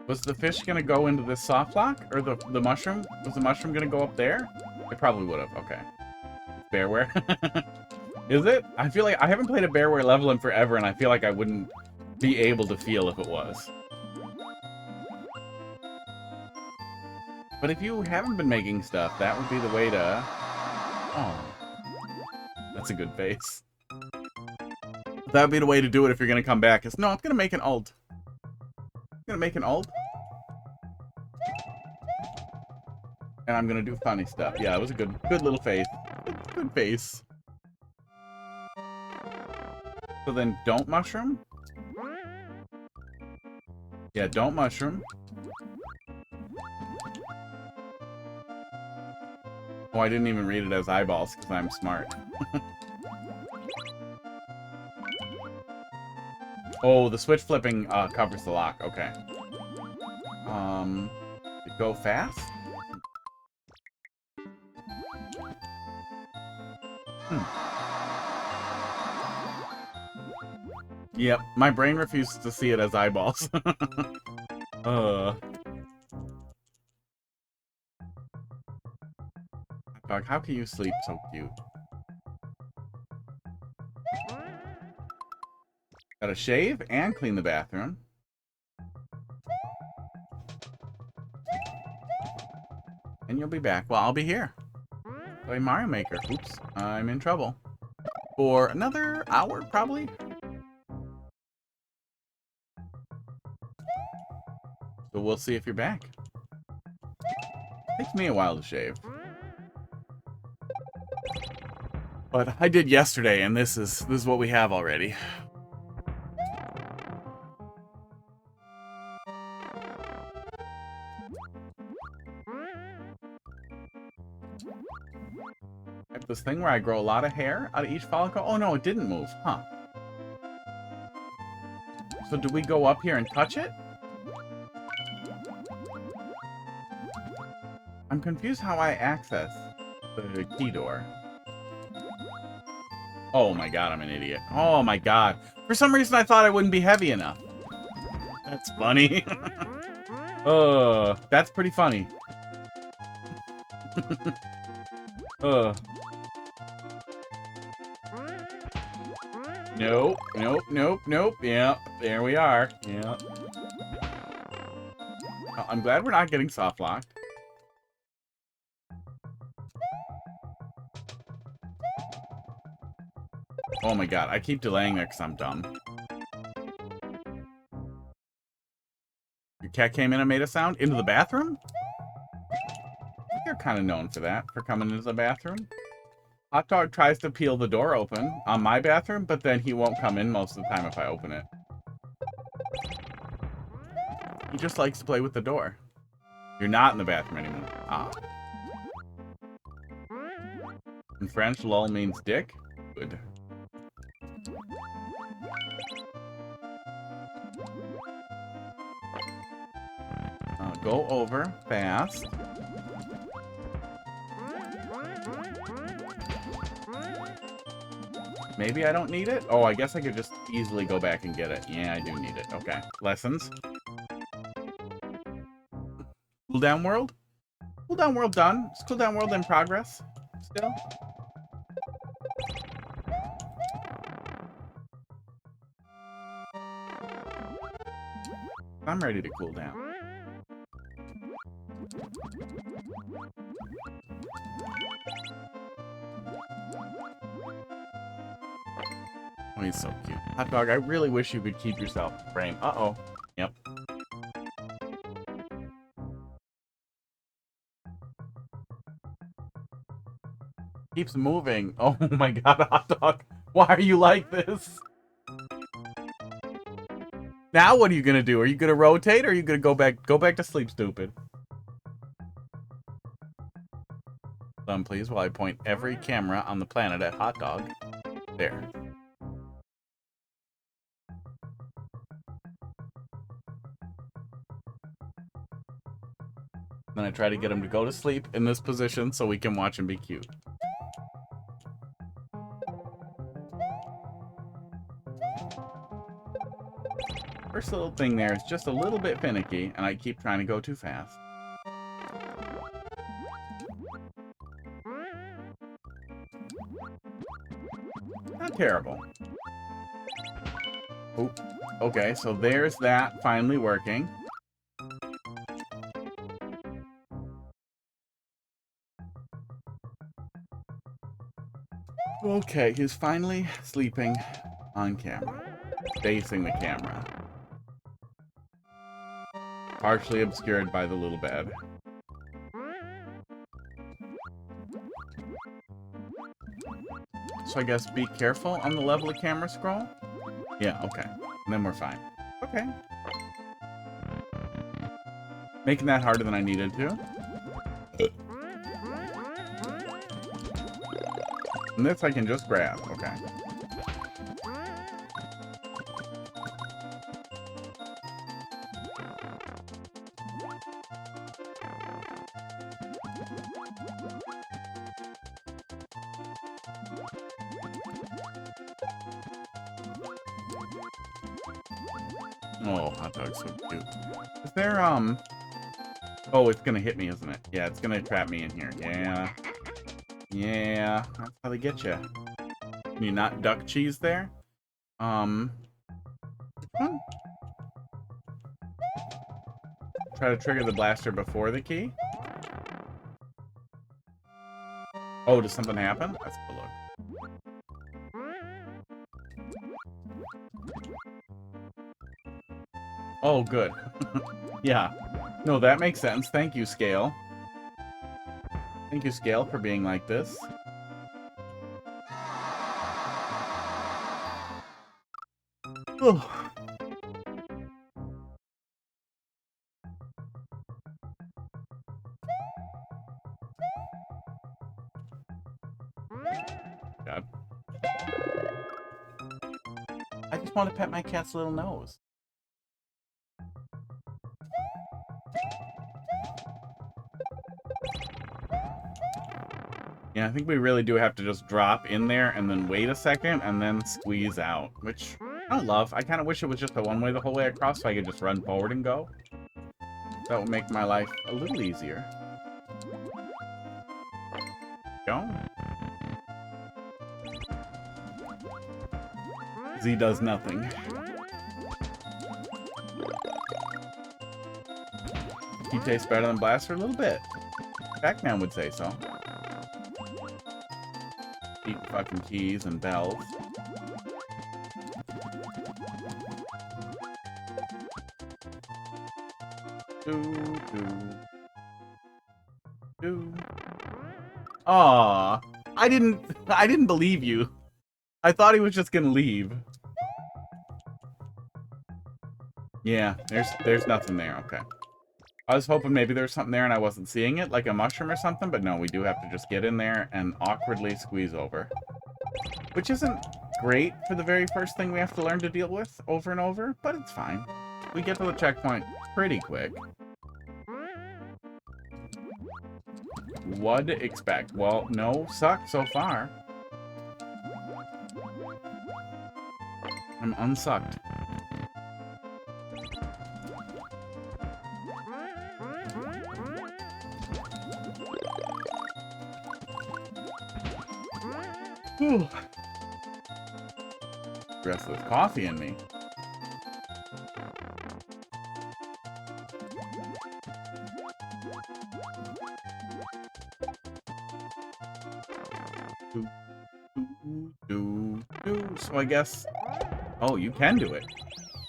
Was the fish gonna go into this soft lock? Or the mushroom? Was the mushroom gonna go up there? It probably would have. Okay. Bearware. Is it? I feel like I haven't played a bearware level in forever, and I feel like I wouldn't be able to feel if it was. But if you haven't been making stuff, that would be the way to... Oh. That's a good face. That would be the way to do it if you're going to come back. No, I'm going to make an ult. I'm going to make an ult. And I'm going to do funny stuff. Yeah, it was a good little face. Good face. So then don't mushroom? Yeah, don't mushroom. Oh, I didn't even read it as eyeballs because I'm smart. Oh, the switch flipping covers the lock. Okay. Go fast? Yep, my brain refuses to see it as eyeballs. Dog, how can you sleep so cute? Gotta shave and clean the bathroom. And you'll be back. Well, I'll be here. Play Mario Maker. Oops, I'm in trouble. For another hour, probably? So we'll see if you're back. Takes me a while to shave. But I did yesterday, and this is what we have already. I have this thing where I grow a lot of hair out of each follicle. Oh no, it didn't move, huh? So do we go up here and touch it? I'm confused how I access the key door. Oh my god, I'm an idiot. Oh my god. For some reason I thought I wouldn't be heavy enough. That's funny. That's pretty funny. Nope, nope, nope, nope. Yeah, there we are. Yeah. Oh, I'm glad we're not getting soft locked. Oh my god, I keep delaying it because I'm dumb. Your cat came in and made a sound? Into the bathroom? They're kind of known for that, for coming into the bathroom. Hot Dog tries to peel the door open on my bathroom, but then he won't come in most of the time if I open it. He just likes to play with the door. You're not in the bathroom anymore. Ah. In French, lol means dick. Good. Go over fast. Maybe I don't need it? Oh, I guess I could just easily go back and get it. Yeah, I do need it. Okay. Lessons. Cooldown world? Cooldown world done. Is cooldown world in progress still? I'm ready to cool down. Oh, he's so cute. Hot Dog, I really wish you could keep yourself in frame. Uh-oh. Yep. Keeps moving. Oh my god, Hot Dog. Why are you like this? Now what are you gonna do? Are you gonna rotate or are you gonna go back to sleep, stupid? Please, while I point every camera on the planet at Hot Dog. There. Then I try to get him to go to sleep in this position so we can watch him be cute. First little thing there is just a little bit finicky, and I keep trying to go too fast. Not terrible. Oh, okay, so there's that finally working. Okay, he's finally sleeping on camera. Facing the camera. Partially obscured by the little bed. So I guess be careful on the level of camera scroll? Yeah, okay. And then we're fine. Okay. Making that harder than I needed to. And this I can just grab. Okay. Oh, Hot Dog's so cute. Is there, oh, it's gonna hit me, isn't it? Yeah, it's gonna trap me in here. Yeah. Yeah, that's how they get you. Can you not duck cheese there? Try to trigger the blaster before the key. Oh, does something happen? Let's have a look. Oh, good. Yeah. No, that makes sense. Thank you, Scale. Thank you, Scale, for being like this. Oh. God. I just want to pet my cat's little nose. Yeah, I think we really do have to just drop in there and then wait a second and then squeeze out, which I don't love. I kind of wish it was just a one-way the whole way across so I could just run forward and go. That would make my life a little easier. Go. Z does nothing. He tastes better than Blaster a little bit. Pac-Man would say so. Eat fucking keys and bells. Aww. I didn't believe you. I thought he was just gonna leave. Yeah, there's nothing there, okay. I was hoping maybe there was something there and I wasn't seeing it, like a mushroom or something, but no, we do have to just get in there and awkwardly squeeze over. Which isn't great for the very first thing we have to learn to deal with over and over, but it's fine. We get to the checkpoint pretty quick. What'd expect? Well, no suck so far. I'm unsucked. Whew. The rest of this coffee in me. So I guess... Oh, you can do it.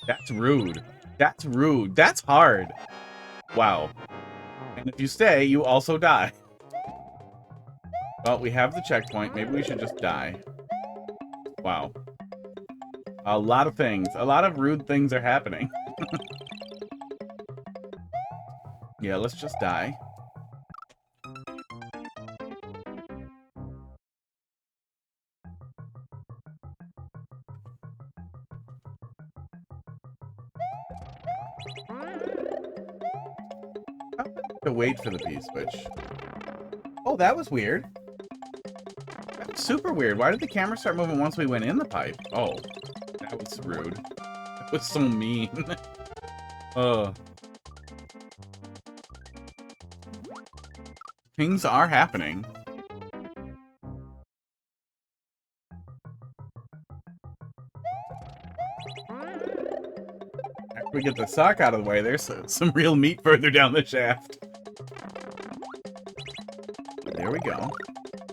That's rude. That's rude. That's hard. Wow. And if you stay, you also die. Well, we have the checkpoint. Maybe we should just die. Wow. A lot of things. A lot of rude things are happening. Yeah, let's just die. To wait for the P-switch. Oh, that was weird. That was super weird. Why did the camera start moving once we went in the pipe? Oh, that was rude. That was so mean. Things are happening. After we get the suck out of the way, there's some real meat further down the shaft. There we go.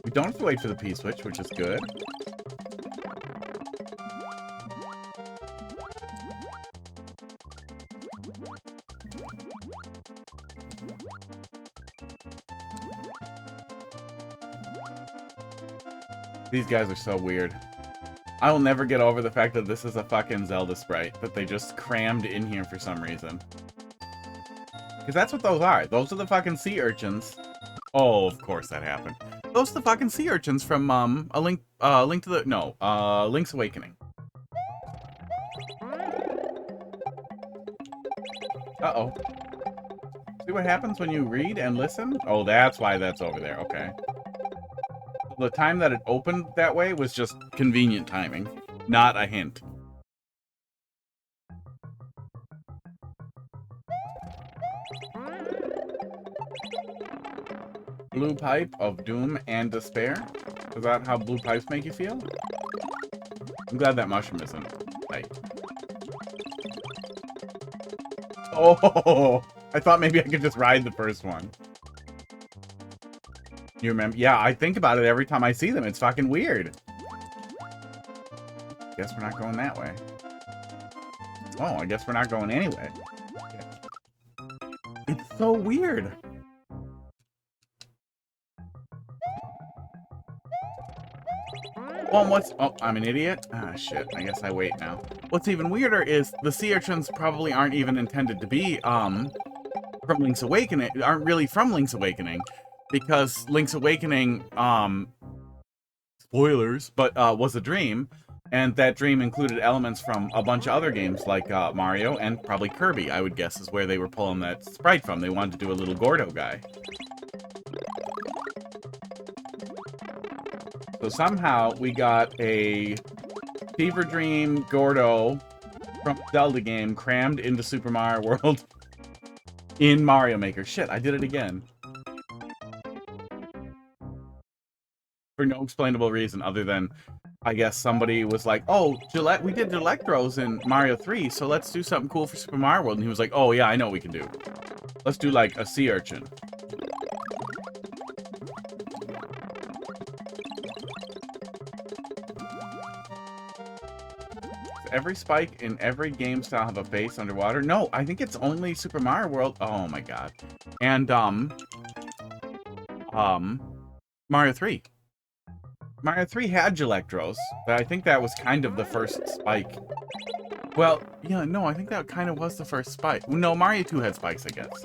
We don't have to wait for the P-switch, which is good. These guys are so weird. I will never get over the fact that this is a fucking Zelda sprite that they just crammed in here for some reason. Because that's what those are. Those are the fucking sea urchins. Oh, of course that happened. Those are the fucking sea urchins from Link's Awakening. Uh-oh. See what happens when you read and listen? Oh, that's why that's over there. Okay. The time that it opened that way was just convenient timing, not a hint. Blue pipe of doom and despair? Is that how blue pipes make you feel? I'm glad that mushroom isn't tight. Oh, I thought maybe I could just ride the first one. You remember? Yeah, I think about it every time I see them. It's fucking weird. Guess we're not going that way. Oh, I guess we're not going anyway. It's so weird. Well, oh, I'm an idiot? Ah, shit. I guess I wait now. What's even weirder is the sea urchins probably aren't even intended to be, from Link's Awakening, aren't really from Link's Awakening. Because Link's Awakening, spoilers, but was a dream, and that dream included elements from a bunch of other games like Mario and probably Kirby, I would guess, is where they were pulling that sprite from. They wanted to do a little Gordo guy. So somehow we got a Fever Dream Gordo from Zelda game crammed into Super Mario World in Mario Maker. Shit, I did it again. For no explainable reason other than, I guess somebody was like, oh, Gillette, we did Electros in Mario 3, so let's do something cool for Super Mario World. And he was like, oh yeah, I know what we can do. Let's do like a sea urchin. Every spike in every game style have a base underwater? No, I think it's only Super Mario World. Oh my god. And Mario 3. Mario 3 had Electros, but I think that was kind of the first spike. Well, yeah, no, I think that kind of was the first spike. No, Mario 2 had spikes, I guess.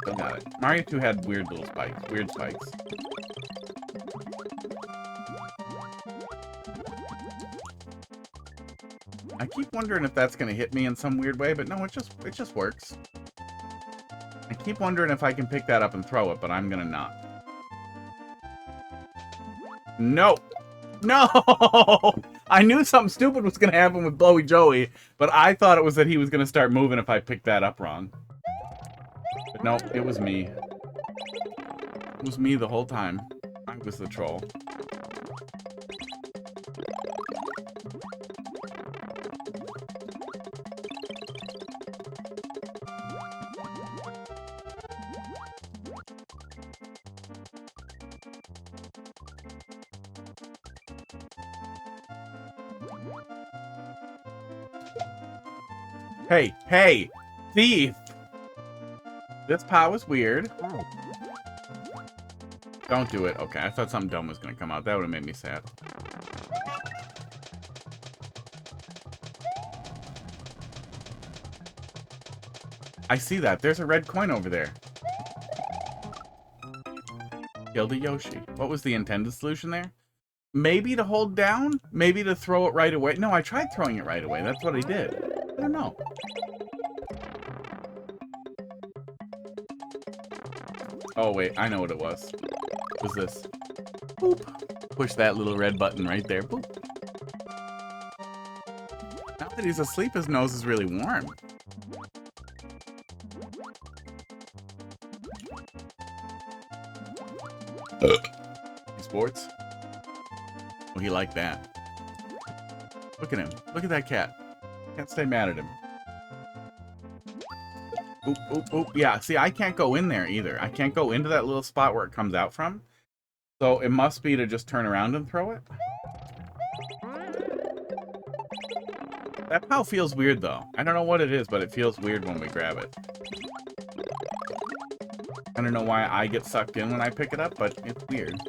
Still got it. Mario 2 had weird little spikes. Weird spikes. I keep wondering if that's gonna hit me in some weird way, but no, it just works. I keep wondering if I can pick that up and throw it, but I'm gonna not. No! No! I knew something stupid was gonna happen with Blowy Joey, but I thought it was that he was gonna start moving if I picked that up wrong. But no, it was me. It was me the whole time. I was the troll. Hey, hey, thief! This pie was weird. Don't do it. Okay, I thought something dumb was gonna come out. That would have made me sad. I see that. There's a red coin over there. Killed a Yoshi. What was the intended solution there? Maybe to hold down? Maybe to throw it right away? No, I tried throwing it right away. That's what I did. I don't know. Oh, wait. I know what it was. What was this? Boop. Push that little red button right there. Boop. Now that he's asleep, his nose is really warm. Sports? Oh, he liked that. Look at him. Look at that cat. Can't stay mad at him. Oop, oop, oop. Yeah, see, I can't go in there either. I can't go into that little spot where it comes out from. So it must be to just turn around and throw it. That POW feels weird, though. I don't know what it is, but it feels weird when we grab it. I don't know why I get sucked in when I pick it up, but it's weird.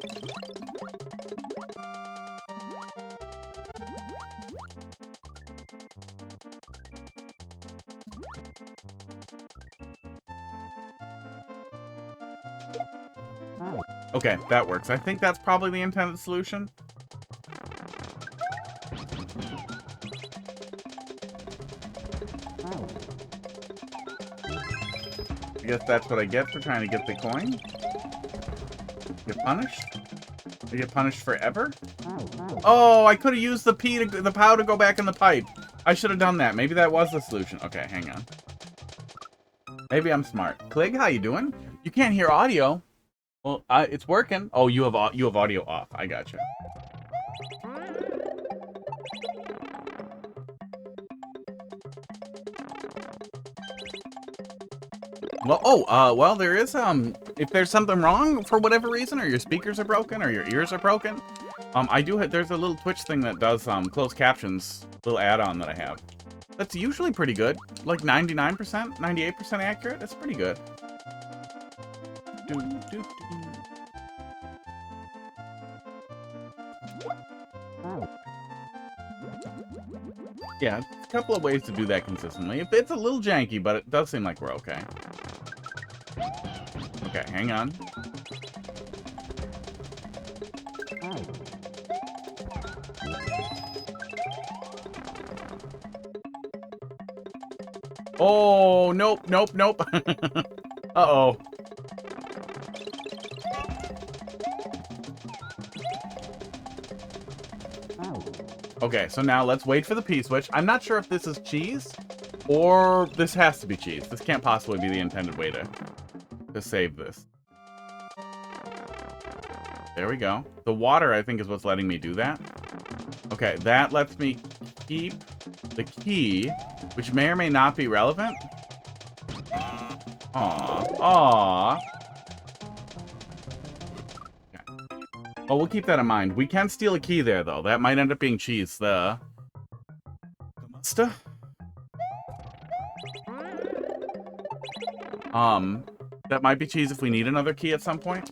Okay, that works. I think that's probably the intended solution. I guess that's what I get for trying to get the coin. Get punished? You get punished forever? Oh, I could have used the POW to go back in the pipe. I should have done that. Maybe that was the solution. Okay, hang on. Maybe I'm smart. Clig, how you doing? You can't hear audio. Well, it's working. Oh, you have audio off. I gotcha. Well, well, there is, if there's something wrong for whatever reason, or your speakers are broken, or your ears are broken, there's a little Twitch thing that does, closed captions, little add-on that I have. That's usually pretty good. Like 99%, 98% accurate. That's pretty good. Yeah, a couple of ways to do that consistently. It's a little janky, but it does seem like we're okay. Okay, hang on. Oh, nope, nope, nope. Uh-oh. Okay, so now let's wait for the P-switch. I'm not sure if this is cheese or this has to be cheese. This can't possibly be the intended way to save this. There we go. The water, I think, is what's letting me do that. Okay, that lets me keep the key, which may or may not be relevant. Aw. Aw. Okay. Well, we'll keep that in mind. We can steal a key there, though. That might end up being cheese. The musta. That might be cheese if we need another key at some point.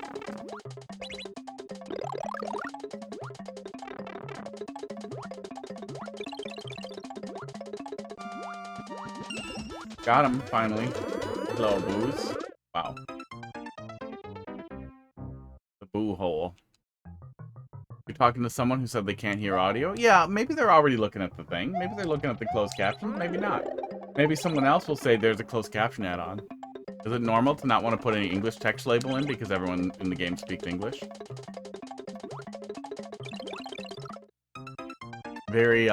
Got him, finally. Hello, Booze. Wow. The boo hole. You're talking to someone who said they can't hear audio? Yeah, maybe they're already looking at the thing. Maybe they're looking at the closed caption. Maybe not. Maybe someone else will say there's a closed caption add-on. Is it normal to not want to put any English text label in because everyone in the game speaks English? Very,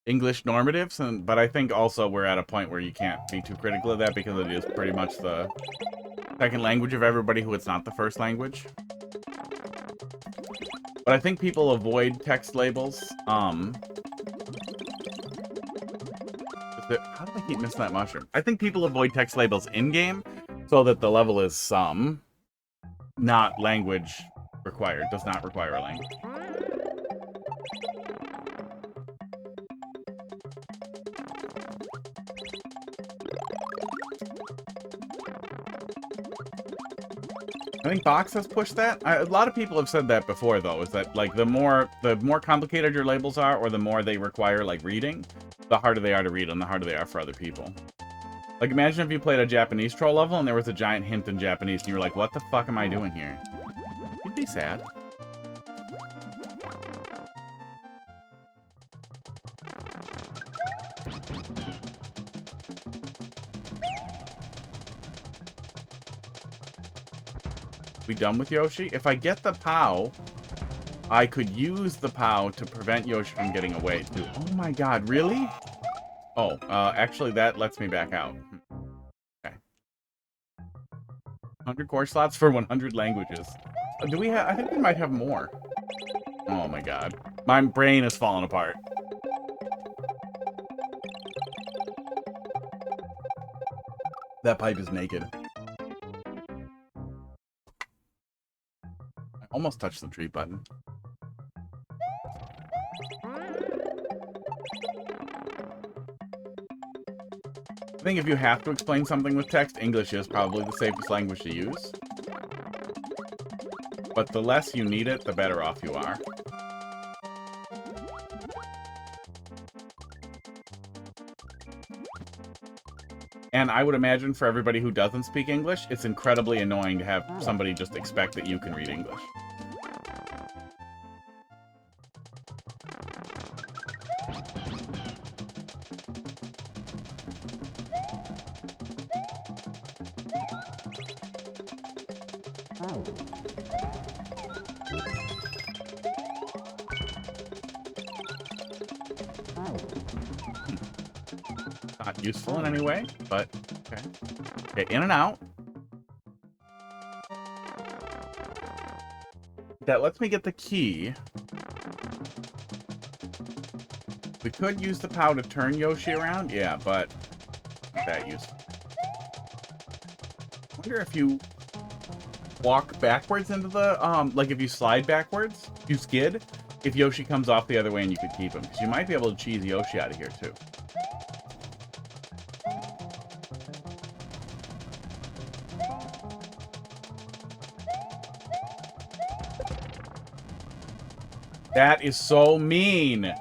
English normatives, but I think also we're at a point where you can't be too critical of that because it is pretty much the second language of everybody who it's not the first language. But I think people avoid text labels. How do I keep missing that mushroom? I think people avoid text labels in-game so that the level is not language required. Does not require a language. I think Box has pushed that. A lot of people have said that before, though, is that, like, the more complicated your labels are, or the more they require, like, reading, the harder they are to read and the harder they are for other people. Like, imagine if you played a Japanese troll level and there was a giant hint in Japanese and you were like, what the fuck am I doing here? You'd be sad. We done with Yoshi? If I get the POW, I could use the POW to prevent Yoshi from getting away, too. Oh my god, really? Oh, actually, that lets me back out. Okay. 100 core slots for 100 languages. Do we have... I think we might have more. Oh my god. My brain is falling apart. That pipe is naked. Almost touched the tree button. I think if you have to explain something with text, English is probably the safest language to use. But the less you need it, the better off you are. And I would imagine for everybody who doesn't speak English, it's incredibly annoying to have somebody just expect that you can read English. Not useful in any way, but okay. Okay, in and out. That lets me get the key. We could use the POW to turn Yoshi around, yeah, but not that useful. I wonder if you walk backwards into the, like if you slide backwards, you skid, if Yoshi comes off the other way and you could keep him, because you might be able to cheese Yoshi out of here too. That is so mean.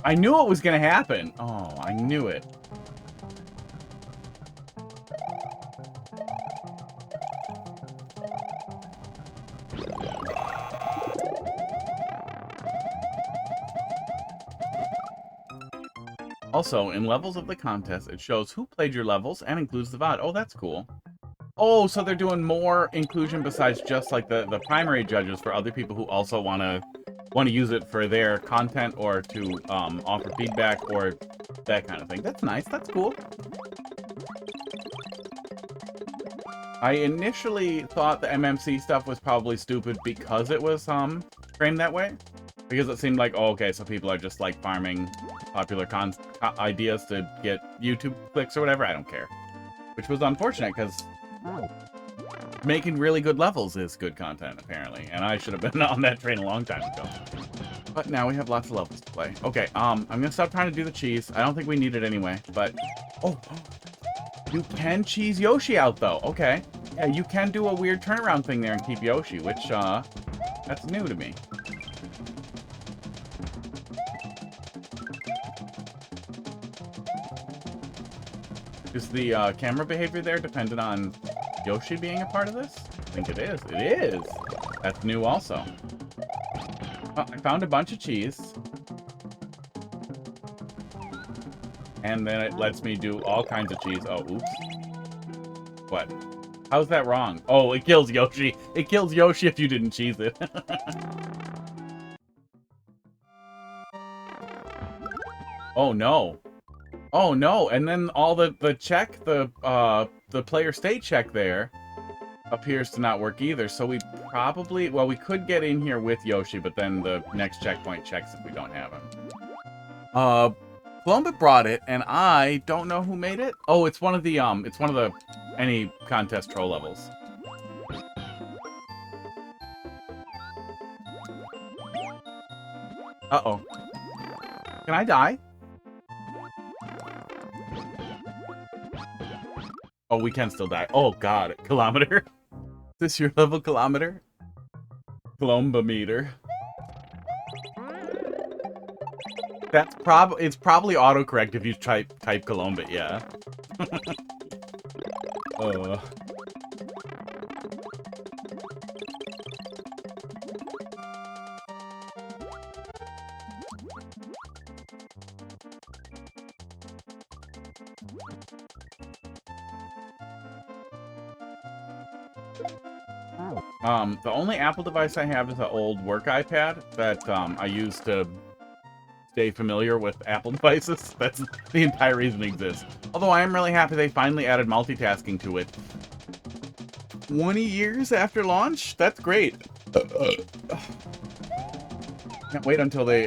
I knew it was going to happen. Oh, I knew it. Also, in levels of the contest, it shows who played your levels and includes the VOD. Oh, that's cool. Oh, so they're doing more inclusion besides just like the primary judges for other people who also want to want to use it for their content or to offer feedback or that kind of thing. That's nice. That's cool. I initially thought the MMC stuff was probably stupid because it was framed that way. Because it seemed like, oh, okay, so people are just like farming popular ideas to get YouTube clicks or whatever. I don't care. Which was unfortunate because making really good levels is good content, apparently. And I should have been on that train a long time ago. But now we have lots of levels to play. Okay, I'm gonna stop trying to do the cheese. I don't think we need it anyway, but... Oh, you can cheese Yoshi out, though. Okay. Yeah, you can do a weird turnaround thing there and keep Yoshi, which, that's new to me. Is the camera behavior there dependent on Yoshi being a part of this? I think it is. It is! That's new also. Well, I found a bunch of cheese. And then it lets me do all kinds of cheese. Oh, oops. What? How's that wrong? Oh, it kills Yoshi. It kills Yoshi if you didn't cheese it. Oh, no. Oh, no. And then all the check, the player state check there appears to not work either. So we probably... Well, we could get in here with Yoshi, but then the next checkpoint checks if we don't have him. Thwomp brought it, and I don't know who made it. Oh, it's one of the any contest troll levels. Uh-oh. Can I die? Oh, we can still die. Oh, God. Kilometer? Is this your level, Kilometer? Colomba meter. That's it's probably autocorrect if you type Colomba, yeah. The only Apple device I have is an old work iPad that I use to stay familiar with Apple devices. That's the entire reason it exists. Although I am really happy they finally added multitasking to it. 20 years after launch? That's great. Can't wait until they,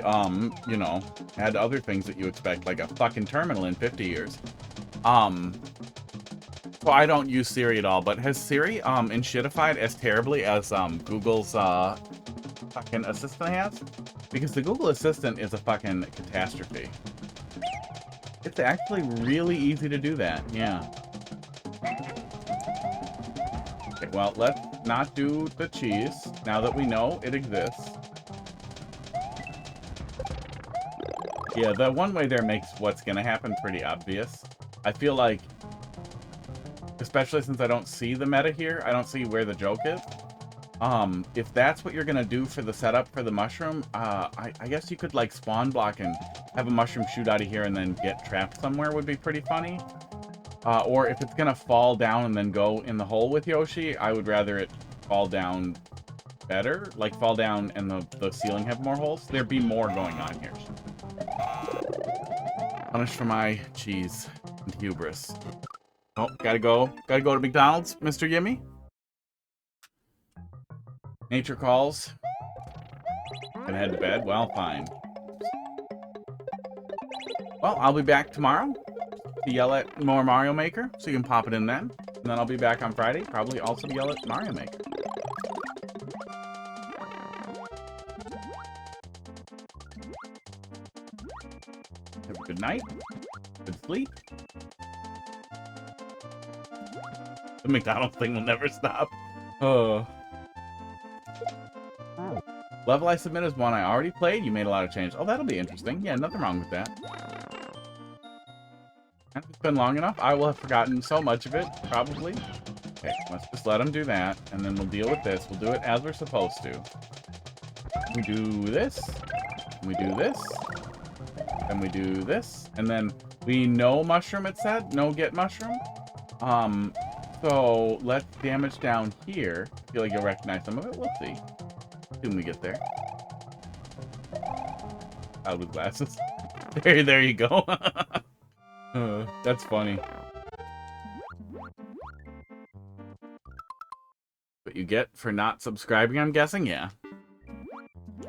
you know, add other things that you expect, like a fucking terminal in 50 years. So I don't use Siri at all, but has Siri, enshittified as terribly as, Google's, fucking assistant has? Because the Google Assistant is a fucking catastrophe. It's actually really easy to do that, yeah. Okay, well, let's not do the cheese, now that we know it exists. Yeah, the one way there makes what's gonna happen pretty obvious. I feel like, especially since I don't see the meta here, I don't see where the joke is. If that's what you're gonna do for the setup for the mushroom, I guess you could like spawn block and have a mushroom shoot out of here and then get trapped somewhere would be pretty funny. Or if it's gonna fall down and then go in the hole with Yoshi, I would rather it fall down better. Like fall down and the ceiling have more holes. There'd be more going on here. Punished for my cheese and hubris. Oh, gotta go to McDonald's, Mr. Yimmy. Nature calls. Gonna head to bed. Well, fine. Well, I'll be back tomorrow to yell at more Mario Maker, so you can pop it in then. And then I'll be back on Friday, probably also to yell at Mario Maker. Have a good night. Good sleep. The McDonald's thing will never stop. Oh. Level I submit is one I already played. You made a lot of changes. Oh, that'll be interesting. Yeah, nothing wrong with that. If it's been long enough, I will have forgotten so much of it, probably. Okay, let's just let them do that, and then we'll deal with this. We'll do it as we're supposed to. We do this. We do this. And we do this. And then we know mushroom, it said. No get mushroom. So let's damage down here. I feel like you'll recognize some of it. We'll see. Soon we get there. Cloud with glasses. There you go. That's funny. What you get for not subscribing, I'm guessing? Yeah.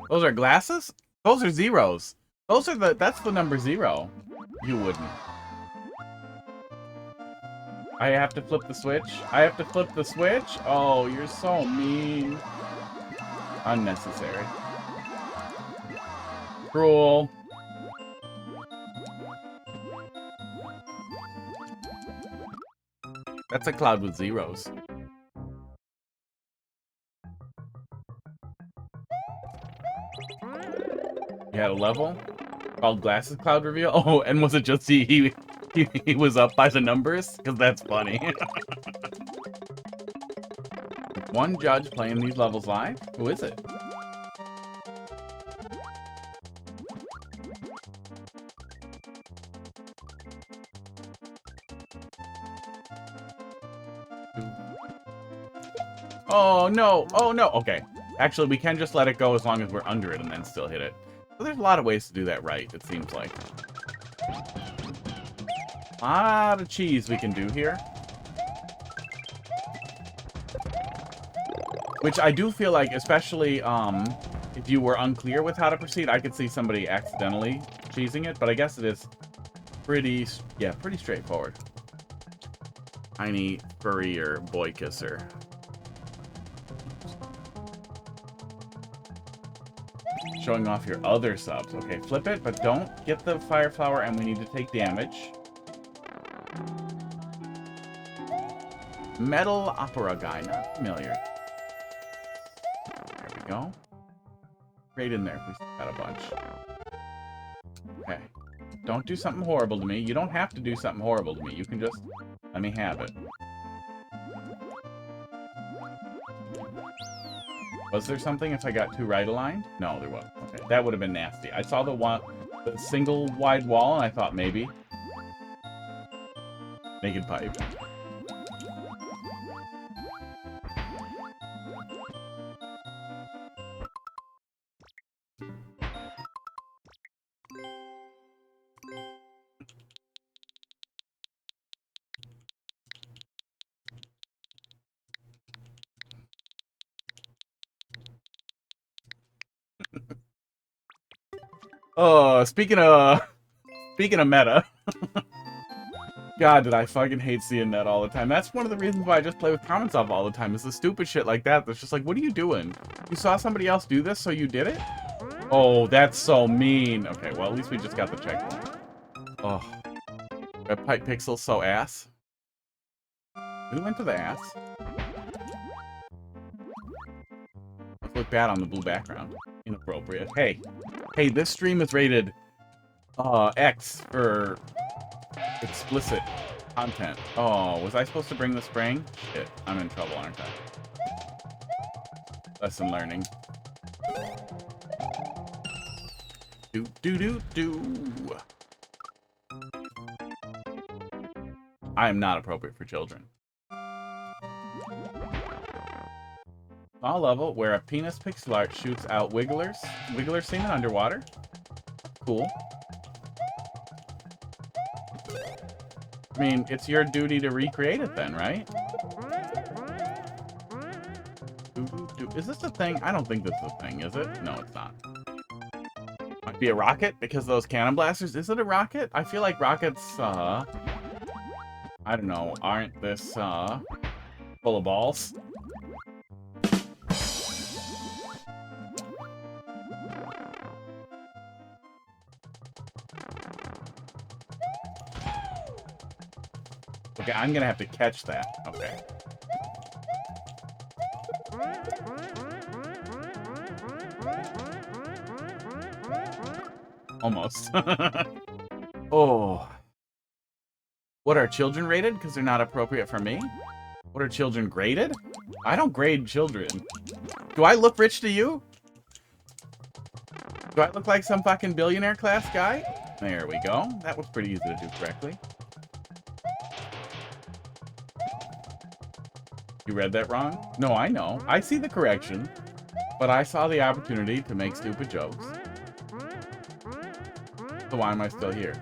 Those are glasses? Those are zeros. Those are that's the number 0. You wouldn't. I have to flip the switch? I have to flip the switch? Oh, you're so mean. Unnecessary. Cruel. That's a cloud with zeros. You had a level called Glasses Cloud Reveal? Oh, and was it just he was up by the numbers? Because that's funny. One judge playing these levels live? Who is it? Oh, no. Oh, no. Okay. Actually, we can just let it go as long as we're under it and then still hit it. So there's a lot of ways to do that right, it seems like. A lot of cheese we can do here. Which I do feel like, especially if you were unclear with how to proceed, I could see somebody accidentally cheesing it, but I guess it is pretty, yeah, pretty straightforward. Tiny furrier boy kisser. Showing off your other subs. Okay, flip it, but don't get the fire flower, and we need to take damage. Metal opera guy, not familiar. There we go. Right in there if we got a bunch. Okay. Don't do something horrible to me. You don't have to do something horrible to me. You can just let me have it. Was there something if I got too right aligned? No, there wasn't. Okay, that would have been nasty. I saw the single wide wall, and I thought maybe. Naked pipe. Oh, speaking of meta. God, did I fucking hate seeing that all the time. That's one of the reasons why I just play with comments off all the time, is the stupid shit like that. That's just like, what are you doing? You saw somebody else do this, so you did it? Oh, that's so mean. Okay, well, at least we just got the checkpoint. Oh. Red Pipe Pixel's so ass. We went to the ass. Let's look bad on the blue background. Inappropriate. Hey. Hey, this stream is rated X for explicit content. Oh, was I supposed to bring the spring? Shit, I'm in trouble, aren't I? Lesson learning. Do. I am not appropriate for children. Small level where a penis pixel art shoots out wiggler semen underwater. Cool. I mean, it's your duty to recreate it then, right? Is this a thing? I don't think this is a thing, is it? No, it's not. Might be a rocket because of those cannon blasters. Is it a rocket? I feel like rockets, I don't know, aren't this, full of balls? Okay, I'm gonna have to catch that. Okay. Almost. Oh. What are children rated? Because they're not appropriate for me? What are children graded? I don't grade children. Do I look rich to you? Do I look like some fucking billionaire class guy? There we go. That was pretty easy to do correctly. You read that wrong? No, I know. I see the correction. But I saw the opportunity to make stupid jokes. So why am I still here?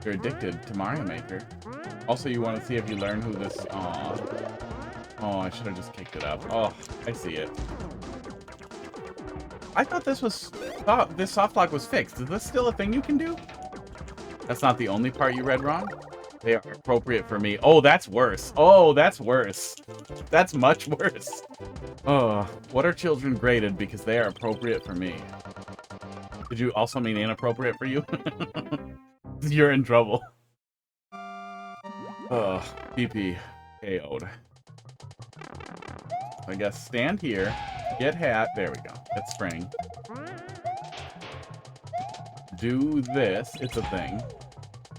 You're addicted to Mario Maker. Also, you want to see if you learn who this... Aw. Oh, I should have just kicked it up. Oh, I see it. I thought this was... this soft lock was fixed. Is this still a thing you can do? That's not the only part you read wrong? They are appropriate for me. Oh, that's worse. Oh, that's worse. That's much worse. Oh, what are children graded because they are appropriate for me? Did you also mean inappropriate for you? You're in trouble. Oh, PP KO'd. I guess stand here, get hat. There we go. Get spring. Do this. It's a thing.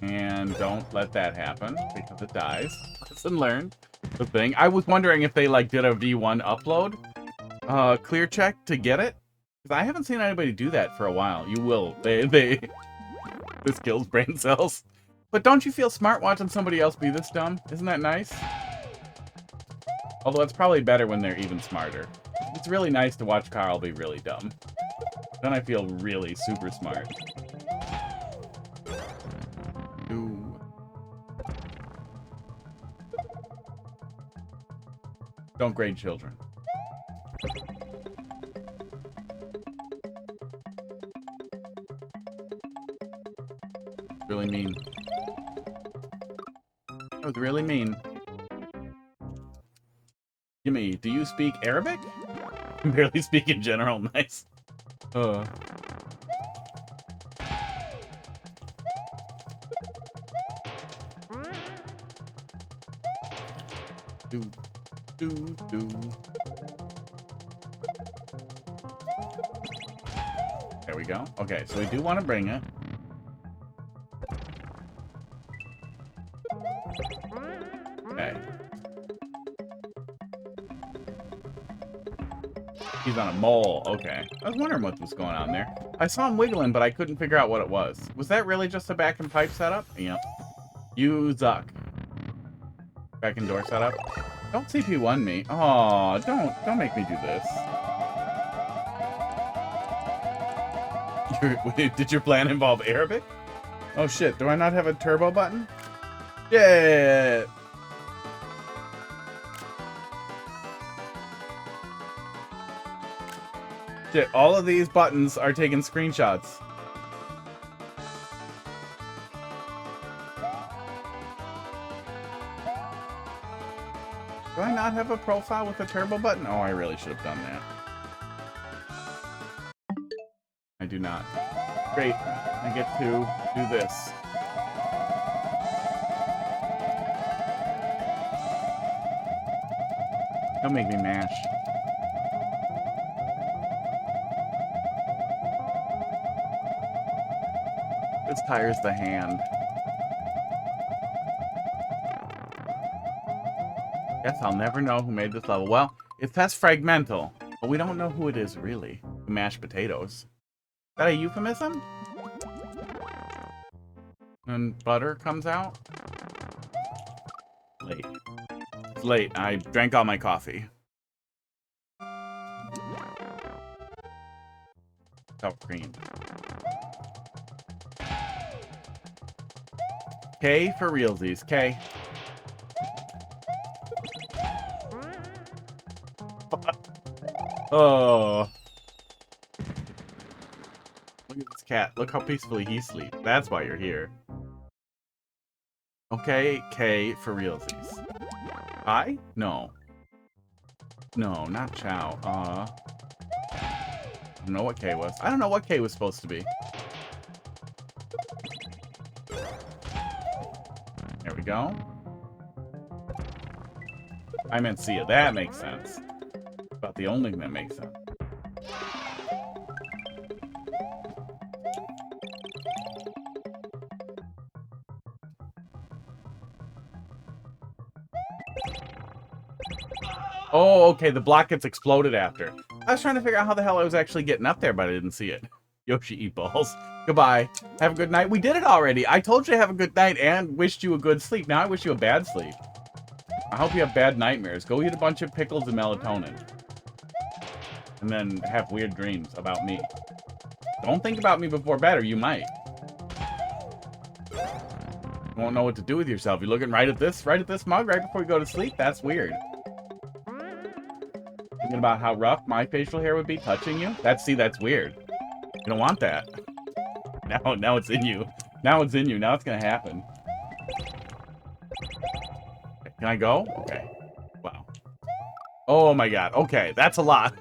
And don't let that happen because it dies. Lesson learned. The thing. I was wondering if they like did a V1 upload. Clear check to get it. Because I haven't seen anybody do that for a while. You will. This kills brain cells. But don't you feel smart watching somebody else be this dumb? Isn't that nice? Although it's probably better when they're even smarter. It's really nice to watch Carl be really dumb. Then I feel really super smart. Ooh. Don't grade children. Really mean. That was really mean. Gimme, do you speak Arabic? I barely speak in general. Nice. There we go. Okay, so we do want to bring it. Okay. He's on a mole. Okay. I was wondering what was going on there. I saw him wiggling, but I couldn't figure out what it was. Was that really just a back and pipe setup? Yep. You zuck. Back and door setup. Don't CP1 me. Oh, don't make me do this. Did your plan involve Arabic? Oh shit, do I not have a turbo button? Shit! Shit, all of these buttons are taking screenshots. Do I not have a profile with a turbo button? Oh, I really should have done that. I do not. Great. I get to do this. Don't make me mash. This tires the hand. Guess I'll never know who made this level. Well, it says Fragmental, but we don't know who it is really. The mashed potatoes. Is that a euphemism? And butter comes out? Late. It's late. I drank all my coffee. Without cream. K for realsies. K. Oh. Look at this cat. Look how peacefully he sleeps. That's why you're here. Okay, K for realsies. I? No. No, not Chow. I don't know what K was. I don't know what K was supposed to be. There we go. I meant Sia. That makes sense. About the only thing that makes sense. Oh, okay, the block gets exploded after. I was trying to figure out how the hell I was actually getting up there, but I didn't see it. Yoshi eat balls. Goodbye. Have a good night. We did it already. I told you to have a good night and wished you a good sleep. Now I wish you a bad sleep. I hope you have bad nightmares. Go eat a bunch of pickles and melatonin. And then have weird dreams about me. Don't think about me before bed, or you might. You won't know what to do with yourself. You're looking right at this mug right before you go to sleep? That's weird. Thinking about how rough my facial hair would be touching you? That's weird. You don't want that. Now it's in you. Now it's in you. Now it's gonna happen. Okay, can I go? Okay. Wow. Oh my god. Okay, that's a lot.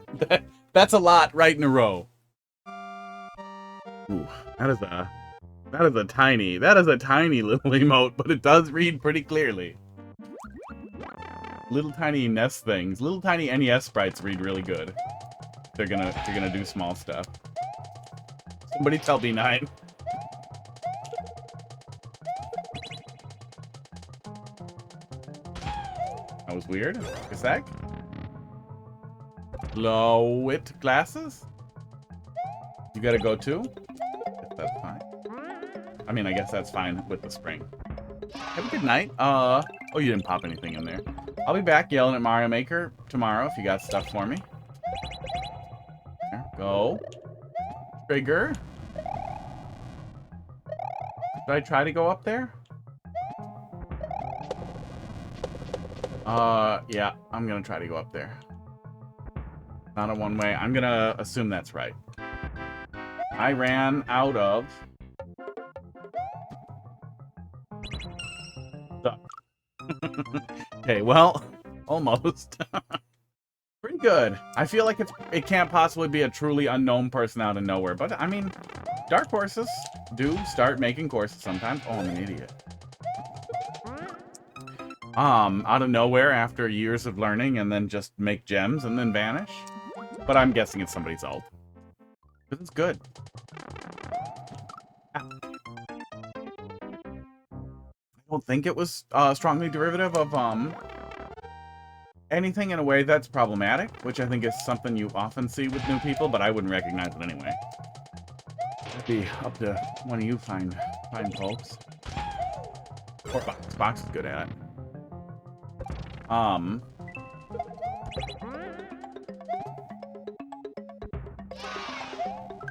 That's a lot right in a row. Ooh, that is a tiny little emote, but it does read pretty clearly. Little tiny NES things, little tiny NES sprites read really good. They're gonna do small stuff. Somebody tell B9. That was weird. A sec. Low it glasses? You gotta go too? That's fine. I mean, I guess that's fine with the spring. Have a good night. Oh, you didn't pop anything in there. I'll be back yelling at Mario Maker tomorrow if you got stuff for me. There, go. Trigger. Should I try to go up there? Yeah, I'm gonna try to go up there. Not a one-way. I'm gonna assume that's right. I ran out of... stuff. Okay, well, almost. Pretty good. I feel like it can't possibly be a truly unknown person out of nowhere, but I mean, dark horses do start making courses sometimes. Oh, I'm an idiot. Out of nowhere after years of learning and then just make gems and then vanish. But I'm guessing it's somebody's ult. Because it's good. I don't think it was strongly derivative of anything in a way that's problematic, which I think is something you often see with new people, but I wouldn't recognize it anyway. It'd be up to one of you fine folks. Or Box. Box is good at it.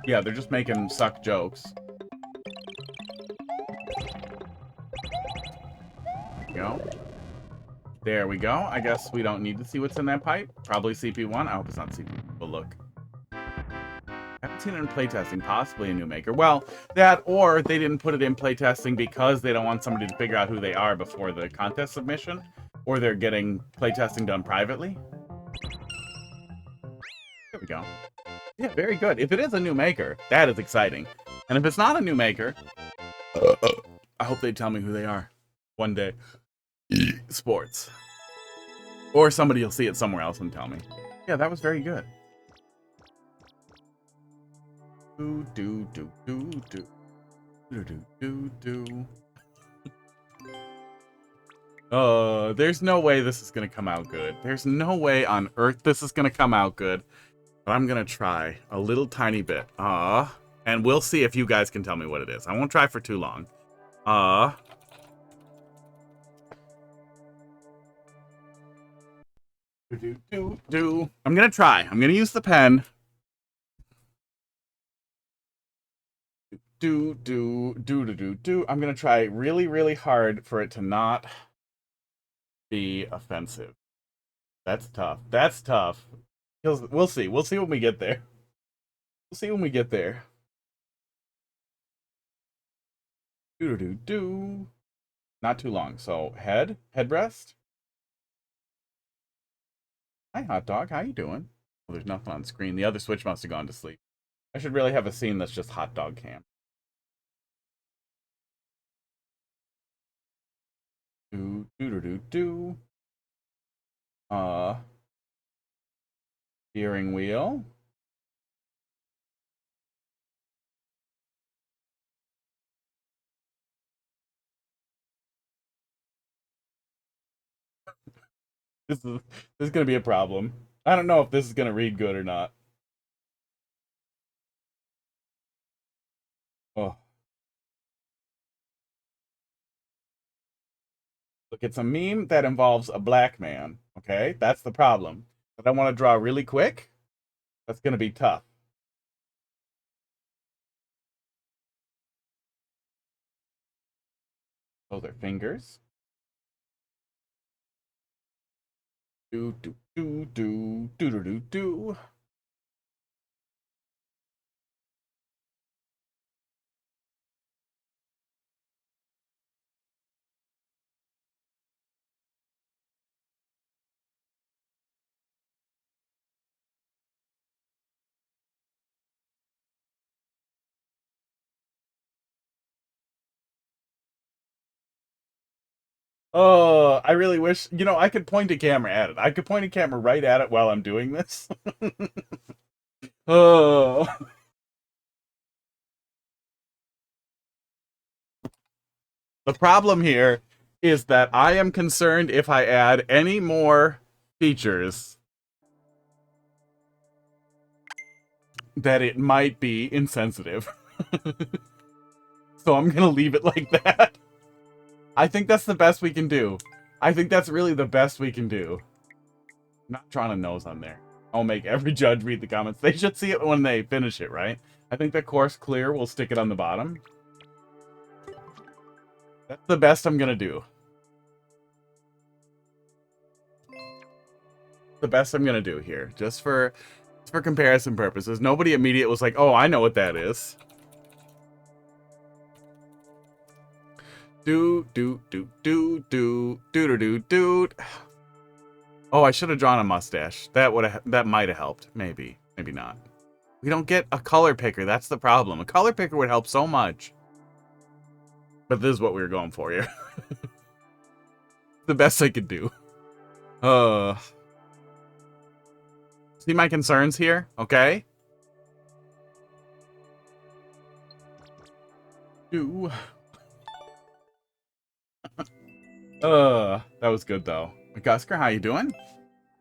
Yeah, they're just making suck jokes. Go. There we go. I guess we don't need to see what's in that pipe. Probably CP1. I hope it's not CP1. But look. I haven't seen it in playtesting. Possibly a new maker. Well, that or they didn't put it in playtesting because they don't want somebody to figure out who they are before the contest submission. Or they're getting playtesting done privately. There we go. Yeah, very good. If it is a new maker, that is exciting. And if it's not a new maker, I hope they tell me who they are one day. Sports. Or somebody will see it somewhere else and tell me. Yeah, that was very good. There's no way this is gonna come out good. There's no way on earth this is gonna come out good. But I'm gonna try a little tiny bit. And we'll see if you guys can tell me what it is. I won't try for too long. I'm gonna try. I'm gonna use the pen. I'm gonna try really, really hard for it to not be offensive. That's tough. That's tough. We'll see. We'll see when we get there. We'll see when we get there. Not too long. So head rest. Hi, hot dog. How you doing? Well, there's nothing on screen. The other switch must have gone to sleep. I should really have a scene that's just hot dog cam. Steering wheel. This is gonna be a problem. I don't know if this is gonna read good or not. Oh. Look, it's a meme that involves a black man. Okay, that's the problem. But I want to draw really quick. That's gonna be tough. Those are fingers. Do do do do do do do do. Oh, I really wish, you know, I could point a camera at it. I could point a camera right at it while I'm doing this. Oh. The problem here is that I am concerned if I add any more features that it might be insensitive. So I'm gonna leave it like that. I think that's the best we can do. I think that's really the best we can do. I'm not trying to nose on there. I'll make every judge read the comments. They should see it when they finish it, right? I think the course clear will stick it on the bottom. That's the best I'm gonna do. The best I'm gonna do here, just for comparison purposes. Nobody immediate was like, "Oh, I know what that is." Do do do do do do do do. Oh, I should have drawn a mustache. That might have helped. Maybe, maybe not. We don't get a color picker. That's the problem. A color picker would help so much. But this is what we were going for here. The best I could do. See my concerns here, okay? Ooh. That was good though. Gusker, how you doing?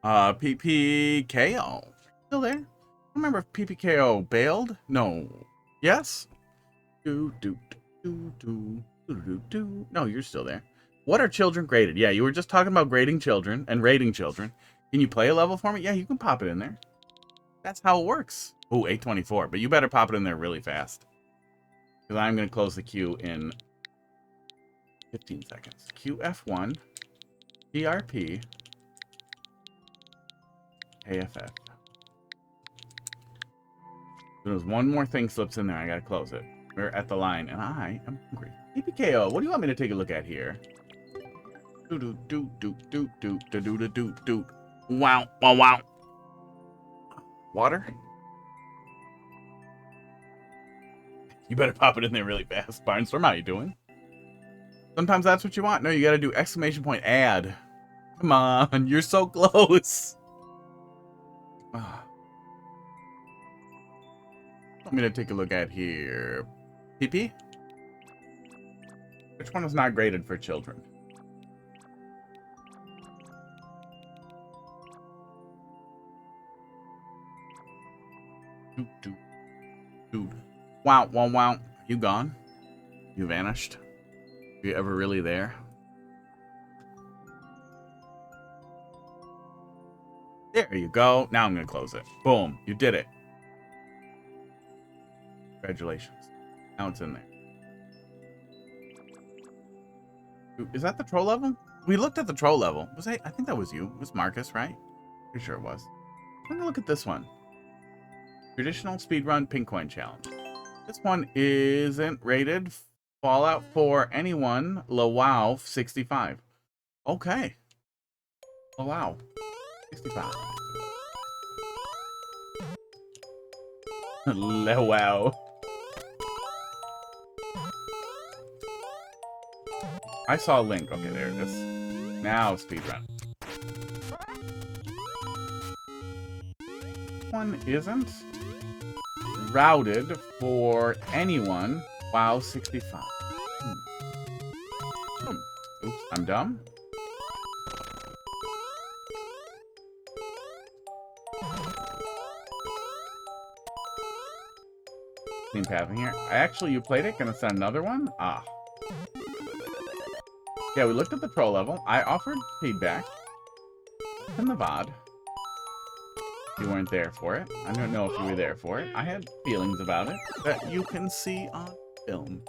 PPKO. Still there? I don't remember if PPKO bailed. No. Yes? Do do do do do do do. No, you're still there. What are children graded? Yeah, you were just talking about grading children and rating children. Can you play a level for me? Yeah, you can pop it in there. That's how it works. Oh, 824. But you better pop it in there really fast. Because I'm going to close the queue in 15 seconds. QF1, PRP, AFF. There's one more thing slips in there. I got to close it. We're at the line, and I am hungry. PPKO, what do you want me to take a look at here? Do do do do do do do do do do. Wow, wow, wow. Water? You better pop it in there really fast. Barnstorm, how you doing? Sometimes that's what you want. No, you gotta do exclamation point add. Come on, you're so close. I'm gonna take a look at here. PP? Which one is not graded for children? Dude. Wow, wow, wow. You gone? You vanished? Are you ever really there? There you go. Now I'm gonna close it. Boom. You did it. Congratulations. Now it's in there. Is that the troll level? We looked at the troll level. I think that was you. It was Marcus, right? Pretty sure it was. Let me look at this one. Traditional speedrun pink coin challenge. This one isn't rated. Fallout for anyone. LaWow 65. Okay. LaWow 65. LaWow. I saw a link. Okay, there it is. Now speedrun. One isn't routed for anyone. WoW 65. Oops, I'm dumb. Same pathing here. You played it. Gonna send another one? Ah. Yeah, we looked at the troll level. I offered feedback in the VOD. You weren't there for it. I don't know if you were there for it. I had feelings about it that you can see on film.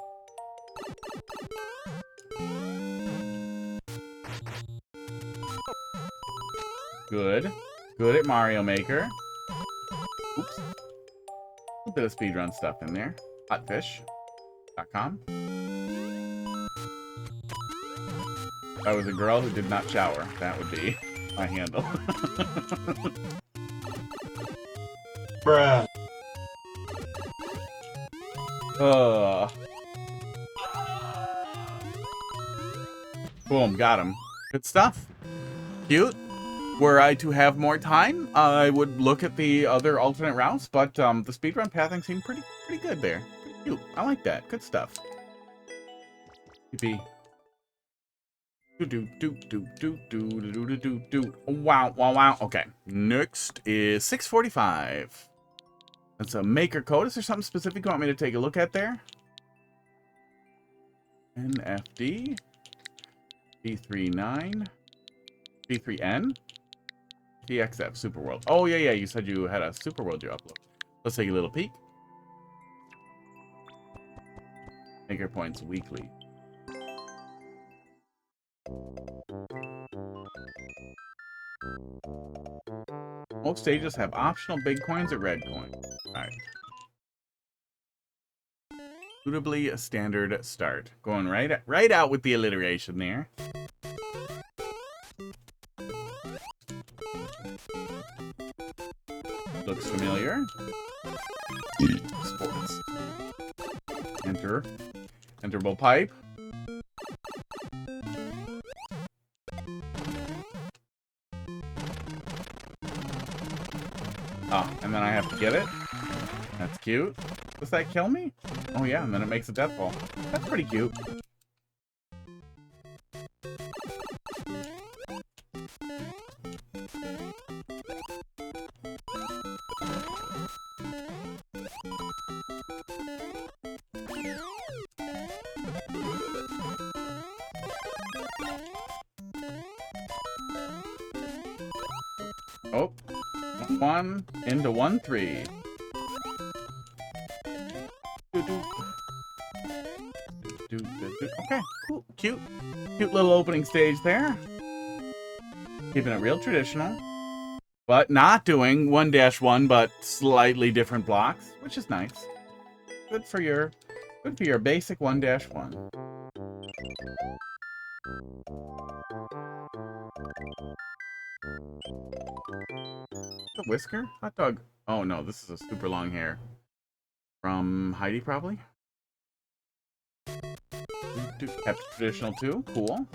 Good. Good at Mario Maker. Oops. A little bit of speedrun stuff in there. Hotfish.com. If I was a girl who did not shower, that would be my handle. Bruh. Boom, got him. Good stuff. Cute. Were I to have more time, I would look at the other alternate routes, but the speedrun pathing seemed pretty good there. Pretty cute. I like that. Good stuff. Wow. Okay. Next is 645. That's a maker code. Is there something specific you want me to take a look at there? NFD. B39. B3N. TXF Superworld. Oh, yeah. You said you had a Superworld you upload. Let's take a little peek. Maker points weekly. Most stages have optional big coins or red coins. Alright. Suitably a standard start. Going right out with the alliteration there. Looks familiar. Sports. Enterable pipe. Oh, and then I have to get it. That's cute. Does that kill me? Oh yeah, and then it makes a death ball. That's pretty cute. Oh, 1 into 1-3. Okay, cool, cute little opening stage there. Keeping it real traditional, but not doing 1-1, but slightly different blocks, which is nice. Good for your basic 1-1. The whisker? Hot dog. Oh no, this is a super long hair. From Heidi, probably? Kept traditional too. Cool.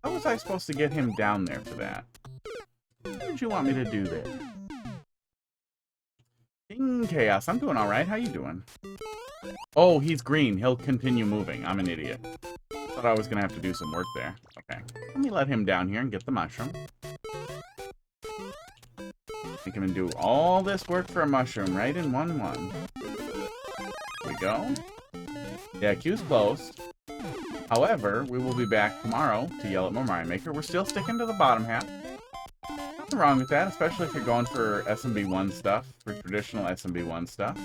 How was I supposed to get him down there for that? What did you want me to do there? King Chaos. I'm doing alright. How you doing? Oh, he's green. He'll continue moving. I'm an idiot. Thought I was gonna have to do some work there. Okay. Let me let him down here and get the mushroom. Make him do all this work for a mushroom right in 1-1. Here we go. Yeah, queue's closed. However, we will be back tomorrow to yell at more Mario Maker. We're still sticking to the bottom half. Nothing wrong with that, especially if you're going for SMB1 stuff, for traditional SMB1 stuff.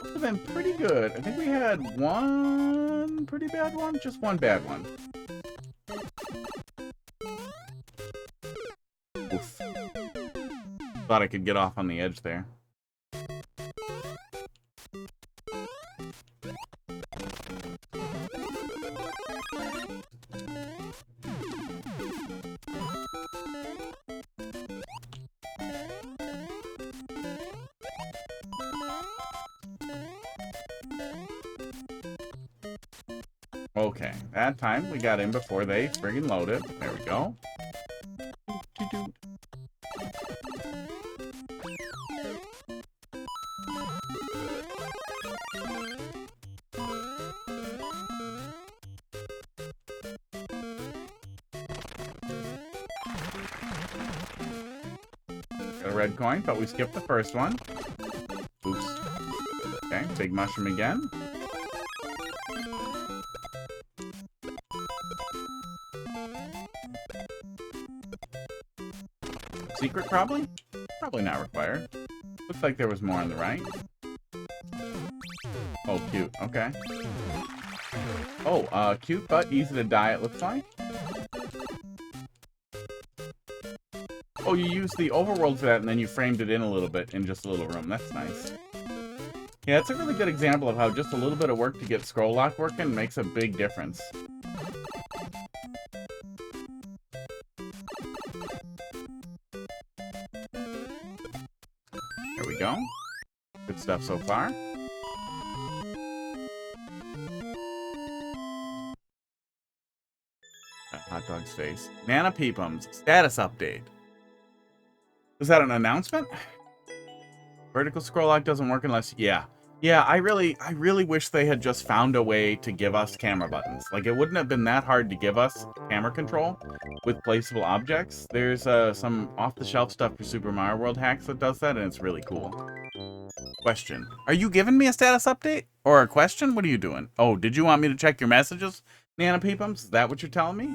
Would have been pretty good. I think we had one pretty bad one, just one bad one. Oof. Thought I could get off on the edge there. Okay, that time we got in before they friggin' loaded. There we go. Got a red coin, but we skipped the first one. Oops. Okay, big mushroom again. Secret, probably? Probably not required. Looks like there was more on the right. Oh, cute. Okay. Oh, cute but easy to dye, it looks like. Oh, you used the overworld for that, and then you framed it in a little bit in just a little room. That's nice. Yeah, it's a really good example of how just a little bit of work to get scroll lock working makes a big difference. There we go. Good stuff so far. Hot dog's face. Nana Peepums, status update. Is that an announcement? Vertical scroll lock doesn't work unless... Yeah. Yeah, I really wish they had just found a way to give us camera buttons. Like, it wouldn't have been that hard to give us camera control with placeable objects. There's some off-the-shelf stuff for Super Mario World hacks that does that, and it's really cool. Question. Are you giving me a status update? Or a question? What are you doing? Oh, did you want me to check your messages, Nana Peepums? Is that what you're telling me?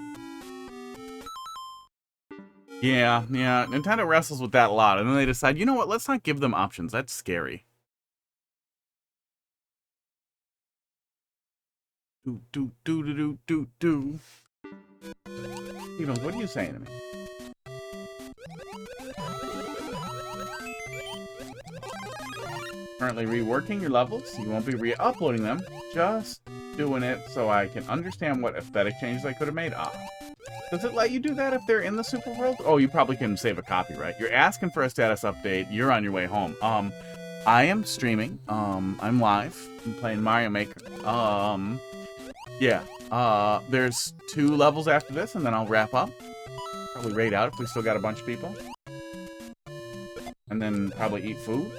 Yeah, Nintendo wrestles with that a lot, and then they decide, you know what, let's not give them options. That's scary. Do. Stevens, what are you saying to me? Currently reworking your levels. You won't be re-uploading them. Just doing it so I can understand what aesthetic changes I could have made. Does it let you do that if they're in the Super World? Oh, you probably can save a copy, right? You're asking for a status update. You're on your way home. I am streaming. I'm live. I'm playing Mario Maker. Yeah. There's 2 levels after this, and then I'll wrap up. Probably raid out if we still got a bunch of people. And then probably eat food.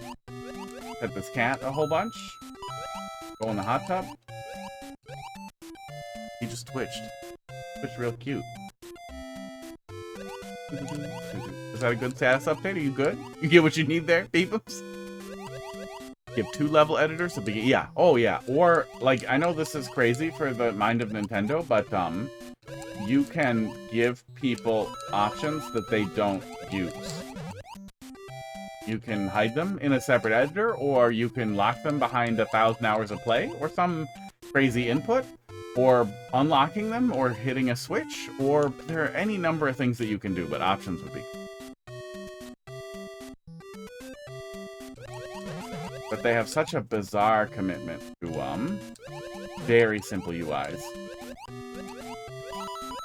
Pet this cat a whole bunch. Go in the hot tub. He just twitched. Twitched real cute. Is that a good status update? Are you good? You get what you need there, Peepums? You have 2 level editors at the beginning. Yeah. Oh, yeah. Or, like, I know this is crazy for the mind of Nintendo, but, you can give people options that they don't use. You can hide them in a separate editor, or you can lock them behind 1,000 hours of play, or some crazy input, or unlocking them, or hitting a switch, or there are any number of things that you can do, but options would be. But they have such a bizarre commitment to, very simple UIs.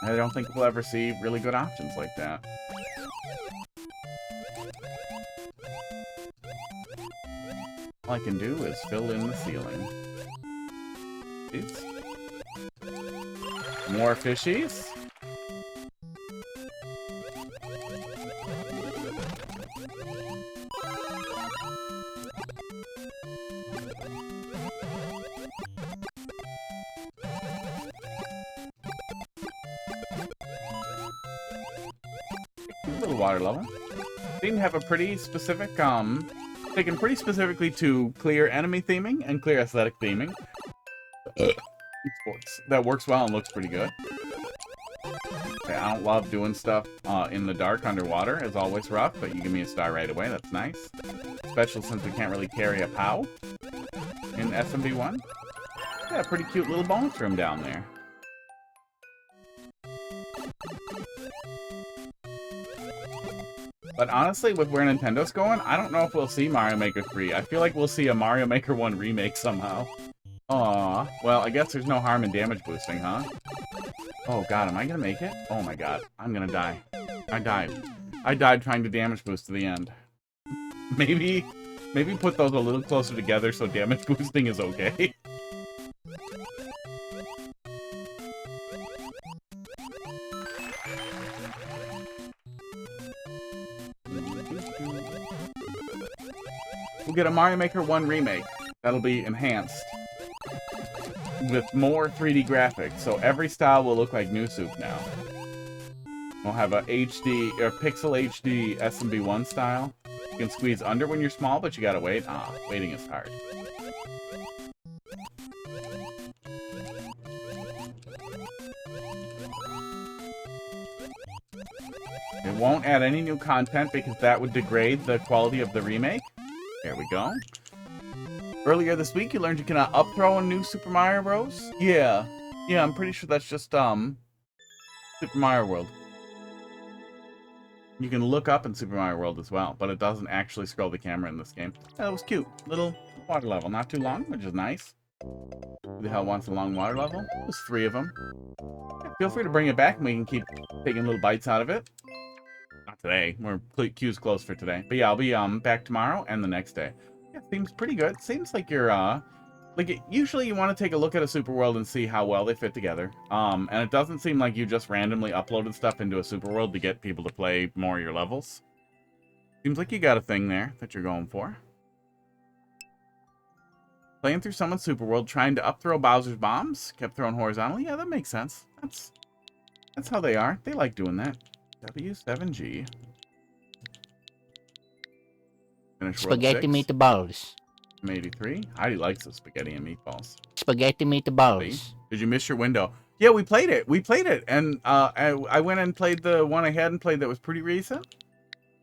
I don't think we'll ever see really good options like that. All I can do is fill in the ceiling. Oops. More fishies? Little water level. Seem to have a pretty specific, taken pretty specifically to clear enemy theming and clear aesthetic theming. Sports. That works well and looks pretty good. Okay, I don't love doing stuff in the dark underwater. It's always rough, but you give me a star right away. That's nice. Especially since we can't really carry a POW in SMB1. Yeah, a pretty cute little bonus room down there. But honestly, with where Nintendo's going, I don't know if we'll see Mario Maker 3. I feel like we'll see a Mario Maker 1 remake somehow. Aww. Well, I guess there's no harm in damage boosting, huh? Oh god, am I gonna make it? Oh my god, I'm gonna die. I died. I died trying to damage boost to the end. Maybe put those a little closer together so damage boosting is okay. We'll get a Mario Maker 1 remake. That'll be enhanced with more 3D graphics, so every style will look like New Soup now. We'll have a HD or Pixel HD SMB1 style. You can squeeze under when you're small, but you gotta wait. Waiting is hard. It won't add any new content because that would degrade the quality of the remake. There we go. Earlier this week, you learned you cannot up throw in New Super Mario Bros. Yeah, I'm pretty sure that's just Super Mario World. You can look up in Super Mario World as well, but it doesn't actually scroll the camera in this game. That was cute. Little water level, not too long, which is nice. Who the hell wants a long water level? There's 3 of them. Yeah, feel free to bring it back and we can keep taking little bites out of it. Not today. Queue's closed for today. But yeah, I'll be back tomorrow and the next day. Yeah, seems pretty good. Seems like you're usually you want to take a look at a super world and see how well they fit together. And it doesn't seem like you just randomly uploaded stuff into a super world to get people to play more of your levels. Seems like you got a thing there that you're going for. Playing through someone's super world, trying to up throw Bowser's bombs, kept throwing horizontally. Yeah, that makes sense. That's how they are. They like doing that. W7G. Finish Spaghetti meatballs. 83. Heidi likes the spaghetti and meatballs. Spaghetti meatballs. Did you miss your window? Yeah, we played it. And I went and played the one I hadn't played that was pretty recent.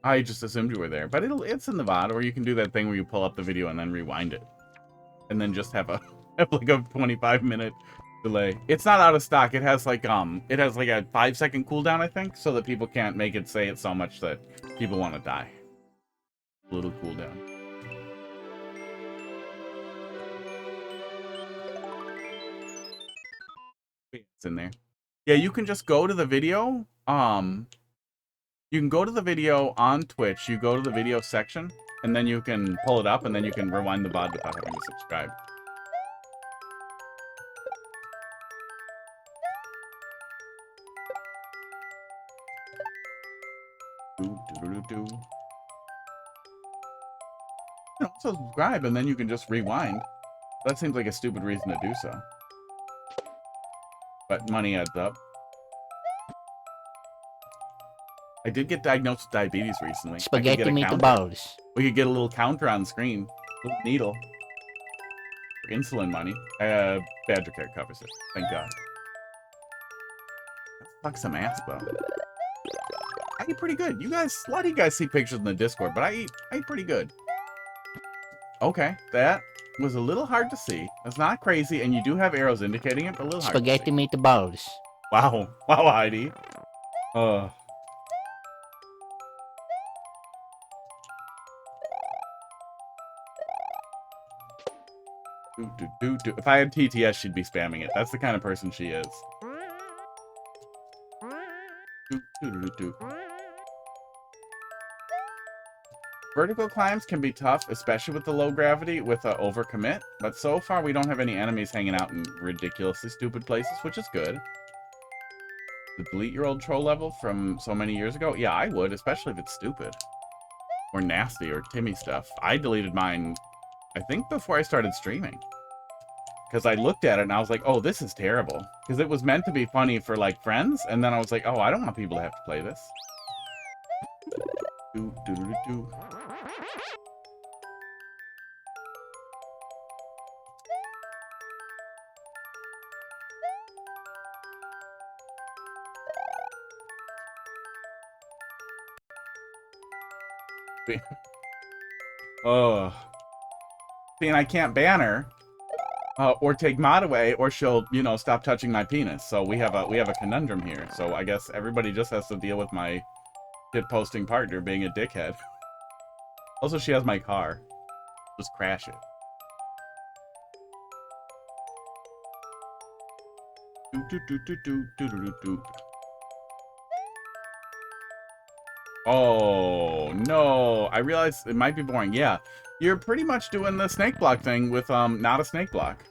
I just assumed you were there, but it's in the VOD, or you can do that thing where you pull up the video and then rewind it, and then just have like a 25-minute delay. It's not out of stock. It has like a 5-second cooldown, I think, so that people can't make it say it so much that people want to die. A little cooldown. It's in there. Yeah, you can just go to the video. You can go to the video on Twitch. You go to the video section, and then you can pull it up, and then you can rewind the VOD without having to subscribe. You can also subscribe, and then you can just rewind. That seems like a stupid reason to do so. But money adds up. I did get diagnosed with diabetes recently. Spaghetti meatballs. We could get a little counter on screen. A little needle. For insulin money. Badger Care covers it. Thank God. Fuck some ass, though. I eat pretty good. You guys, a lot of you guys see pictures in the Discord, but I eat pretty good. Okay, that was a little hard to see. That's not crazy, and you do have arrows indicating it, but a little hard Spaghetti to see. meatballs. Wow. Wow, Heidi. If I had TTS, she'd be spamming it. That's the kind of person she is. Vertical climbs can be tough, especially with the low gravity, with overcommit. But so far, we don't have any enemies hanging out in ridiculously stupid places, which is good. To delete your old troll level from so many years ago? Yeah, I would, especially if it's stupid. Or nasty, or Timmy stuff. I deleted mine, I think, before I started streaming. Because I looked at it and I was like, oh, this is terrible. Because it was meant to be funny for, like, friends. And then I was like, oh, I don't want people to have to play this. Oh. See, and I can't ban her. Or take mod away, or she'll, you know, stop touching my penis. So we have a conundrum here. So I guess everybody just has to deal with my shit-posting partner being a dickhead. Also, she has my car. Just crash it. Oh, no. I realize it might be boring. Yeah. You're pretty much doing the snake block thing with, not a snake block.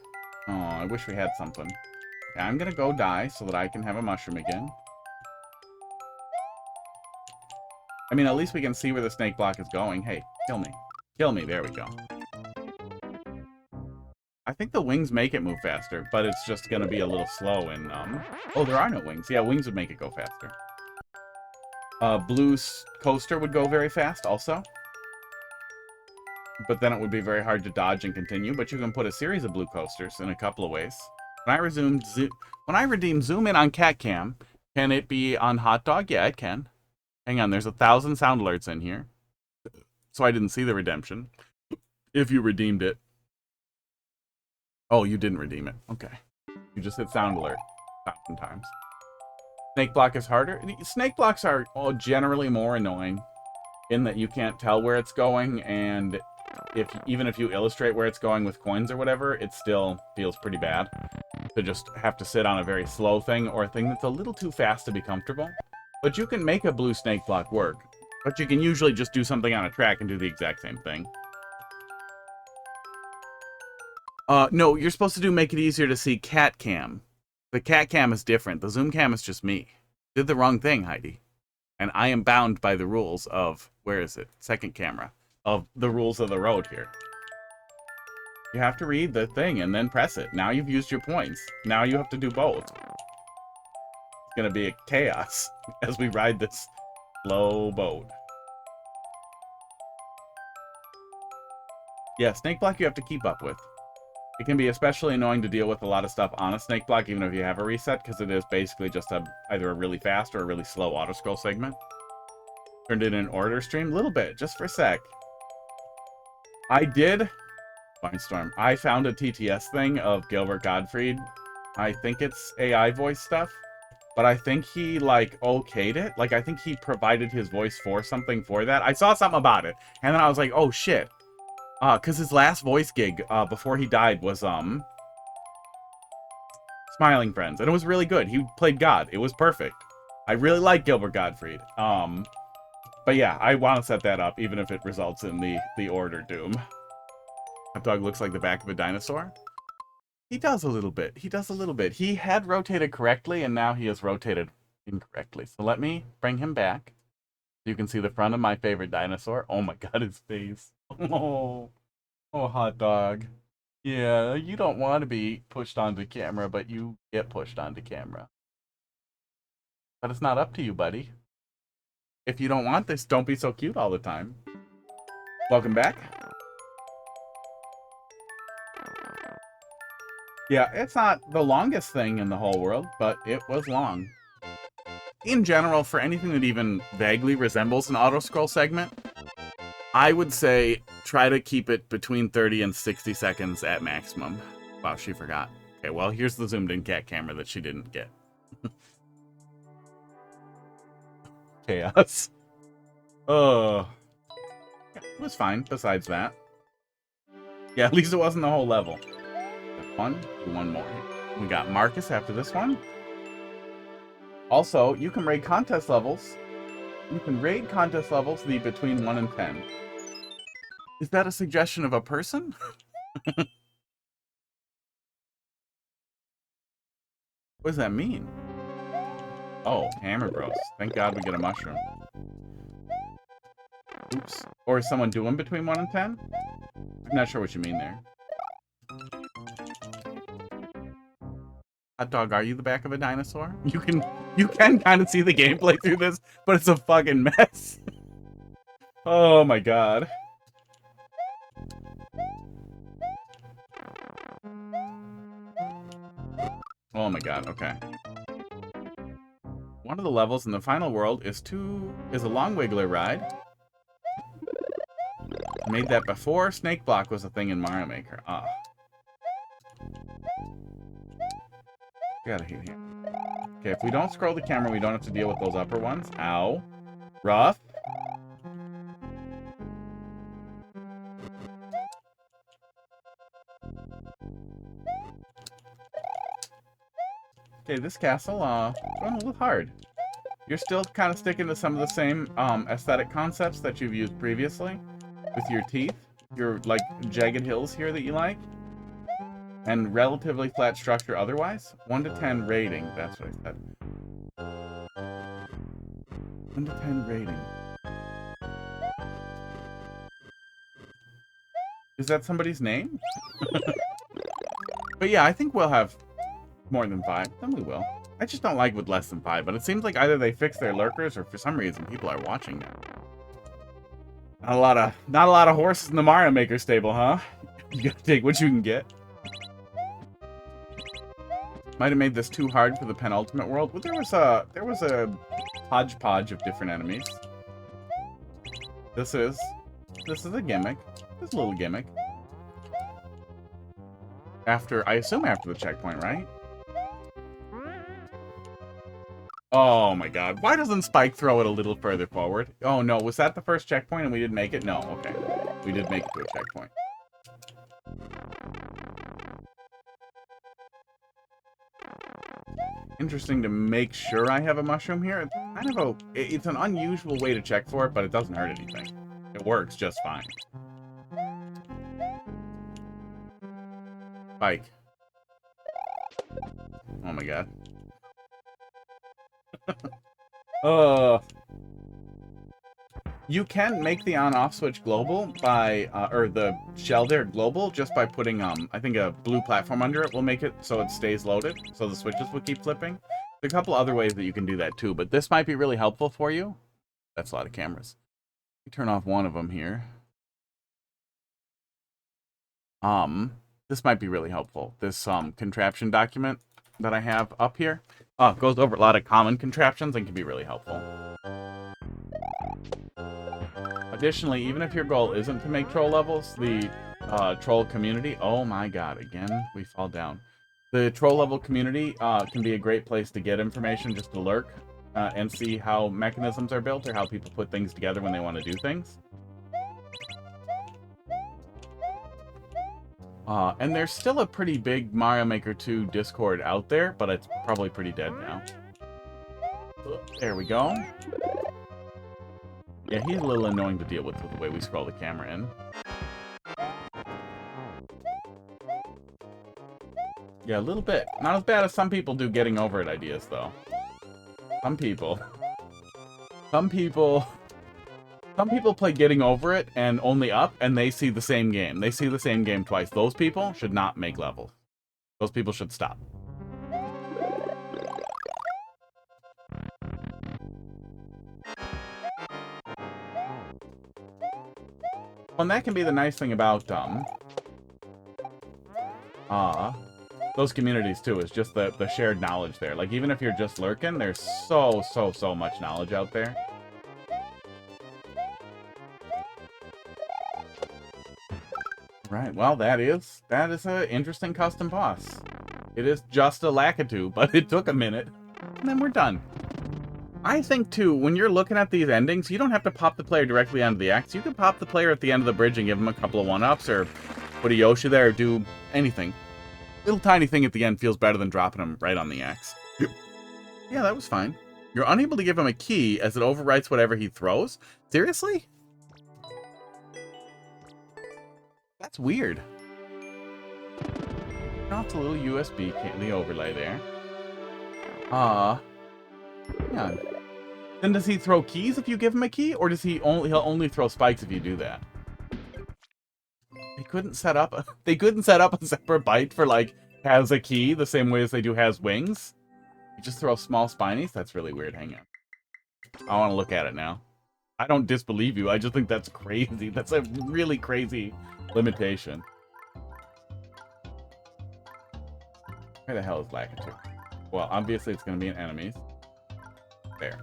Oh, I wish we had something. Okay, I'm gonna go die so that I can have a mushroom again. I mean, at least we can see where the snake block is going. Hey, kill me. Kill me. There we go. I think the wings make it move faster, but it's just gonna be a little slow in, Oh, there are no wings. Yeah, wings would make it go faster. Blue coaster would go very fast also. But then it would be very hard to dodge and continue, but you can put a series of blue coasters in a couple of ways. When I redeem zoom in on cat cam, can it be on hot dog? Yeah, it can. Hang on, there's 1,000 sound alerts in here. So I didn't see the redemption. If you redeemed it. Oh, you didn't redeem it. Okay. You just hit sound alert 1,000 times. Snake block is harder. Snake blocks are generally more annoying in that you can't tell where it's going, and even if you illustrate where it's going with coins or whatever, it still feels pretty bad to just have to sit on a very slow thing or a thing that's a little too fast to be comfortable. But you can make a blue snake block work. But you can usually just do something on a track and do the exact same thing. No, you're supposed to make it easier to see cat cam. The cat cam is different. The zoom cam is just me. Did the wrong thing, Heidi. And I am bound by the rules of, where is it? Second camera. Of the rules of the road here. You have to read the thing and then press it. Now you've used your points. Now you have to do both. It's gonna be a chaos as we ride this slow boat. Yeah, snake block you have to keep up with. It can be especially annoying to deal with a lot of stuff on a snake block, even if you have a reset, because it is basically just either a really fast or a really slow auto-scroll segment. Turned it in an order stream? A little bit, just for a sec. I did... Barnstorm. I found a TTS thing of Gilbert Gottfried. I think it's AI voice stuff. But I think he, like, okayed it. Like, I think he provided his voice for something for that. I saw something about it. And then I was like, oh, shit. Because his last voice gig before he died was, Smiling Friends. And it was really good. He played God. It was perfect. I really like Gilbert Gottfried. But yeah, I want to set that up, even if it results in the Order Doom. That dog looks like the back of a dinosaur. He does a little bit. He does a little bit. He had rotated correctly, and now he has rotated incorrectly. So let me bring him back. You can see the front of my favorite dinosaur. Oh my god, his face. Oh, hot dog. Yeah, you don't want to be pushed onto camera, but you get pushed onto camera. But it's not up to you, buddy. If you don't want this, don't be so cute all the time. Welcome back. Yeah, it's not the longest thing in the whole world, but it was long. In general, for anything that even vaguely resembles an auto-scroll segment, I would say try to keep it between 30 and 60 seconds at maximum. Wow, she forgot. Okay, well, here's the zoomed-in cat camera that she didn't get. Chaos. Oh. Yeah, it was fine, besides that. Yeah, at least it wasn't the whole level. One, do one more. We got Marcus after this one. Also, you can raid contest levels. You can raid contest levels between 1 and 10. Is that a suggestion of a person? What does that mean? Oh, Hammer Bros. Thank God we get a mushroom. Oops. Or is someone doing between 1 and 10? I'm not sure what you mean there. Hot dog, are you the back of a dinosaur? You can kind of see the gameplay through this, but it's a fucking mess. Oh my god. Oh my god, okay. One of the levels in the final world is a long wiggler ride. I made that before Snake Block was a thing in Mario Maker. Ah. Get out of here. Okay, if we don't scroll the camera, we don't have to deal with those upper ones. Ow. Rough. Okay, this castle, going a little hard. You're still kind of sticking to some of the same, aesthetic concepts that you've used previously. With your teeth. Your, like, jagged hills here that you like. And relatively flat structure otherwise. 1 to 10 rating. That's what I said. 1 to 10 rating. Is that somebody's name? But yeah, I think we'll have more than 5. Then we will. I just don't like with less than 5. But it seems like either they fix their lurkers or for some reason people are watching now. Not a lot of horses in the Mario Maker stable, huh? You gotta take what you can get. Might have made this too hard for the penultimate world. Well, there was a hodgepodge of different enemies. This is a gimmick. This is a little gimmick. After, I assume after the checkpoint, right? Oh my god. Why doesn't Spike throw it a little further forward? Oh no, was that the first checkpoint and we didn't make it? No, okay. We did make it to a checkpoint. Interesting to make sure I have a mushroom here. It's kind of it's an unusual way to check for it, but it doesn't hurt anything. It works just fine. Spike. Oh my god. You can make the on-off switch global by, or the shell there global just by putting, I think a blue platform under it will make it so it stays loaded, so the switches will keep flipping. There's a couple other ways that you can do that too, but this might be really helpful for you. That's a lot of cameras. Let me turn off one of them here. This might be really helpful. This, contraption document that I have up here, goes over a lot of common contraptions and can be really helpful. Additionally, even if your goal isn't to make troll levels, the troll community... Oh my god, again, we fall down. The troll level community can be a great place to get information, just to lurk and see how mechanisms are built or how people put things together when they want to do things. And there's still a pretty big Mario Maker 2 Discord out there, but it's probably pretty dead now. There we go. Yeah, he's a little annoying to deal with the way we scroll the camera in. Yeah, a little bit. Not as bad as some people do getting over it ideas, though. Some people play getting over it and only up, and they see the same game. They see the same game twice. Those people should not make levels. Those people should stop. Well, and that can be the nice thing about those communities too, is just the shared knowledge there. Like, even if you're just lurking, there's so much knowledge out there. Right, well, that is an interesting custom boss. It is just a Lakitu, but it took a minute, and then we're done. I think, too, when you're looking at these endings, you don't have to pop the player directly onto the axe. You can pop the player at the end of the bridge and give him a couple of one-ups, or put a Yoshi there, or do anything. Little tiny thing at the end feels better than dropping him right on the axe. Yep. Yeah, that was fine. You're unable to give him a key, as it overwrites whatever he throws? Seriously? That's weird. Turn off the little USB, the overlay there. Yeah. Then does he throw keys if you give him a key, or does he'll only throw spikes if you do that? They couldn't set up a separate byte for, like, has a key the same way as they do has wings. You just throw small spinies? That's really weird. Hang on. I want to look at it now. I don't disbelieve you. I just think that's crazy. That's a really crazy limitation. Where the hell is Lakitu? Well, obviously it's going to be in enemies. There.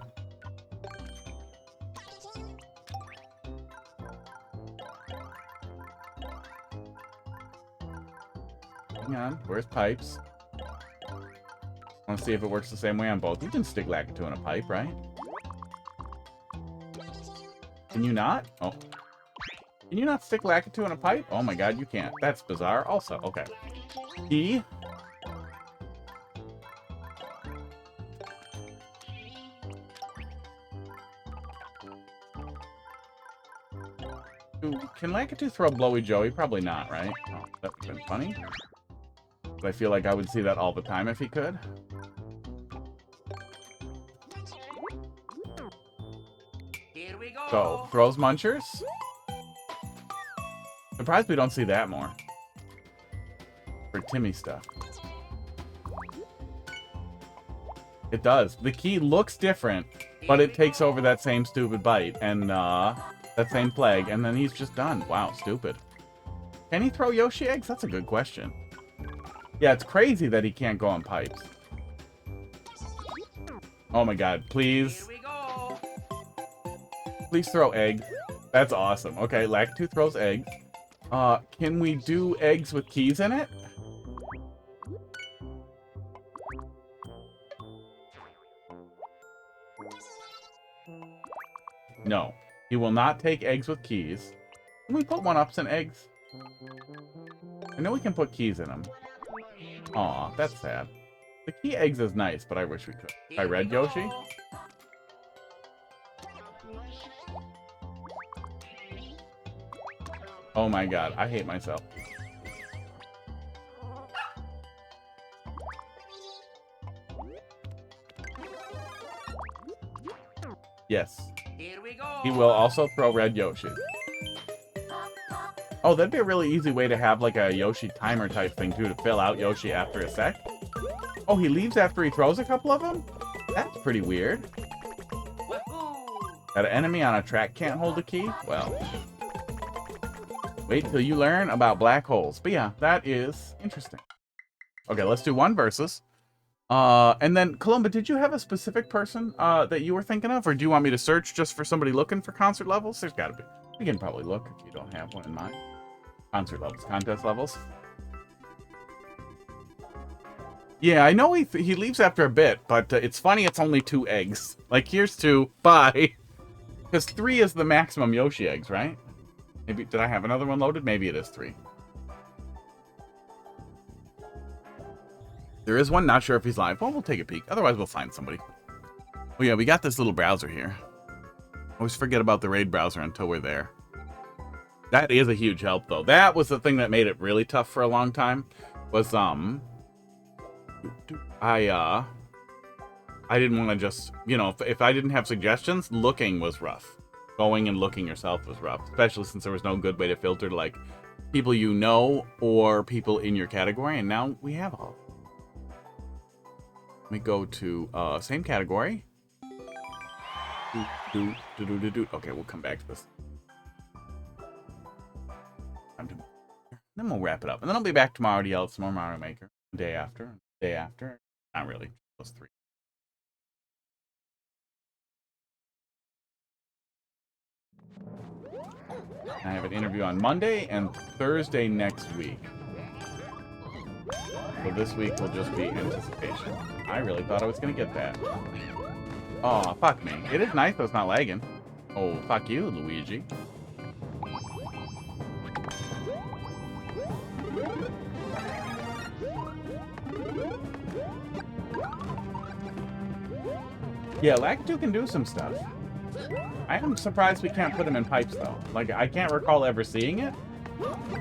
Hang on. Where's pipes? I want to see if it works the same way on both. You can stick Lakitu in a pipe, right? Can you not? Oh. Can you not stick Lakitu in a pipe? Oh my god, you can't. That's bizarre. Also, okay. Key. Can Lakitu throw Blowy Joey? Probably not, right? Oh, that would have been funny. But I feel like I would see that all the time if he could. Here we go. So, throws munchers. Surprised we don't see that more. For Timmy stuff. It does. The key looks different, but it takes over that same stupid bite and that same plague, and then he's just done. Wow, stupid. Can he throw Yoshi eggs? That's a good question. Yeah, it's crazy that he can't go on pipes. Oh my god, please. Here we go. Please throw egg. That's awesome. Okay, Lakitu throws eggs. Can we do eggs with keys in it? No. He will not take eggs with keys. Can we put 1-ups in eggs? I know we can put keys in them. Aw, that's sad. The key eggs is nice, but I wish we could. Try red Yoshi? Oh my god, I hate myself. Yes. Here we go. He will also throw red Yoshi. Oh, that'd be a really easy way to have like a Yoshi timer type thing too, to fill out Yoshi after a sec. Oh, he leaves after he throws a couple of them? That's pretty weird. Wahoo! That an enemy on a track can't hold a key? Well. Wait till you learn about black holes. But yeah, that is interesting. Okay, let's do one versus. And then, Columba, did you have a specific person that you were thinking of? Or do you want me to search just for somebody looking for concert levels? There's gotta be. We can probably look if you don't have one in mind. Concert levels, contest levels. Yeah, I know he leaves after a bit, but it's funny it's only 2 eggs. Like, here's 2, bye. Because 3 is the maximum Yoshi eggs, right? Maybe, did I have another one loaded? Maybe it is 3. There is one, not sure if he's live. Well, we'll take a peek. Otherwise, we'll find somebody. Oh yeah, we got this little browser here. Always forget about the raid browser until we're there. That is a huge help, though. That was the thing that made it really tough for a long time. Was, I didn't want to just, you know, if I didn't have suggestions, looking was rough. Going and looking yourself was rough, especially since there was no good way to filter to, like, people you know or people in your category, and now we have all. Let me go to same category. Okay, we'll come back to this. Then we'll wrap it up, and then I'll be back tomorrow to yell at some more Mario Maker. Day after, not really. Those 3. I have an interview on Monday and Thursday next week. So this week will just be anticipation. I really thought I was going to get that. Oh, fuck me. It is nice, though it's not lagging. Oh, fuck you, Luigi. Yeah, Lakitu can do some stuff. I am surprised we can't put him in pipes, though. Like, I can't recall ever seeing it,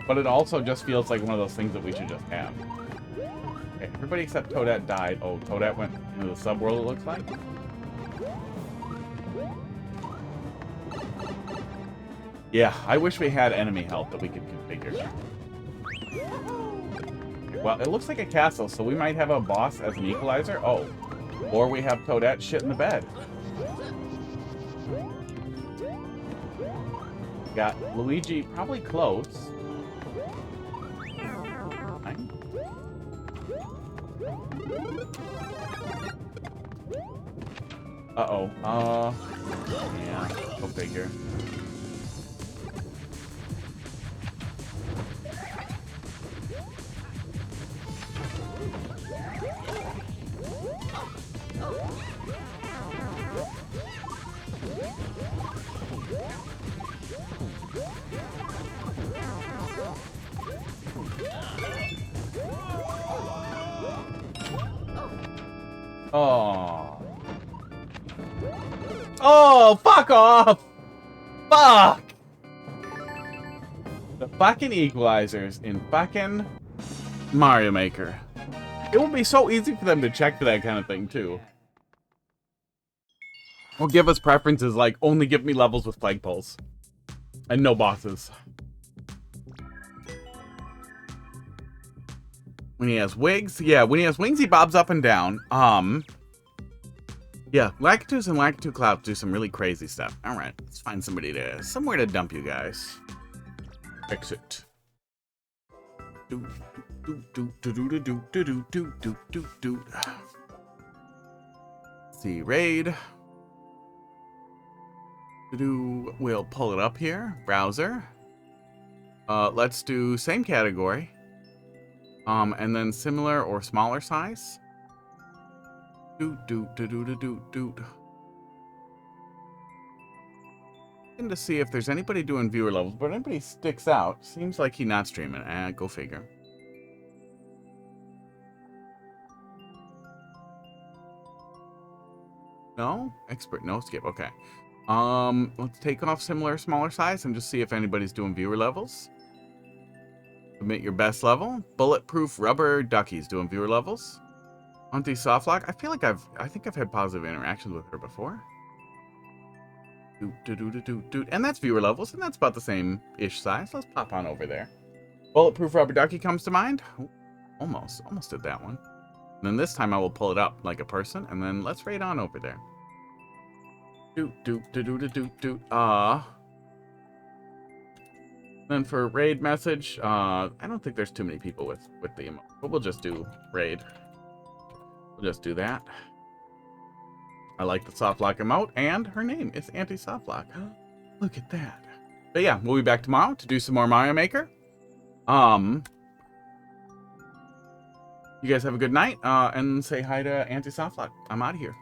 but it also just feels like one of those things that we should just have. Okay, everybody except Toadette died. Oh, Toadette went into the subworld, it looks like. Yeah, I wish we had enemy help that we could configure. Okay, well, it looks like a castle, so we might have a boss as an equalizer. Oh, or we have Toadette shit in the bed. Got Luigi probably close. Uh-oh. Yeah, go figure. Oh. Oh, fuck off! Fuck! The fucking equalizers in fucking Mario Maker. It would be so easy for them to check for that kind of thing, too. Or give us preferences like, only give me levels with flagpoles. And no bosses. When he has wigs, yeah, when he has wings, he bobs up and down. Yeah, Lakitus and Lakitu Clouds do some really crazy stuff. All right, let's find somewhere to dump you guys. Exit. See, raid. We'll pull it up here. Browser. Let's do same category. And then similar or smaller size. looking to see if there's anybody doing viewer levels, but anybody sticks out. Seems like he's not streaming. Go figure. No? Expert, no skip. Okay. Let's take off similar, smaller size and just see if anybody's doing viewer levels. Submit your best level. Bulletproof Rubber Ducky's doing viewer levels. Auntie Softlock. I feel like I think I've had positive interactions with her before. And that's viewer levels, and that's about the same-ish size. Let's pop on over there. Bulletproof Rubber Ducky comes to mind. Oh, almost did that one. And then this time I will pull it up like a person, and then let's raid on over there. Then for raid message, I don't think there's too many people with the emote, but we'll just do raid. We'll just do that. I like the Softlock emote, and her name is Auntie Softlock. Look at that. But yeah, we'll be back tomorrow to do some more Mario Maker. You guys have a good night, and say hi to Auntie Softlock. I'm out of here.